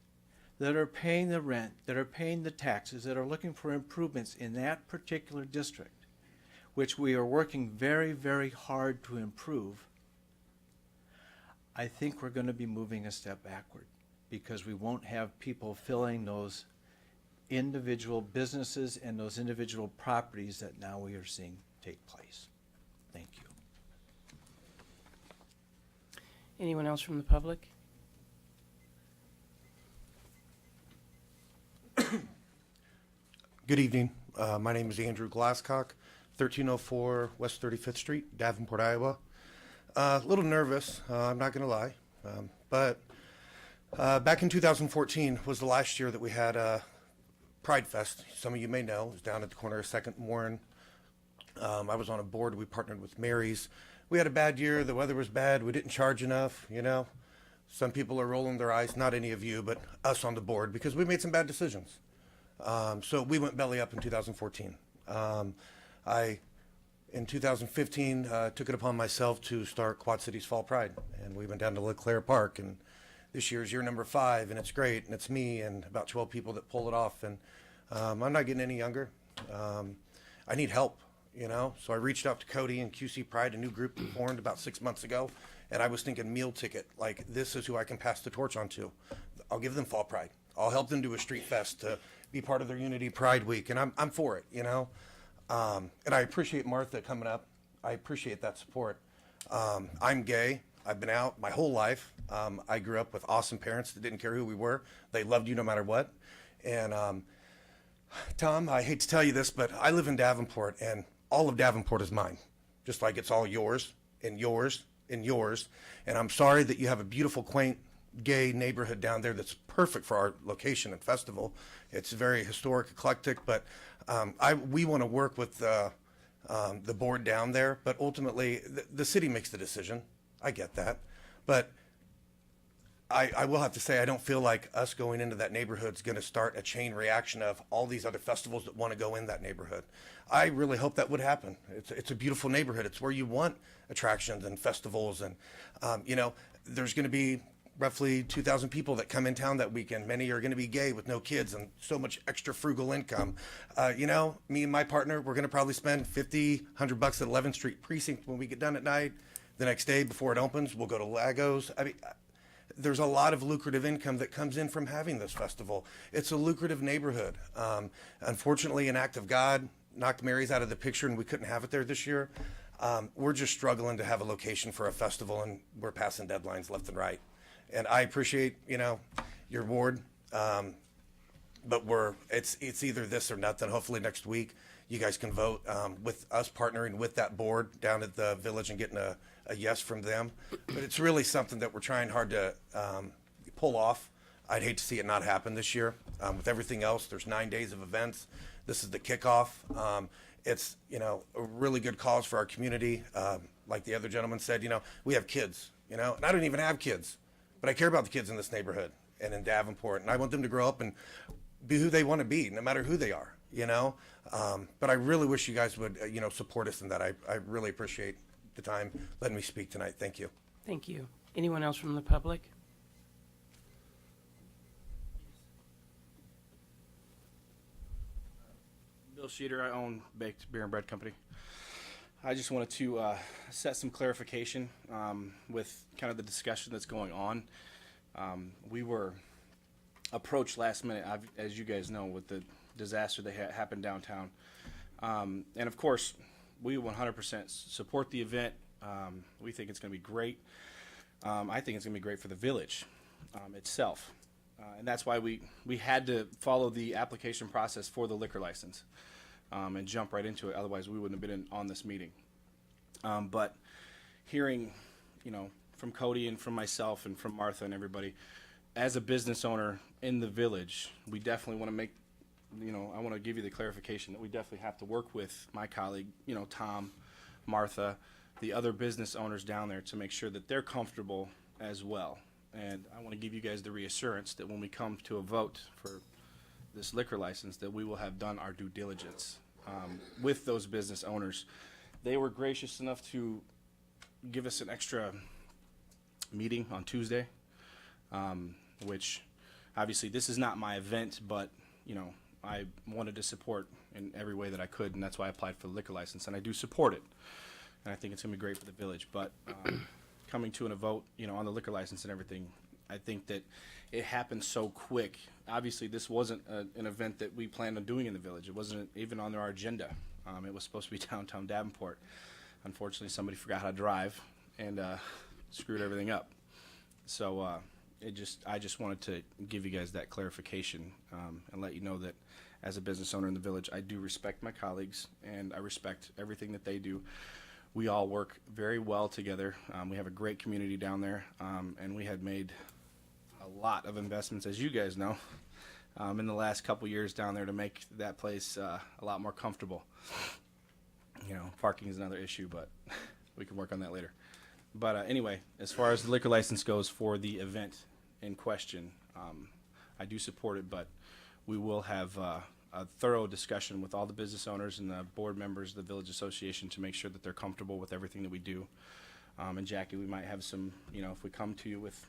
that are paying the rent, that are paying the taxes, that are looking for improvements in that particular district, which we are working very, very hard to improve, I think we're going to be moving a step backward because we won't have people filling those individual businesses and those individual properties that now we are seeing take place. Thank you. Anyone else from the public? Good evening. My name is Andrew Glasscock, 1304 West 35th Street, Davenport, Iowa. A little nervous, I'm not going to lie, but back in 2014 was the last year that we had Pride Fest. Some of you may know, it was down at the corner of 2nd and Warren. I was on a board, we partnered with Mary's. We had a bad year, the weather was bad, we didn't charge enough, you know. Some people are rolling their eyes, not any of you, but us on the board, because we made some bad decisions. So we went belly up in 2014. In 2015, took it upon myself to start Quad Cities Fall Pride, and we went down to LeClaire Park, and this year's year number 5, and it's great, and it's me and about 12 people that pull it off, and I'm not getting any younger. I need help, you know, so I reached out to Cody and QC Pride, a new group that formed about 6 months ago, and I was thinking meal ticket, like this is who I can pass the torch on to. I'll give them Fall Pride. I'll help them do a street fest to be part of their Unity Pride Week, and I'm for it, you know. And I appreciate Martha coming up. I appreciate that support. I'm gay. I've been out my whole life. I grew up with awesome parents that didn't care who we were. They loved you no matter what. And Tom, I hate to tell you this, but I live in Davenport, and all of Davenport is mine, just like it's all yours and yours and yours. And I'm sorry that you have a beautiful, quaint, gay neighborhood down there that's perfect for our location and festival. It's very historic, eclectic, but we want to work with the board down there, but ultimately the city makes the decision. I get that. But I will have to say, I don't feel like us going into that neighborhood is going to start a chain reaction of all these other festivals that want to go in that neighborhood. I really hope that would happen. It's a beautiful neighborhood. It's where you want attractions and festivals. And, you know, there's going to be roughly 2,000 people that come in town that weekend. Many are going to be gay with no kids and so much extra frugal income. You know, me and my partner, we're going to probably spend $50, $100 at 11th Street Precinct when we get done at night. The next day before it opens, we'll go to Lagos. I mean, there's a lot of lucrative income that comes in from having this festival. It's a lucrative neighborhood. Unfortunately, an act of God knocked Mary's out of the picture and we couldn't have it there this year. We're just struggling to have a location for a festival, and we're passing deadlines left and right. And I appreciate, you know, your board, but it's either this or nothing. Hopefully next week you guys can vote with us partnering with that board down at the village and getting a yes from them. But it's really something that we're trying hard to pull off. I'd hate to see it not happen this year. With everything else, there's 9 days of events. This is the kickoff. It's, you know, a really good cause for our community. Like the other gentleman said, you know, we have kids, you know, and I don't even have kids. But I care about the kids in this neighborhood and in Davenport, and I want them to grow up and be who they want to be, no matter who they are, you know. But I really wish you guys would, you know, support us in that. I really appreciate the time letting me speak tonight. Thank you. Thank you. Anyone else from the public? Bill Sheeter, I own Baked Beer and Bread Company. I just wanted to set some clarification with kind of the discussion that's going on. We were approached last minute, as you guys know, with the disaster that happened downtown. And of course, we 100% support the event. We think it's going to be great. I think it's going to be great for the village itself. And that's why we had to follow the application process for the liquor license. And jump right into it. Otherwise, we wouldn't have been on this meeting. But hearing, you know, from Cody and from myself and from Martha and everybody, as a business owner in the village, we definitely want to make, you know, I want to give you the clarification that we definitely have to work with my colleague, you know, Tom, Martha, the other business owners down there to make sure that they're comfortable as well. And I want to give you guys the reassurance that when we come to a vote for this liquor license, that we will have done our due diligence with those business owners. They were gracious enough to give us an extra meeting on Tuesday, which obviously this is not my event, but you know, I wanted to support in every way that I could, and that's why I applied for the liquor license, and I do support it, and I think it's gonna be great for the village. But coming to a vote, you know, on the liquor license and everything, I think that it happened so quick. Obviously, this wasn't an event that we planned on doing in the village. It wasn't even on our agenda. It was supposed to be downtown Davenport. Unfortunately, somebody forgot how to drive and screwed everything up. So I just wanted to give you guys that clarification and let you know that as a business owner in the village, I do respect my colleagues and I respect everything that they do. We all work very well together. We have a great community down there, and we had made a lot of investments, as you guys know, in the last couple years down there to make that place a lot more comfortable. You know, parking is another issue, but we can work on that later. But anyway, as far as the liquor license goes for the event in question, I do support it, but we will have a thorough discussion with all the business owners and the board members of the Village Association to make sure that they're comfortable with everything that we do. And Jackie, we might have some, you know, if we come to you with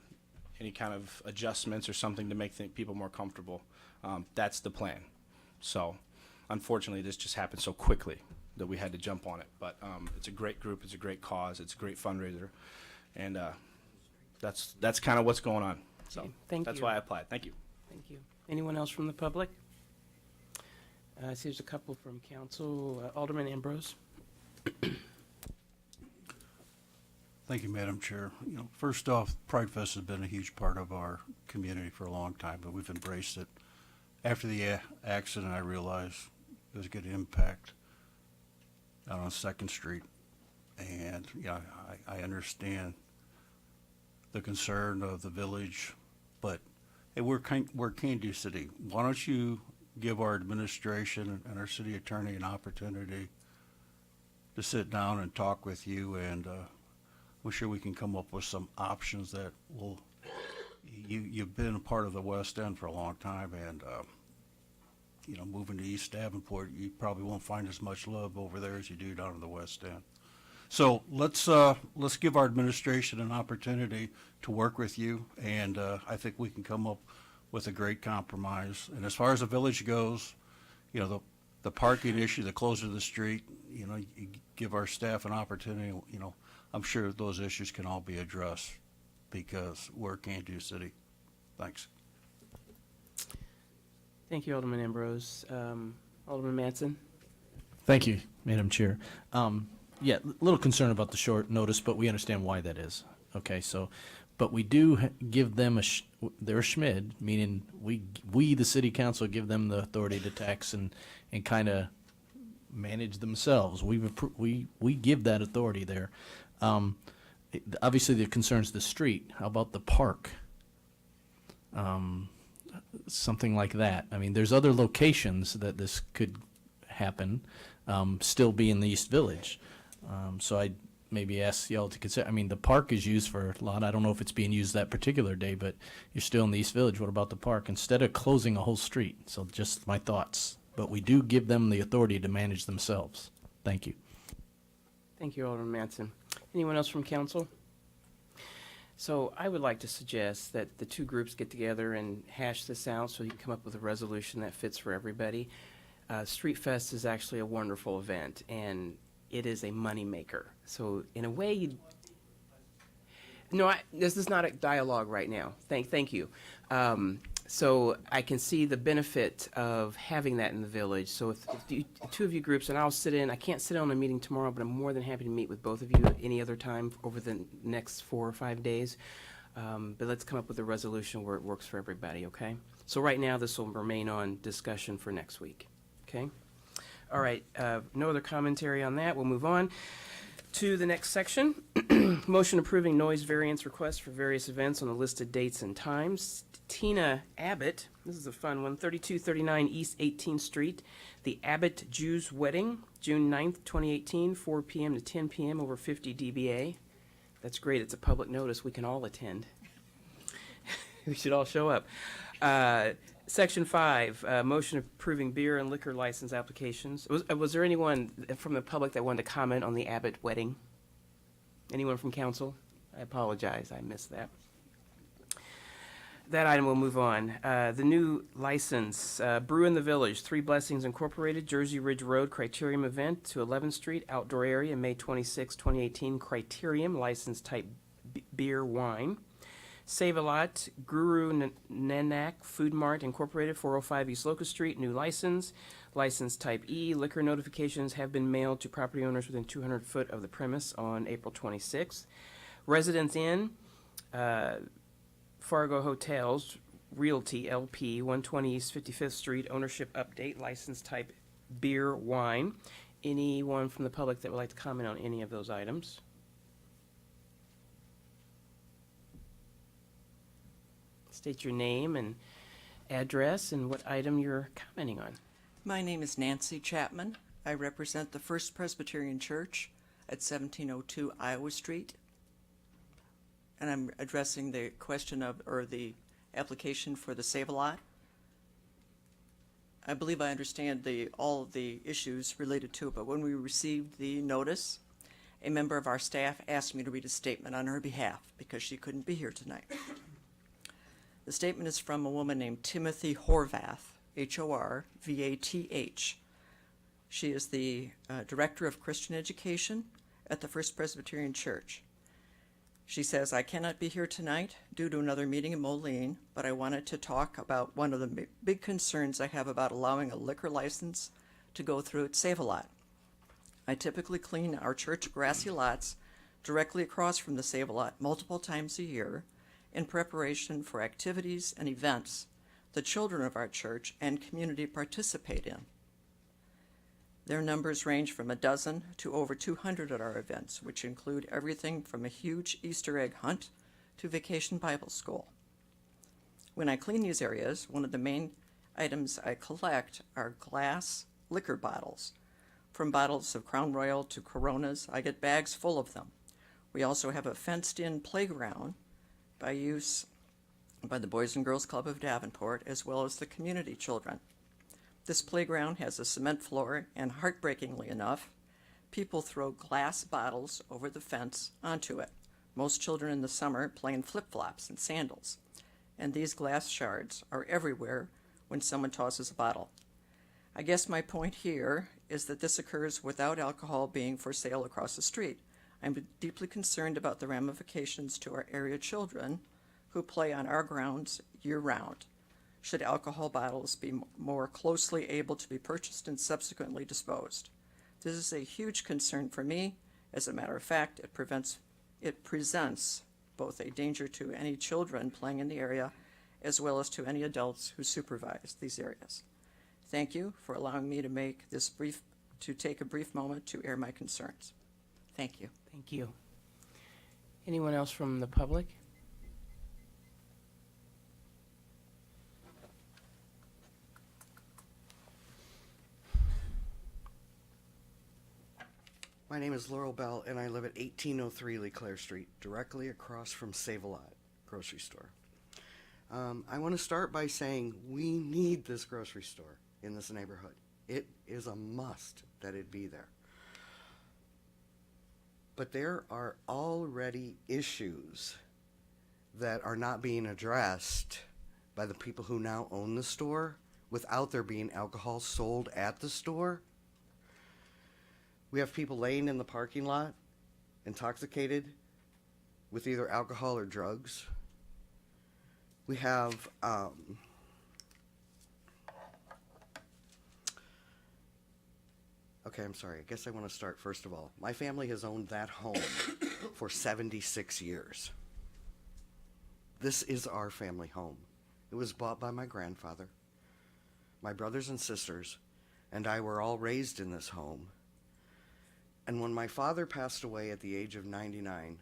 any kind of adjustments or something to make people more comfortable, that's the plan. So unfortunately, this just happened so quickly that we had to jump on it. But it's a great group, it's a great cause, it's a great fundraiser, and that's kind of what's going on. So Okay, thank that's you. why I applied. Thank you. Thank you. Anyone else from the public? I see there's a couple from council. Alderman Ambrose. Thank you, Madam Chair. You know, first off, Pride Fest has been a huge part of our community for a long time, but we've embraced it. After the accident, I realized it was going to impact out on 2nd Street. And, yeah, I understand the concern of the village, but hey, we're Can-Do City. Why don't you give our administration and our city attorney an opportunity to sit down and talk with you, and we're sure we can come up with some options that will. You've been a part of the West End for a long time, and you know, moving to East Davenport, you probably won't find as much love over there as you do down in the West End. So let's give our administration an opportunity to work with you, and I think we can come up with a great compromise. And as far as the village goes, you know, the parking issue, the closure of the street, you know, you give our staff an opportunity. You know, I'm sure those issues can all be addressed because we're a can-do city. Thanks. Thank you, Alderman Ambrose. Alderman Mattson? Thank you, Madam Chair. Yeah, a little concerned about the short notice, but we understand why that is. Okay, so, but we do give them their SCHMID, meaning we, the city council, give them the authority to tax and kind of manage themselves. We give that authority there. Obviously, the concern's the street. How about the park? Something like that. I mean, there's other locations that this could happen, still be in the East Village. So I'd maybe ask y'all to consider. I mean, the park is used for a lot. I don't know if it's being used that particular day, but you're still in the East Village. What about the park? Instead of closing a whole street. So just my thoughts. But we do give them the authority to manage themselves. Thank you. Thank you, Alderman Mattson. Anyone else from council? So I would like to suggest that the two groups get together and hash this out so you can come up with a resolution that fits for everybody. Street Fest is actually a wonderful event, and it is a moneymaker. So in a way, this is not a dialogue right now. Thank you. So I can see the benefit of having that in the village. So if the two of you groups, and I'll sit in, I can't sit in on a meeting tomorrow, but I'm more than happy to meet with both of you at any other time over the next 4 or 5 days. But let's come up with a resolution where it works for everybody, okay? So right now, this will remain on discussion for next week, okay? All right, no other commentary on that. We'll move on to the next section. Motion approving noise variance requests for various events on the listed dates and times. Tina Abbott, this is a fun one, 3239 East 18th Street, the Abbott Jews Wedding, June 9th, 2018, 4 p.m. to 10 p.m. over 50 dBA. That's great. It's a public notice. We can all attend. We should all show up. Section 5, motion approving beer and liquor license applications. Was there anyone from the public that wanted to comment on the Abbott wedding? Anyone from council? I apologize. I missed that. That item will move on. The new license, Brew in the Village, Three Blessings Incorporated, Jersey Ridge Road Criterium event to 11th Street, outdoor area, May 26, 2018, Criterium, license type beer, wine. Save a Lot, Guru Nanak Food Mart Incorporated, 405 East Locust Street, new license. License type E. Liquor notifications have been mailed to property owners within 200 foot of the premise on April 26th. Residence Inn, Fargo Hotels, Realty LP, 120 East 55th Street, ownership update, license type beer, wine. Anyone from the public that would like to comment on any of those items? State your name and address and what item you're commenting on. My name is Nancy Chapman. I represent the First Presbyterian Church at 1702 Iowa Street. And I'm addressing the question of, or the application for the Save-A-Lot. I believe I understand all of the issues related to it, but when we received the notice, a member of our staff asked me to read a statement on her behalf because she couldn't be here tonight. The statement is from a woman named Timothy Horvath, Horvath. She is the Director of Christian Education at the First Presbyterian Church. She says, I cannot be here tonight due to another meeting in Moline, but I wanted to talk about one of the big concerns I have about allowing a liquor license to go through at Save-A-Lot. I typically clean our church grassy lots directly across from the Save-A-Lot multiple times a year in preparation for activities and events the children of our church and community participate in. Their numbers range from a dozen to over 200 at our events, which include everything from a huge Easter egg hunt to vacation Bible school. When I clean these areas, one of the main items I collect are glass liquor bottles, From bottles of Crown Royal to Coronas, I get bags full of them. We also have a fenced-in playground by use by the Boys and Girls Club of Davenport, as well as the community children. This playground has a cement floor, and heartbreakingly enough, people throw glass bottles over the fence onto it. Most children in the summer play in flip-flops and sandals, and these glass shards are everywhere when someone tosses a bottle. I guess my point here is that this occurs without alcohol being for sale across the street. I'm deeply concerned about the ramifications to our area children who play on our grounds year-round. Should alcohol bottles be more closely able to be purchased and subsequently disposed? This is a huge concern for me. As a matter of fact, it presents both a danger to any children playing in the area as well as to any adults who supervise these areas. Thank you for allowing me to take a brief moment to air my concerns. Thank you. Thank you. Anyone else from the public? My name is Laurel Bell, and I live at 1803 LeClaire Street, directly across from Save-A-Lot grocery store. I want to start by saying we need this grocery store in this neighborhood. It is a must that it be there. But there are already issues that are not being addressed by the people who now own the store without there being alcohol sold at the store. We have people laying in the parking lot, intoxicated with either alcohol or drugs. We have okay, I'm sorry. I guess I want to start first of all. My family has owned that home for 76 years. This is our family home. It was bought by my grandfather. My brothers and sisters and I were all raised in this home. And when my father passed away at the age of 99,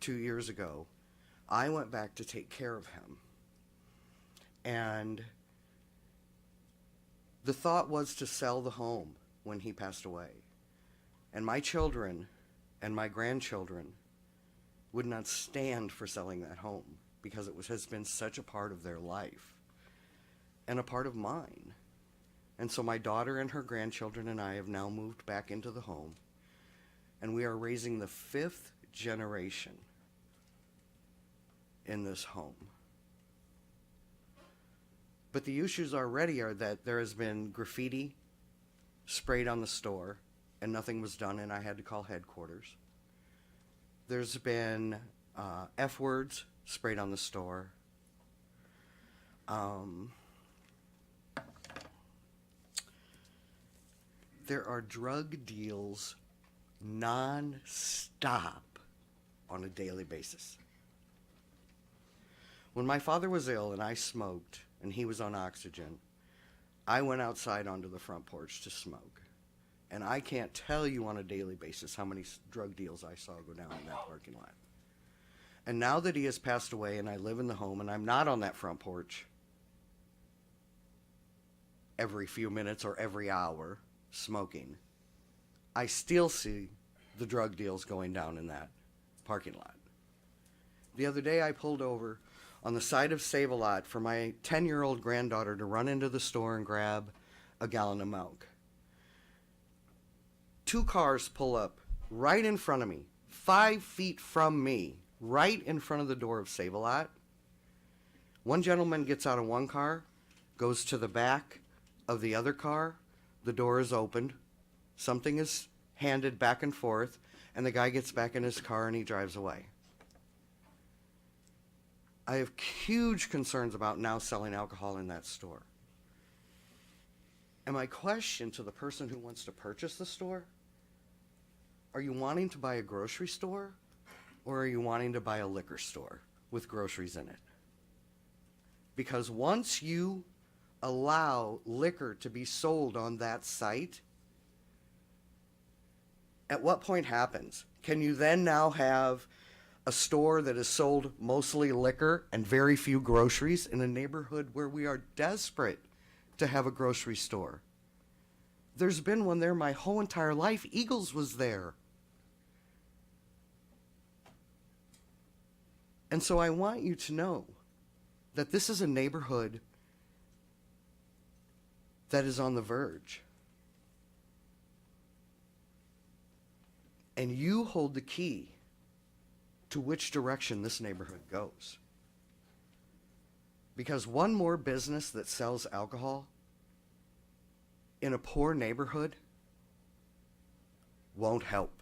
2 years ago, I went back to take care of him. And the thought was to sell the home when he passed away. And my children and my grandchildren would not stand for selling that home because has been such a part of their life and a part of mine. And so my daughter and her grandchildren and I have now moved back into the home, and we are raising the 5th generation in this home. But the issues already are that there has been graffiti sprayed on the store, and nothing was done, and I had to call headquarters. There's been F words sprayed on the store. There are drug deals non-stop on a daily basis. When my father was ill and I smoked and he was on oxygen, I went outside onto the front porch to smoke. And I can't tell you on a daily basis how many drug deals I saw go down in that parking lot. And now that he has passed away and I live in the home and I'm not on that front porch every few minutes or every hour smoking, I still see the drug deals going down in that parking lot. The other day I pulled over on the side of Save-A-Lot for my 10-year-old granddaughter to run into the store and grab a gallon of milk. 2 cars pull up right in front of me, 5 feet from me, right in front of the door of Save-A-Lot. One gentleman gets out of one car, goes to the back of the other car. The door is opened, something is handed back and forth, and the guy gets back in his car and he drives away. I have huge concerns about now selling alcohol in that store. And my question to the person who wants to purchase the store, are you wanting to buy a grocery store or are you wanting to buy a liquor store with groceries in it? Because once you allow liquor to be sold on that site, at what point happens? Can you then now have a store that is sold mostly liquor and very few groceries in a neighborhood where we are desperate to have a grocery store? There's been one there my whole entire life. Eagles was there. And so I want you to know that this is a neighborhood that is on the verge. And you hold the key to which direction this neighborhood goes. Because one more business that sells alcohol in a poor neighborhood won't help.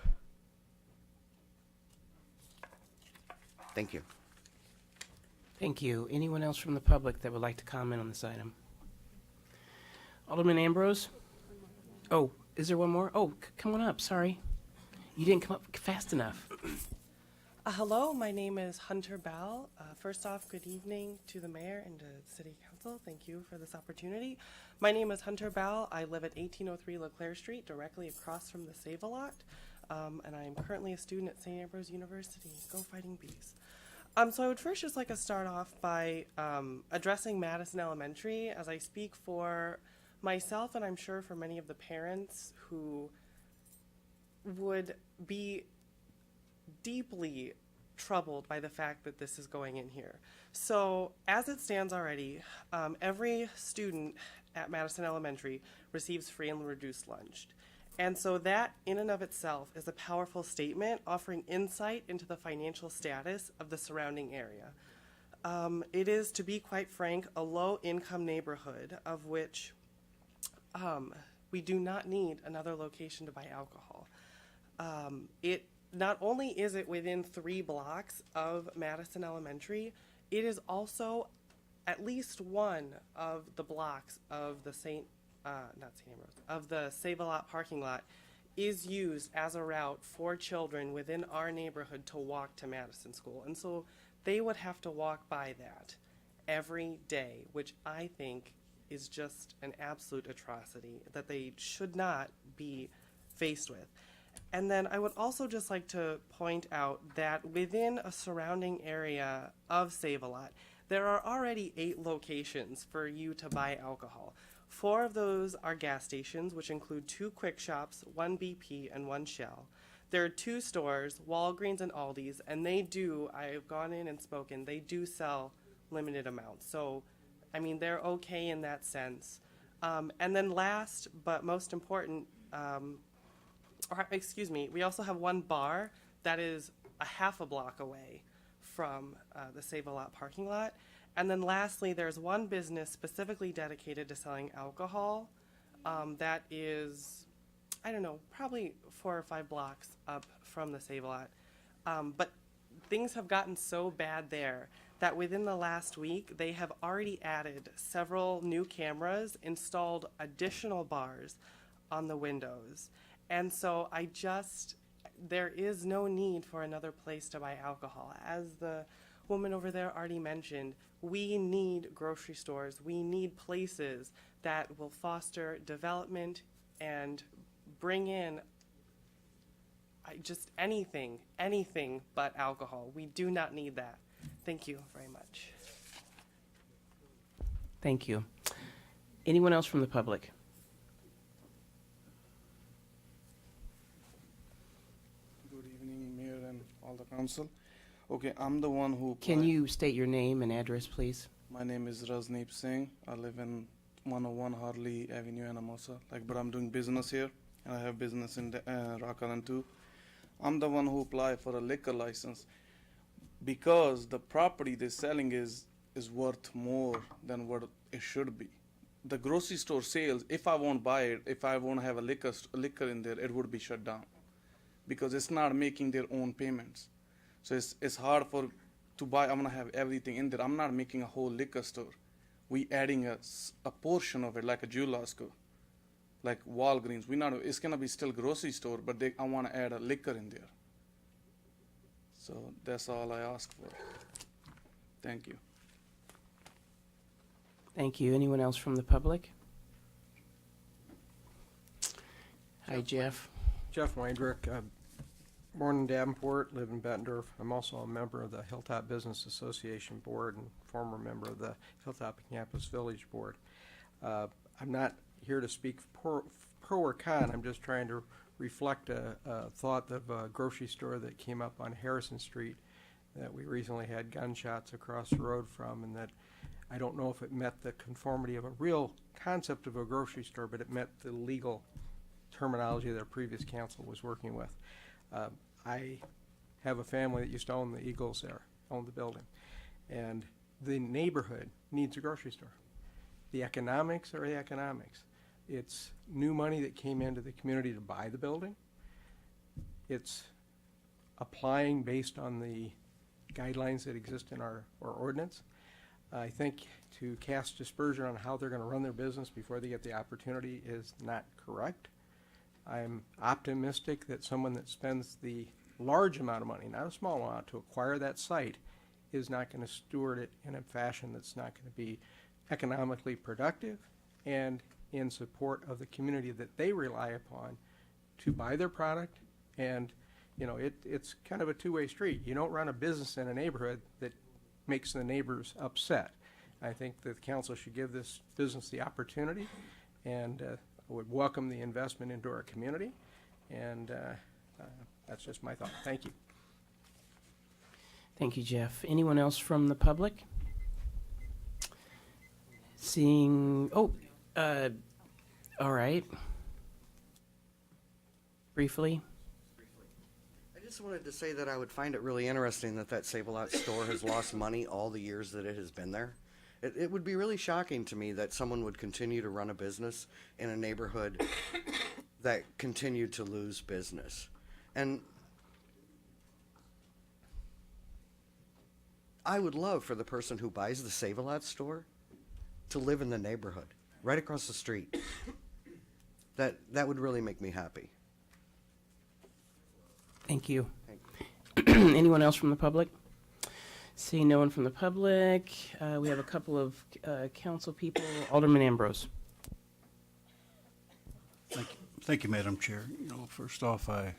Thank you. Thank you. Anyone else from the public that would like to comment on this item? Alderman Ambrose? Oh, is there one more? Oh, come on up. Sorry. You didn't come up fast enough. Hello, my name is Hunter Bell. First off, good evening to the mayor and to the city council. Thank you for this opportunity. My name is Hunter Bell. I live at 1803 LeClaire Street, directly across from the Save-A-Lot, and I am currently a student at St. Ambrose University. Go Fighting Bees. So I would first just like to start off by addressing Madison Elementary as I speak for myself and I'm sure for many of the parents who would be deeply troubled by the fact that this is going in here. So as it stands already, every student at Madison Elementary receives free and reduced lunch. And so that in and of itself is a powerful statement offering insight into the financial status of the surrounding area. It is, to be quite frank, a low-income neighborhood of which we do not need another location to buy alcohol. Not only is it within 3 blocks of Madison Elementary, it is also at least one of the blocks of the of the Save-A-Lot parking lot is used as a route for children within our neighborhood to walk to Madison School. And so they would have to walk by that every day, which I think is just an absolute atrocity that they should not be faced with. And then I would also just like to point out that within a surrounding area of Save-A-Lot, there are already 8 locations for you to buy alcohol. 4 of those are gas stations, which include 2 Quick Shops, 1 BP, and 1 Shell. There are 2 stores, Walgreens and Aldi's, and I've gone in and spoken, they do sell limited amounts. So, I mean, they're okay in that sense. And then last, but most important, we also have 1 bar that is a half a block away from the Save-A-Lot parking lot. And then lastly, there's 1 business specifically dedicated to selling alcohol that is, I don't know, probably 4 or 5 blocks up from the Save-A-Lot. But things have gotten so bad there that within the last week, they have already added several new cameras, installed additional bars on the windows. And so there is no need for another place to buy alcohol. As the woman over there already mentioned, we need grocery stores. We need places that will foster development and bring in just anything but alcohol. We do not need that. Thank you very much. Thank you. Anyone else from the public? Good evening, Mayor and all the council. Okay, I'm the one who... Can you state your name and address, please? My name is Rajneep Singh. I live in 101 Harley Avenue, Anamosa. But I'm doing business here, and I have business in Rock Island too. I'm the one who applied for a liquor license because the property they're selling is worth more than what it should be. The grocery store sales, if I won't buy it, if I won't have a liquor in there, it would be shut down because it's not making their own payments. So it's hard to buy. I'm gonna have everything in there. I'm not making a whole liquor store. We adding a portion of it, like a Jewel-Osco, like Walgreens. It's gonna be still grocery store, but I want to add a liquor in there. So that's all I ask for. Thank you. Thank you. Anyone else from the public? Hi, Jeff. Jeff Weindrich, born in Davenport, live in Bettendorf. I'm also a member of the Hilltop Business Association Board and former member of the Hilltop Campus Village Board. I'm not here to speak pro or con. I'm just trying to reflect a thought of a grocery store that came up on Harrison Street that we recently had gunshots across the road from, and that I don't know if it met the conformity of a real concept of a grocery store, but it met the legal terminology that our previous council was working with. I have a family that used to own the Eagles there, owned the building, and the neighborhood needs a grocery store. The economics are the economics. It's new money that came into the community to buy the building. It's applying based on the guidelines that exist in our ordinance. I think to cast dispersion on how they're going to run their business before they get the opportunity is not correct. I'm optimistic that someone that spends the large amount of money, not a small amount, to acquire that site is not going to steward it in a fashion that's not going to be economically productive and in support of the community that they rely upon to buy their product. And you know, it's kind of a two-way street. You don't run a business in a neighborhood that makes the neighbors upset. I think that the council should give this business the opportunity, and I would welcome the investment into our community. And that's just my thought. Thank you. Thank you, Jeff. Anyone else from the public? Seeing, all right. Briefly. I just wanted to say that I would find it really interesting that that Save-A-Lot store has lost money all the years that it has been there. It would be really shocking to me that someone would continue to run a business in a neighborhood that continued to lose business. And I would love for the person who buys the Save-A-Lot store to live in the neighborhood, right across the street. That would really make me happy. Thank you. Anyone else from the public? Seeing no one from the public, we have a couple of council people. Alderman Ambrose. Thank you, Madam Chair. You know, first off, I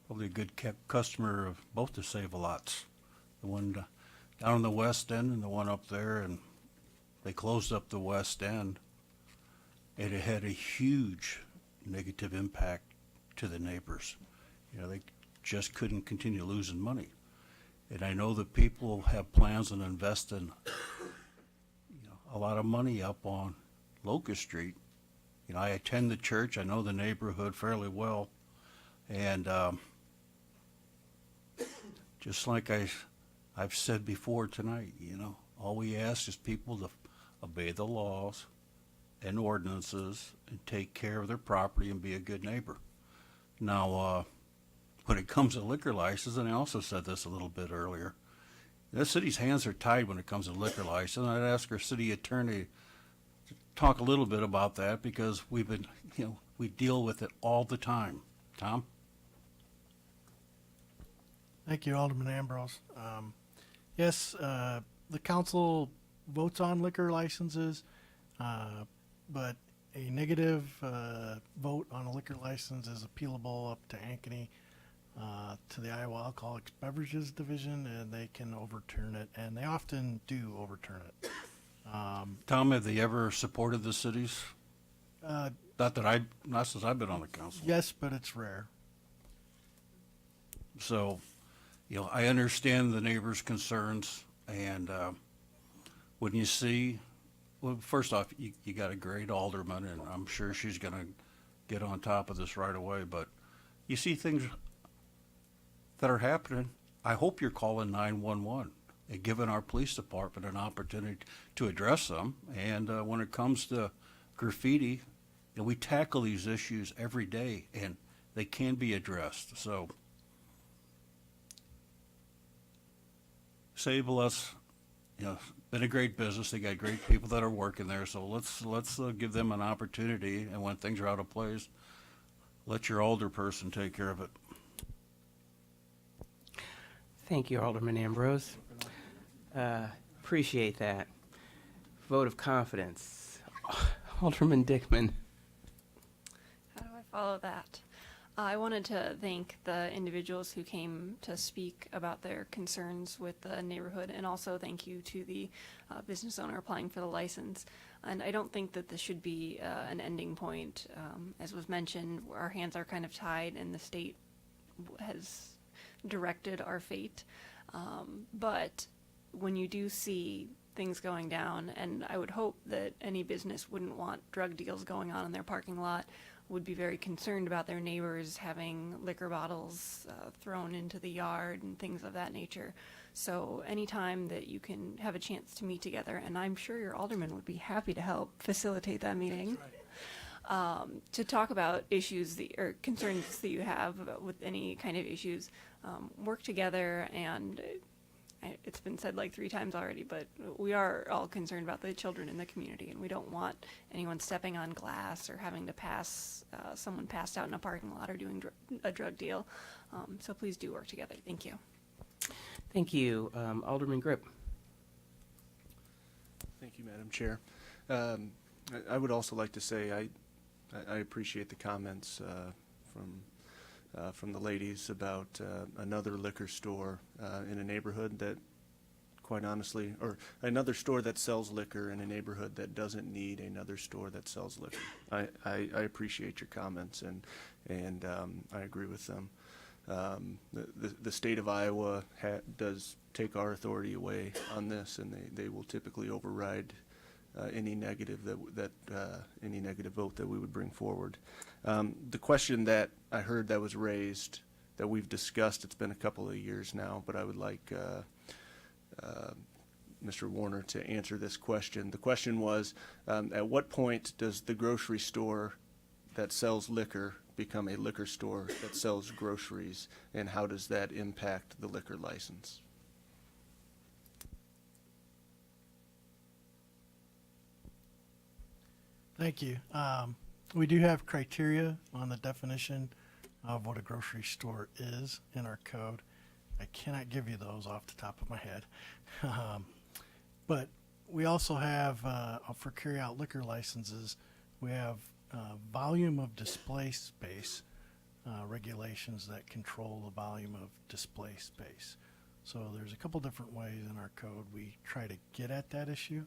probably a good kept customer of both the Save-A-Lots, the one down on the west end and the one up there, and they closed up the west end, and it had a huge negative impact to the neighbors. You know, they just couldn't continue losing money. And I know that people have plans on investing, you know, a lot of money up on Locust Street. You know, I attend the church. I know the neighborhood fairly well. And just like I've said before tonight, you know, all we ask is people to obey the laws and ordinances and take care of their property and be a good neighbor. Now, when it comes to liquor license, and I also said this a little bit earlier, the city's hands are tied when it comes to liquor license. I'd ask our city attorney to talk a little bit about that, because we've been, you know, we deal with it all the time. Tom? Thank you, Alderman Ambrose. Yes, the council votes on liquor licenses, but a negative vote on a liquor license is appealable up to Ankeny, to the Iowa Alcoholic Beverages Division, and they can overturn it, and they often do overturn it. Tom, have they ever supported the cities? Not since I've been on the council. Yes, but it's rare. So, you know, I understand the neighbors' concerns, and when you see, well, first off, you got a great alderman, and I'm sure she's going to get on top of this right away, but you see things that are happening. I hope you're calling 911 and giving our police department an opportunity to address them. And when it comes to graffiti, you know, we tackle these issues every day, and they can be addressed. So, Save-A-Lot's, you know, been a great business. They got great people that are working there. So let's give them an opportunity. And when things are out of place, let your older person take care of it. Thank you, Alderman Ambrose. Appreciate that. Vote of confidence. Alderman Dickman. How do I follow that? I wanted to thank the individuals who came to speak about their concerns with the neighborhood, and also thank you to the business owner applying for the license. And I don't think that this should be an ending point. As was mentioned, our hands are kind of tied, and the state has directed our fate. But when you do see things going down, and I would hope that any business wouldn't want drug deals going on in their parking lot, would be very concerned about their neighbors having liquor bottles thrown into the yard and things of that nature. So anytime that you can have a chance to meet together, and I'm sure your alderman would be happy to help facilitate that meeting, to talk about issues or concerns that you have with any kind of issues, work together. And it's been said like 3 times already, but we are all concerned about the children in the community, and we don't want anyone stepping on glass or having to pass someone passed out in a parking lot or doing a drug deal. So please do work together. Thank you. Thank you. Alderman Grip. Thank you, Madam Chair. I would also like to say I appreciate the comments from the ladies about another liquor store in a neighborhood that, quite honestly, or another store that sells liquor in a neighborhood that doesn't need another store that sells liquor. I appreciate your comments, and I agree with them. The state of Iowa does take our authority away on this, and they will typically override any negative any negative vote that we would bring forward. The question that I heard that was raised, that we've discussed, it's been a couple of years now, but I would like Mr. Warner to answer this question. The question was, at what point does the grocery store that sells liquor become a liquor store that sells groceries, and how does that impact the liquor license? Thank you. We do have criteria on the definition of what a grocery store is in our code. I cannot give you those off the top of my head. But we also have, for carry-out liquor licenses, we have volume of display space regulations that control the volume of display space. So there's a couple different ways in our code we try to get at that issue.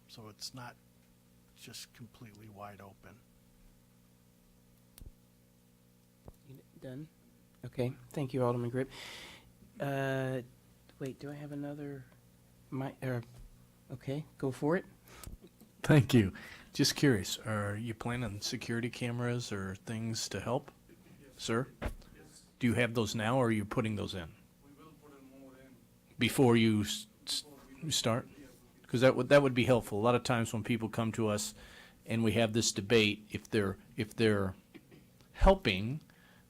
So it's not just completely wide open. Done? Okay. Thank you, Alderman Grip. Wait, do I have another? Okay, go for it. Thank you. Just curious, are you planning on security cameras or things to help, sir? Do you have those now, or are you putting those in? Before you start? Because that would be helpful. A lot of times when people come to us and we have this debate, if they're helping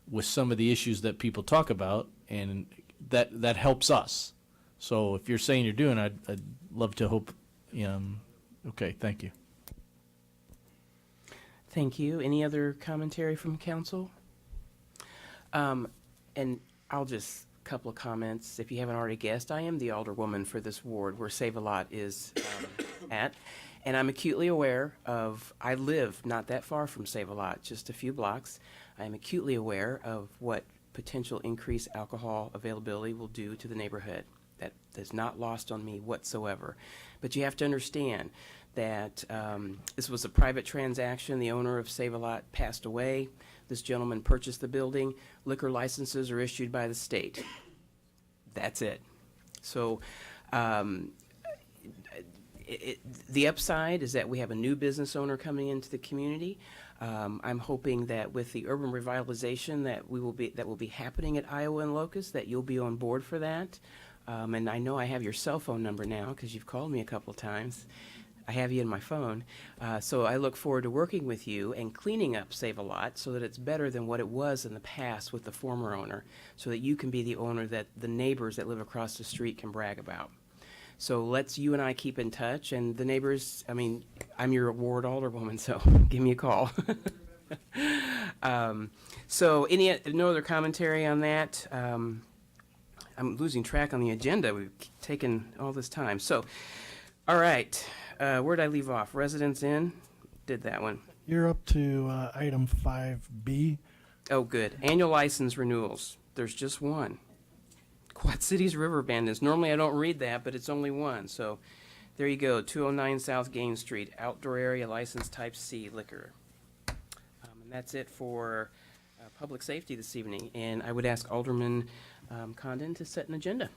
with some of the issues that people talk about, and that helps us. So if you're saying you're doing, I'd love to hope. Okay, thank you. Thank you. Any other commentary from council? And I'll just couple of comments. If you haven't already guessed, I am the alderwoman for this ward where Save a Lot is at, and I'm acutely aware of. I live not that far from Save a Lot, just a few blocks. I am acutely aware of what potential increased alcohol availability will do to the neighborhood. That is not lost on me whatsoever. But you have to understand that this was a private transaction. The owner of Save a Lot passed away. This gentleman purchased the building. Liquor licenses are issued by the state. That's it. So the upside is that we have a new business owner coming into the community. I'm hoping that with the urban revitalization that will be happening at Iowa and Locust, that you'll be on board for that. And I know I have your cell phone number now because you've called me a couple of times. I have you in my phone. So I look forward to working with you and cleaning up Save a Lot so that it's better than what it was in the past with the former owner, so that you can be the owner that the neighbors that live across the street can brag about. So let's you and I keep in touch, and the neighbors, I mean, I'm your ward alderwoman, so give me a call. So no other commentary on that? I'm losing track on the agenda. We've taken all this time. So, all right. Where'd I leave off? Residents in? Did that one. You're up to item 5B. Oh, good. Annual license renewals. There's just one. Quad Cities River Bandits. Normally I don't read that, but it's only one. So there you go. 209 South Gain Street, outdoor area license type C liquor. And that's it for public safety this evening. And I would ask Alderman Condon to set an agenda.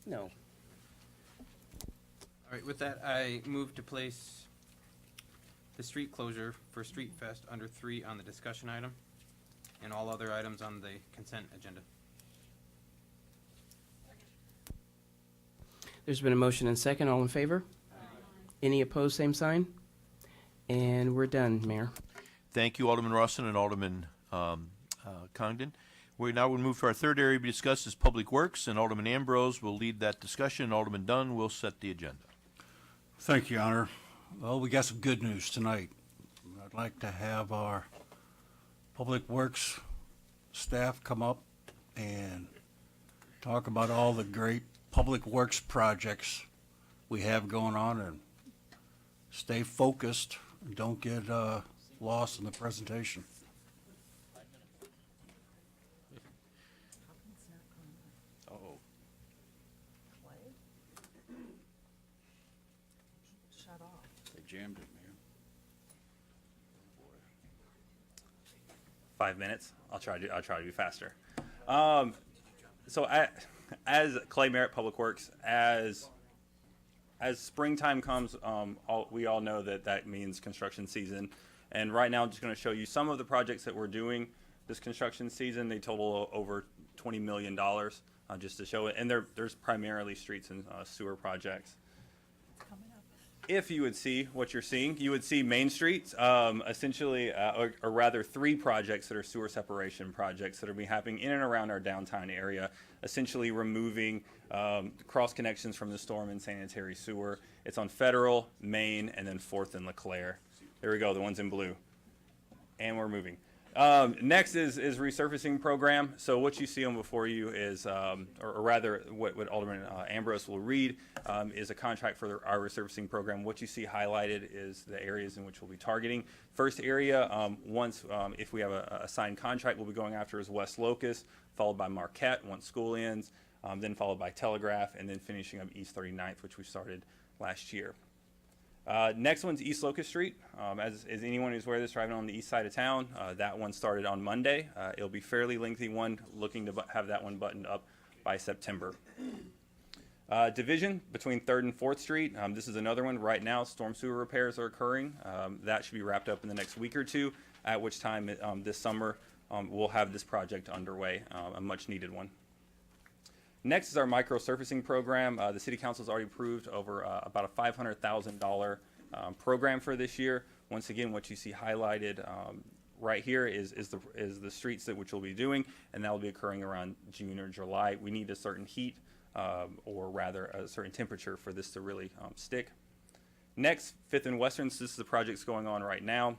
No. All right, with that, I move to place the street closure for Street Fest under 3 on the discussion item and all other items on the consent agenda. There's been a motion and second. All in favor? Any opposed, same sign? And we're done, Mayor. Thank you, Alderman Rawson and Alderman Congdon. We now will move to our third area to be discussed is Public Works, and Alderman Ambrose will lead that discussion. Alderman Dunn will set the agenda. Thank you, Your Honor. Well, we got some good news tonight. I'd like to have our Public Works staff come up and talk about all the great public works projects we have going on, and stay focused and don't get lost in the presentation. Uh-oh. Shut off. They jammed it, man. 5 minutes. I'll try to be faster. So as Clay Merritt Public Works, as springtime comes, we all know that means construction season. And right now, I'm just going to show you some of the projects that we're doing this construction season. They total over $20 million, just to show it. And there's primarily streets and sewer projects. If you would see what you're seeing, you would see Main Street, essentially, or rather 3 projects that are sewer separation projects that are happening in and around our downtown area, essentially removing cross connections from the storm and sanitary sewer. It's on Federal, Main, and then 4th and LeClaire. There we go, the ones in blue. And we're moving. Next is resurfacing program. So what you see on before you is, or rather what Alderman Ambrose will read, is a contract for our resurfacing program. What you see highlighted is the areas in which we'll be targeting. First area, if we have a signed contract, we'll be going after is West Locust, followed by Marquette once school ends, then followed by Telegraph, and then finishing up East 39th, which we started last year. Next one's East Locust Street. As anyone who's aware of this, driving on the east side of town, that one started on Monday. It'll be a fairly lengthy one, looking to have that one buttoned up by September. Division between 3rd and 4th Street. This is another one. Right now, storm sewer repairs are occurring. That should be wrapped up in the next week or two, at which time this summer we'll have this project underway, a much needed one. Next is our micro surfacing program. The City Council has already approved over about a $500,000 program for this year. Once again, what you see highlighted right here is the streets which we'll be doing, and that will be occurring around June or July. We need a certain heat, or rather a certain temperature for this to really stick. Next, 5th and Western. So this is the project's going on right now.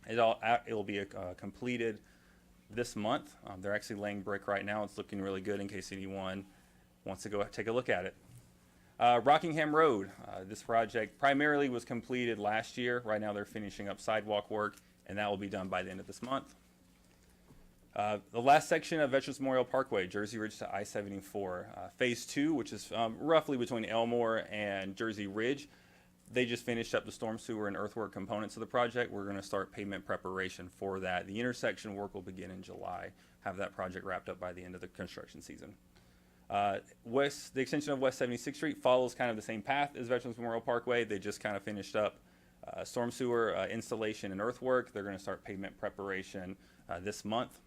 It'll be completed this month. They're actually laying brick right now. It's looking really good in case anyone wants to go take a look at it. Rockingham Road. This project primarily was completed last year. Right now they're finishing up sidewalk work, and that will be done by the end of this month. The last section of Veterans Memorial Parkway, Jersey Ridge to I-74. Phase 2, which is roughly between Elmore and Jersey Ridge. They just finished up the storm sewer and earthwork components of the project. We're going to start pavement preparation for that. The intersection work will begin in July. Have that project wrapped up by the end of the construction season. The extension of West 76th Street follows kind of the same path as Veterans Memorial Parkway. They just kind of finished up storm sewer installation and earthwork. They're going to start pavement preparation this month.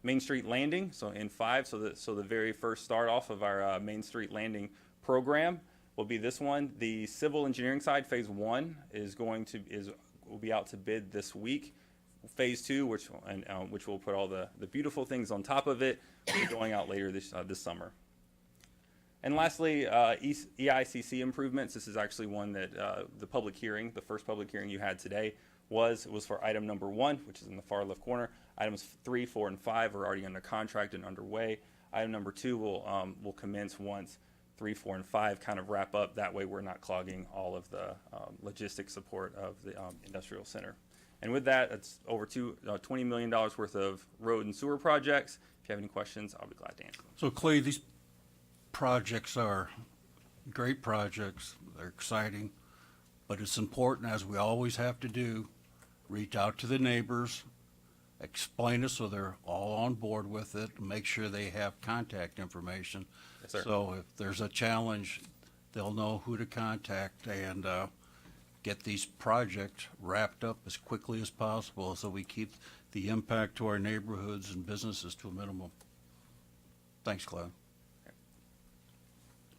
Main Street Landing, so in 5, so the very first start off of our Main Street Landing program will be this one. The civil engineering side, Phase 1, will be out to bid this week. Phase 2, which will put all the beautiful things on top of it, will be going out later this summer. And lastly, EICC improvements. This is actually one that the first public hearing you had today was for item number 1, which is in the far left corner. Items 3, 4, and 5 are already under contract and underway. Item number 2 will commence once 3, 4, and 5 kind of wrap up. That way we're not clogging all of the logistics support of the industrial center. And with that, that's over $20 million worth of road and sewer projects. If you have any questions, I'll be glad to answer them. So Clay, these projects are great projects. They're exciting, but it's important, as we always have to do, reach out to the neighbors, explain it so they're all on board with it, and make sure they have contact information. Yes, sir. So if there's a challenge, they'll know who to contact and get these projects wrapped up as quickly as possible so we keep the impact to our neighborhoods and businesses to a minimum. Thanks, Clay.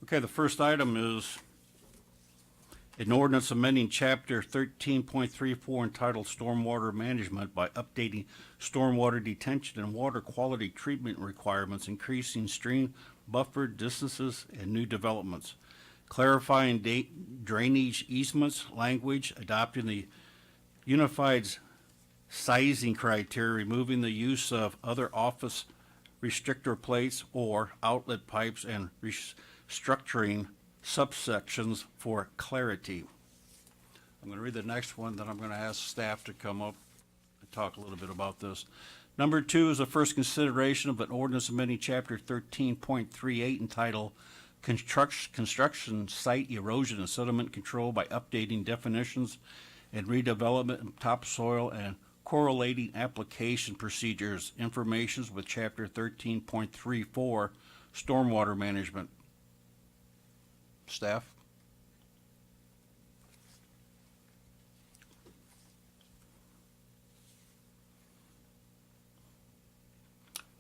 Okay, the first item is an ordinance amending Chapter 13.34 entitled Stormwater Management by updating stormwater detention and water quality treatment requirements, increasing stream buffer distances and new developments, clarifying drainage easements language, adopting the unified sizing criteria, removing the use of other office restrictor plates or outlet pipes, and restructuring subsections for clarity. I'm going to read the next one, then I'm going to ask staff to come up and talk a little bit about this. Number 2 is a first consideration of an ordinance amending Chapter 13.38 entitled Construction Site Erosion and Sediment Control by updating definitions and redevelopment of topsoil and correlating application procedures, informations with Chapter 13.34 Stormwater Management. Staff?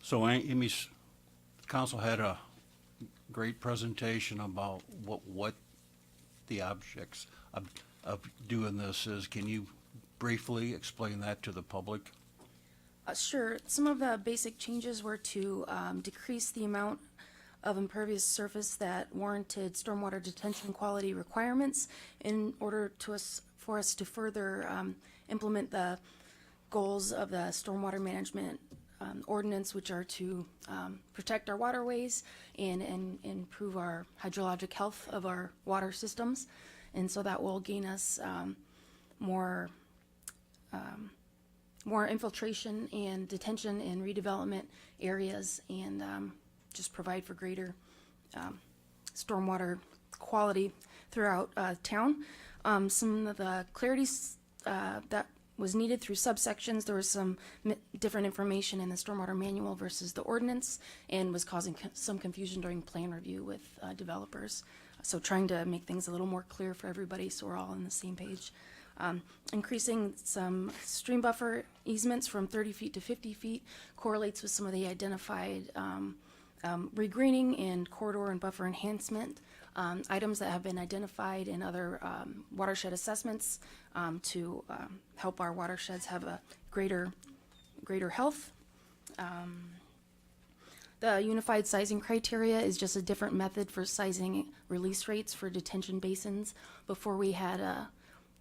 So Amy's council had a great presentation about what the objects of doing this is. Can you briefly explain that to the public? Sure. Some of the basic changes were to decrease the amount of impervious surface that warranted stormwater detention quality requirements in order for us to further implement the goals of the stormwater management ordinance, which are to protect our waterways and improve our hydrologic health of our water systems. And so that will gain us more infiltration and detention and redevelopment areas, and just provide for greater stormwater quality throughout town. Some of the clarities that was needed through subsections, there was some different information in the stormwater manual versus the ordinance, and was causing some confusion during plan review with developers. So trying to make things a little more clear for everybody so we're all on the same page. Increasing some stream buffer easements from 30 feet to 50 feet correlates with some of the identified regreening and corridor and buffer enhancement items that have been identified in other watershed assessments to help our watersheds have a greater health. The unified sizing criteria is just a different method for sizing release rates for detention basins. Before we had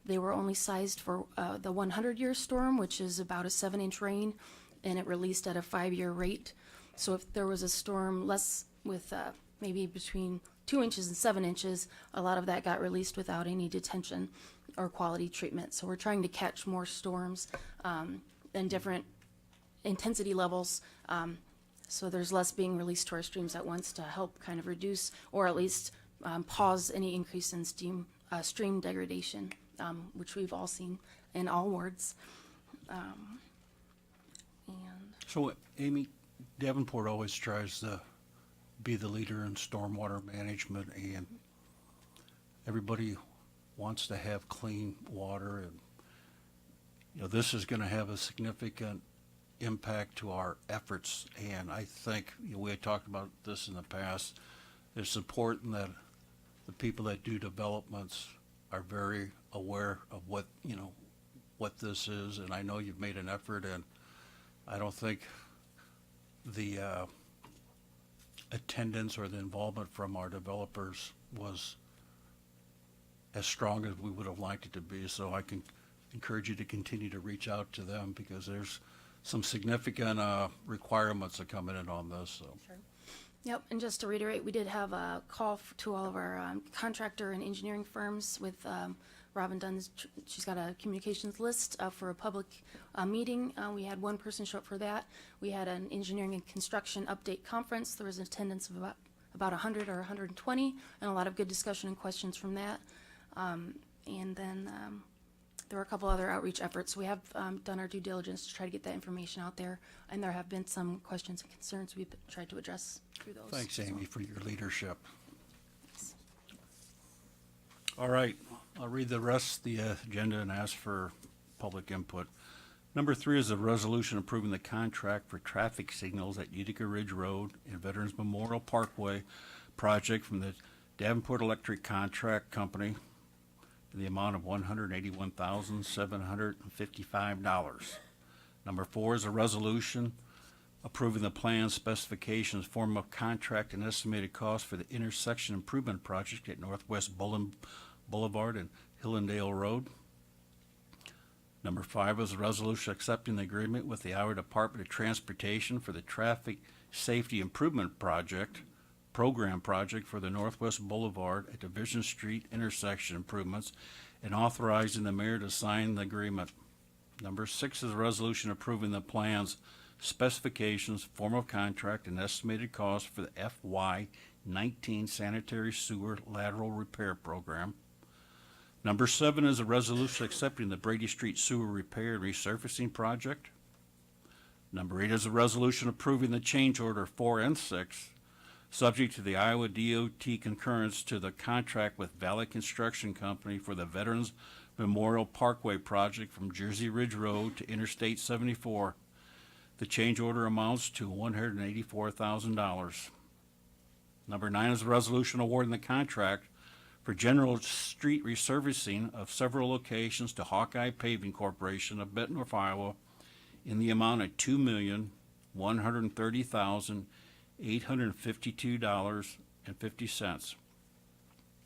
they were only sized for the 100-year storm, which is about a 7-inch rain, and it released at a 5-year rate. So if there was a storm less with maybe between 2 inches and 7 inches, a lot of that got released without any detention or quality treatment. So we're trying to catch more storms and different intensity levels. So there's less being released to our streams at once to help kind of reduce or at least pause any increase in stream degradation, which we've all seen in all wards. So, Amy, Davenport always tries to be the leader in stormwater management, and everybody wants to have clean water, and this is going to have a significant impact to our efforts. And I think we had talked about this in the past. It's important that the people that do developments are very aware of what this is, and I know you've made an effort, and I don't think the attendance or the involvement from our developers was as strong as we would have liked it to be. So I can encourage you to continue to reach out to them, because there's some significant requirements that come in on this. So. Sure. Yep, and just to reiterate, we did have a call to all of our contractor and engineering firms with Robin Dunn's, she's got a communications list for a public meeting. We had one person show up for that. We had an engineering and construction update conference. There was an attendance of about 100 or 120, and a lot of good discussion and questions from that. And then there were a couple other outreach efforts. We have done our due diligence to try to get that information out there, and there have been some questions and concerns we've tried to address through those. Thanks, as well. Amy, for your leadership. All right, I'll read the rest of the agenda and ask for public input. Number 3 is a resolution approving the contract for traffic signals at Utica Ridge Road and Veterans Memorial Parkway project from the Davenport Electric Contract Company in the amount of $181,755. Number 4 is a resolution approving the plan specifications, form of contract, and estimated cost for the intersection improvement project at Northwest Boulevard and Hillendale Road. Number 5 is a resolution accepting the agreement with the Iowa Department of Transportation for the Traffic Safety Improvement Program project for the Northwest Boulevard at Division Street intersection improvements and authorizing the mayor to sign the agreement. Number 6 is a resolution approving the plans, specifications, form of contract, and estimated cost for the FY19 sanitary sewer lateral repair program. Number 7 is a resolution accepting the Brady Street sewer repair and resurfacing project. Number 8 is a resolution approving the change order 4 and 6, subject to the Iowa DOT concurrence to the contract with Valley Construction Company for the Veterans Memorial Parkway project from Jersey Ridge Road to Interstate 74. The change order amounts to $184,000. Number 9 is a resolution awarding the contract for general street resurfacing of several locations to Hawkeye Paving Corporation of Bettendorf, Iowa, in the amount of $2,130,852.50.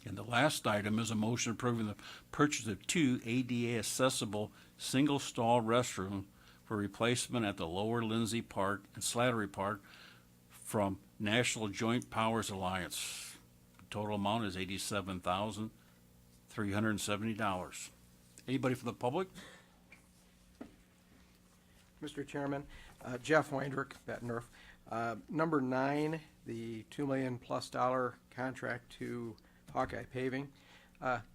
And the last item is a motion approving the purchase of 2 ADA accessible single-stall restrooms for replacement at the Lower Lindsay Park and Slattery Park from National Joint Powers Alliance. The total amount is $87,370. Anybody from the public? Mr. Chairman, Jeff Weindrich, Bettendorf. Number 9, the $2 million+ contract to Hawkeye Paving.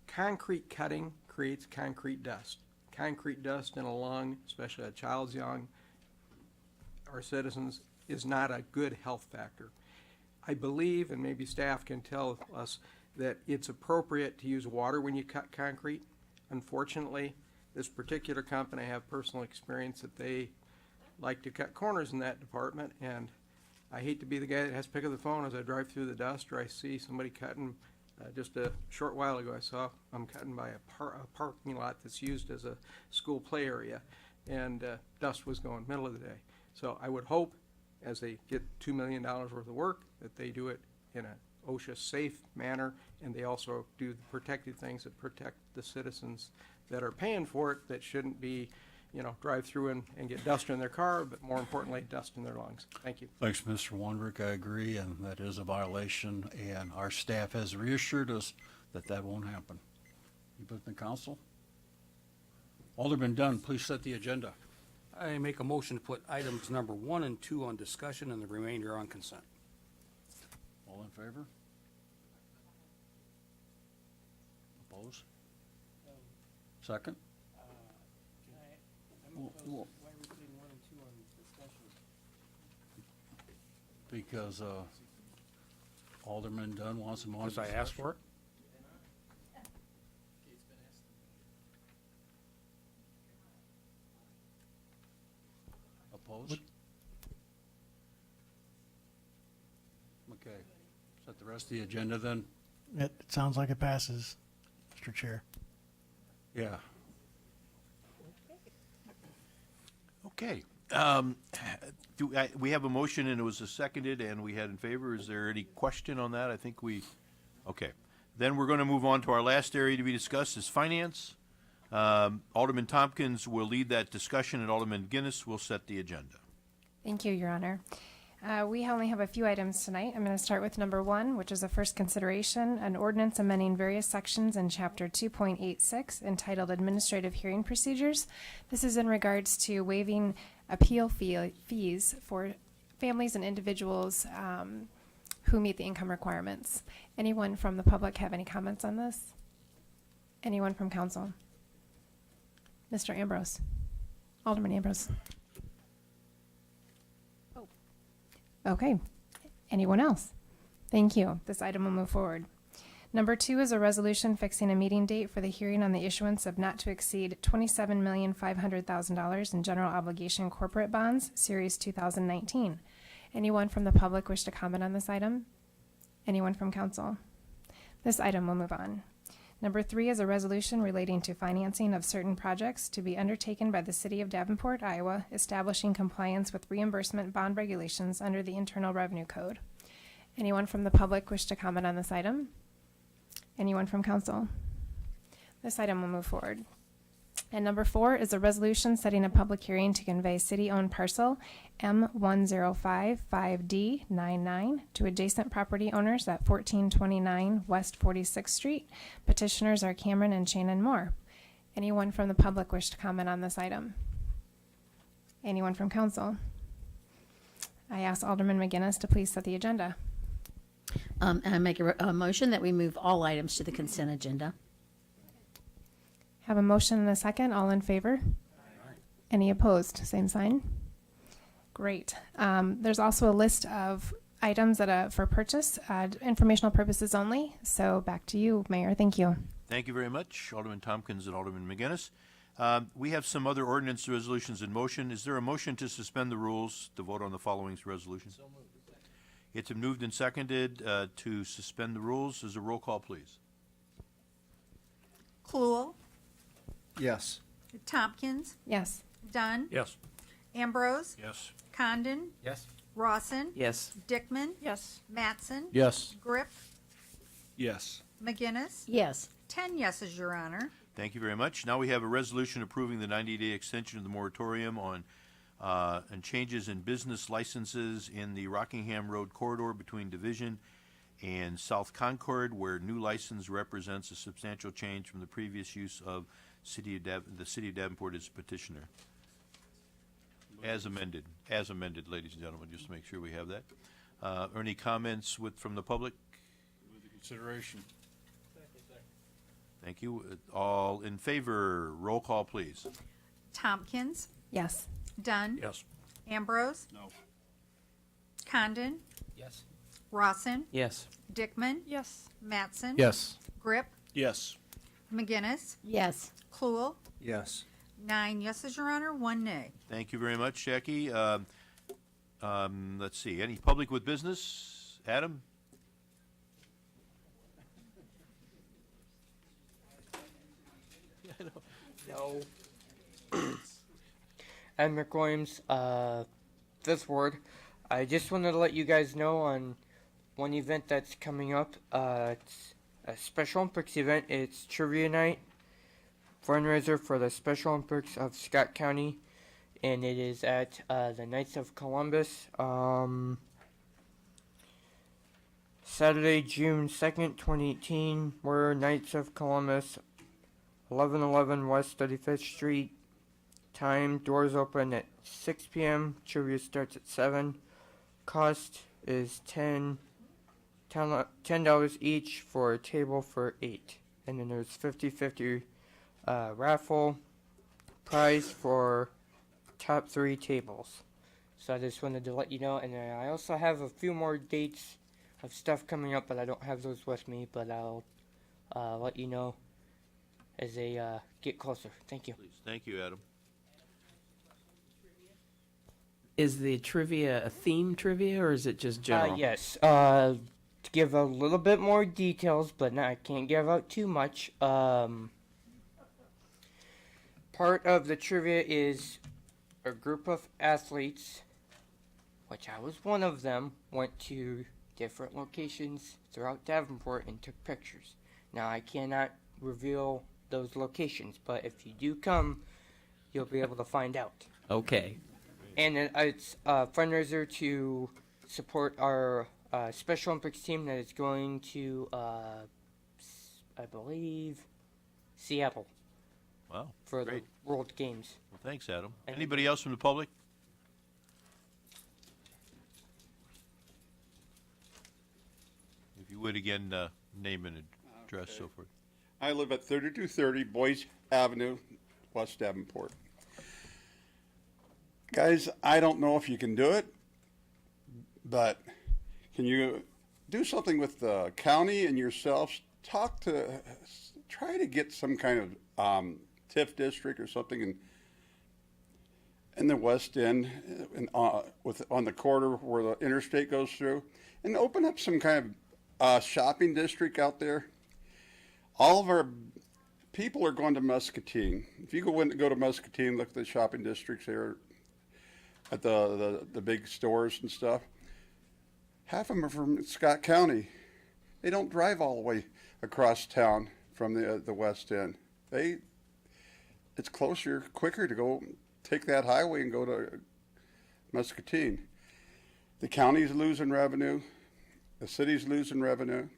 Concrete cutting creates concrete dust. Concrete dust in a lung, especially a child's young, our citizens, is not a good health factor. I believe, and maybe staff can tell us, that it's appropriate to use water when you cut concrete. Unfortunately, this particular company, I have personal experience that they like to cut corners in that department, and I hate to be the guy that has to pick up the phone as I drive through the dust or I see somebody cutting. Just a short while ago, I saw I'm cutting by a parking lot that's used as a school play area, and dust was going middle of the day. So I would hope, as they get $2 million worth of work, that they do it in a OSHA safe manner, and they also do the protective things that protect the citizens that are paying for it, that shouldn't be, drive through and get dust in their car, but more importantly, dust in their lungs. Thank you. Thanks, Mr. Wondrick. I agree, and that is a violation, and our staff has reassured us that that won't happen. Anybody from the council? Alderman Dunn, please set the agenda. I make a motion to put items number 1 and 2 on discussion and the remainder on consent. All in favor? Opposed? Second? Because Alderman Dunn wants them on. Because I asked for it? Opposed? Okay. Set the rest of the agenda then? It sounds like it passes, Mr. Chair. Yeah. Okay. We have a motion and it was seconded and we had in favor. Is there any question on that? I think okay. Then we're going to move on to our last area to be discussed is finance. Alderman Tompkins will lead that discussion and Alderman Guinness will set the agenda. Thank you, Your Honor. We only have a few items tonight. I'm going to start with number 1, which is a first consideration, an ordinance amending various sections in Chapter 2.86 entitled Administrative Hearing Procedures. This is in regards to waiving appeal fees for families and individuals who meet the income requirements. Anyone from the public have any comments on this? Anyone from council? Mr. Ambrose. Alderman Ambrose. Okay. Anyone else? Thank you. This item will move forward. Number 2 is a resolution fixing a meeting date for the hearing on the issuance of not to exceed $27,500,000 in general obligation corporate bonds, Series 2019. Anyone from the public wish to comment on this item? Anyone from council? This item will move on. Number 3 is a resolution relating to financing of certain projects to be undertaken by the City of Davenport, Iowa, establishing compliance with reimbursement bond regulations under the Internal Revenue Code. Anyone from the public wish to comment on this item? Anyone from council? This item will move forward. And number 4 is a resolution setting a public hearing to convey city-owned parcel M1055D99 to adjacent property owners at 1429 West 46th Street. Petitioners are Cameron and Shannon Moore. Anyone from the public wish to comment on this item? Anyone from council? I ask Alderman McGinnis to please set the agenda. I make a motion that we move all items to the consent agenda. Have a motion and a second. All in favor? Any opposed? Same sign. Great. There's also a list of items that for purchase, informational purposes only. So back to you, Mayor. Thank you. Thank you very much, Alderman Tompkins and Alderman McGinnis. We have some other ordinance resolutions in motion. Is there a motion to suspend the rules to vote on the following resolution? So moved. It's been moved and seconded to suspend the rules. Is a roll call, please? Cluel, Yes. Tompkins, Yes. Dunn, Yes. Ambrose, Yes. Condon, Yes. Rawson, Yes. Dickman, Yes. Mattson, Yes. Grip, Yes. McGinnis. Yes. 10 yeses, Your Honor. Thank you very much. Now we have a resolution approving the 90-day extension of the moratorium on and changes in business licenses in the Rockingham Road corridor between Division and South Concord, where new license represents a substantial change from the previous use of the City of Davenport as petitioner. As amended, ladies and gentlemen, just to make sure we have that. Any comments from the public? Move the consideration. Thank you. All in favor, roll call, please. Tompkins, Yes. Dunn, Yes. Ambrose, No. Condon, Yes. Rawson, Yes. Dickman, Yes. Mattson, Yes. Grip, Yes. McGinnis, Yes. Cluel. Yes. 9 yeses, Your Honor, 1 nay. Thank you very much, Jackie. Let's see, any public with business? Adam? No. I'm Rick Williams, this ward. I just wanted to let you guys know on one event that's coming up. It's a Special Olympics event. It's Trivia Night, fundraiser for the Special Olympics of Scott County, and it is at the Knights of Columbus. Saturday, June 2nd, 2018. We're Knights of Columbus, 1111 West 35th Street. Time, doors open at 6 p.m. Trivia starts at 7. Cost is $10 each for a table for 8. And then there's 50-50 raffle prize for top 3 tables. So I just wanted to let you know. And then I also have a few more dates of stuff coming up, but I don't have those with me. But I'll let you know as they get closer. Thank you. Please. Thank you, Adam. Is the trivia a theme trivia or is it just general? Yes. To give a little bit more details, but I can't give out too much. Part of the trivia is a group of athletes, which I was one of them, went to different locations throughout Davenport and took pictures. Now, I cannot reveal those locations, but if you do come, you'll be able to find out. Okay. And it's a fundraiser to support our Special Olympics team that is going to, I believe, Seattle Wow, for great. the World Games. Well, thanks, Adam. Thank you. Anybody else from the public? If you would, again, name and address, so forth. I live at 3230 Boyce Avenue, West Davenport. Guys, I don't know if you can do it, but can you do something with the county and yourselves? Try to get some kind of TIF district or something in the West End, on the corridor where the interstate goes through, and open up some kind of shopping district out there. All of our people are going to Muscatine. If you go to Muscatine, look at the shopping districts there at the big stores and stuff. Half of them are from Scott County. They don't drive all the way across town from the West End. It's closer, quicker to go take that highway and go to Muscatine. The county's losing revenue. The city's losing revenue.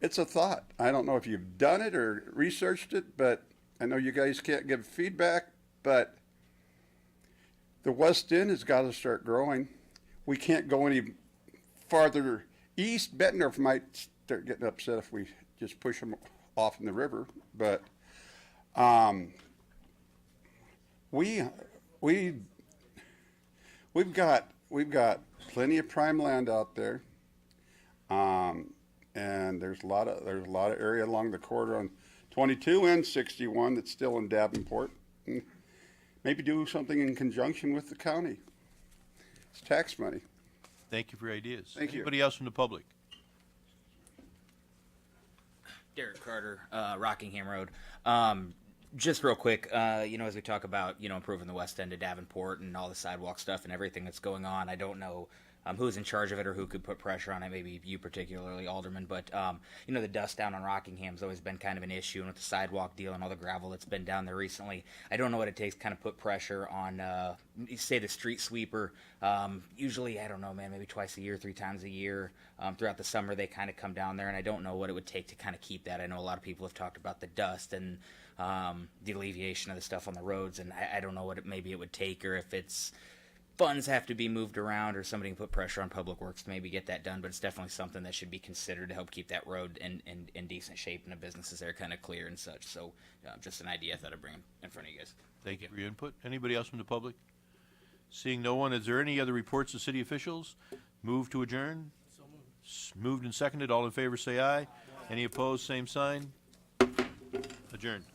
It's a thought. I don't know if you've done it or researched it, but I know you guys can't give feedback, but the West End has got to start growing. We can't go any farther east. Bettendorf might start getting upset if we just push them off in the river, but we've got plenty of prime land out there. And there's a lot of area along the corridor on 22 and 61 that's still in Davenport. And maybe do something in conjunction with the county. It's tax money. Thank you for your ideas. Thank you. Anybody else from the public? Derek Carter, Rockingham Road. Just real quick, as we talk about, improving the west end of Davenport and all the sidewalk stuff and everything that's going on, I don't know who's in charge of it or who could put pressure on it, maybe you particularly, Alderman, but, the dust down on Rockingham's always been kind of an issue, and with the sidewalk deal and all the gravel that's been down there recently, I don't know what it takes to kind of put pressure on, say, the street sweeper. Usually, I don't know, man, maybe twice a year, 3 times a year. Throughout the summer, they kind of come down there, and I don't know what it would take to kind of keep that. I know a lot of people have talked about the dust and the alleviation of the stuff on the roads, and I don't know what maybe it would take, or if it's funds have to be moved around or somebody can put pressure on Public Works to maybe get that done, but it's definitely something that should be considered to help keep that road in decent shape and the businesses there kind of clear and such. So just an idea I thought I'd bring in front of you guys. Thank you for your input. Anybody else from the public? Seeing no one, is there any other reports of city officials? Move to adjourn? So moved. Moved and seconded. All in favor say aye. Any opposed, same sign. Adjourned.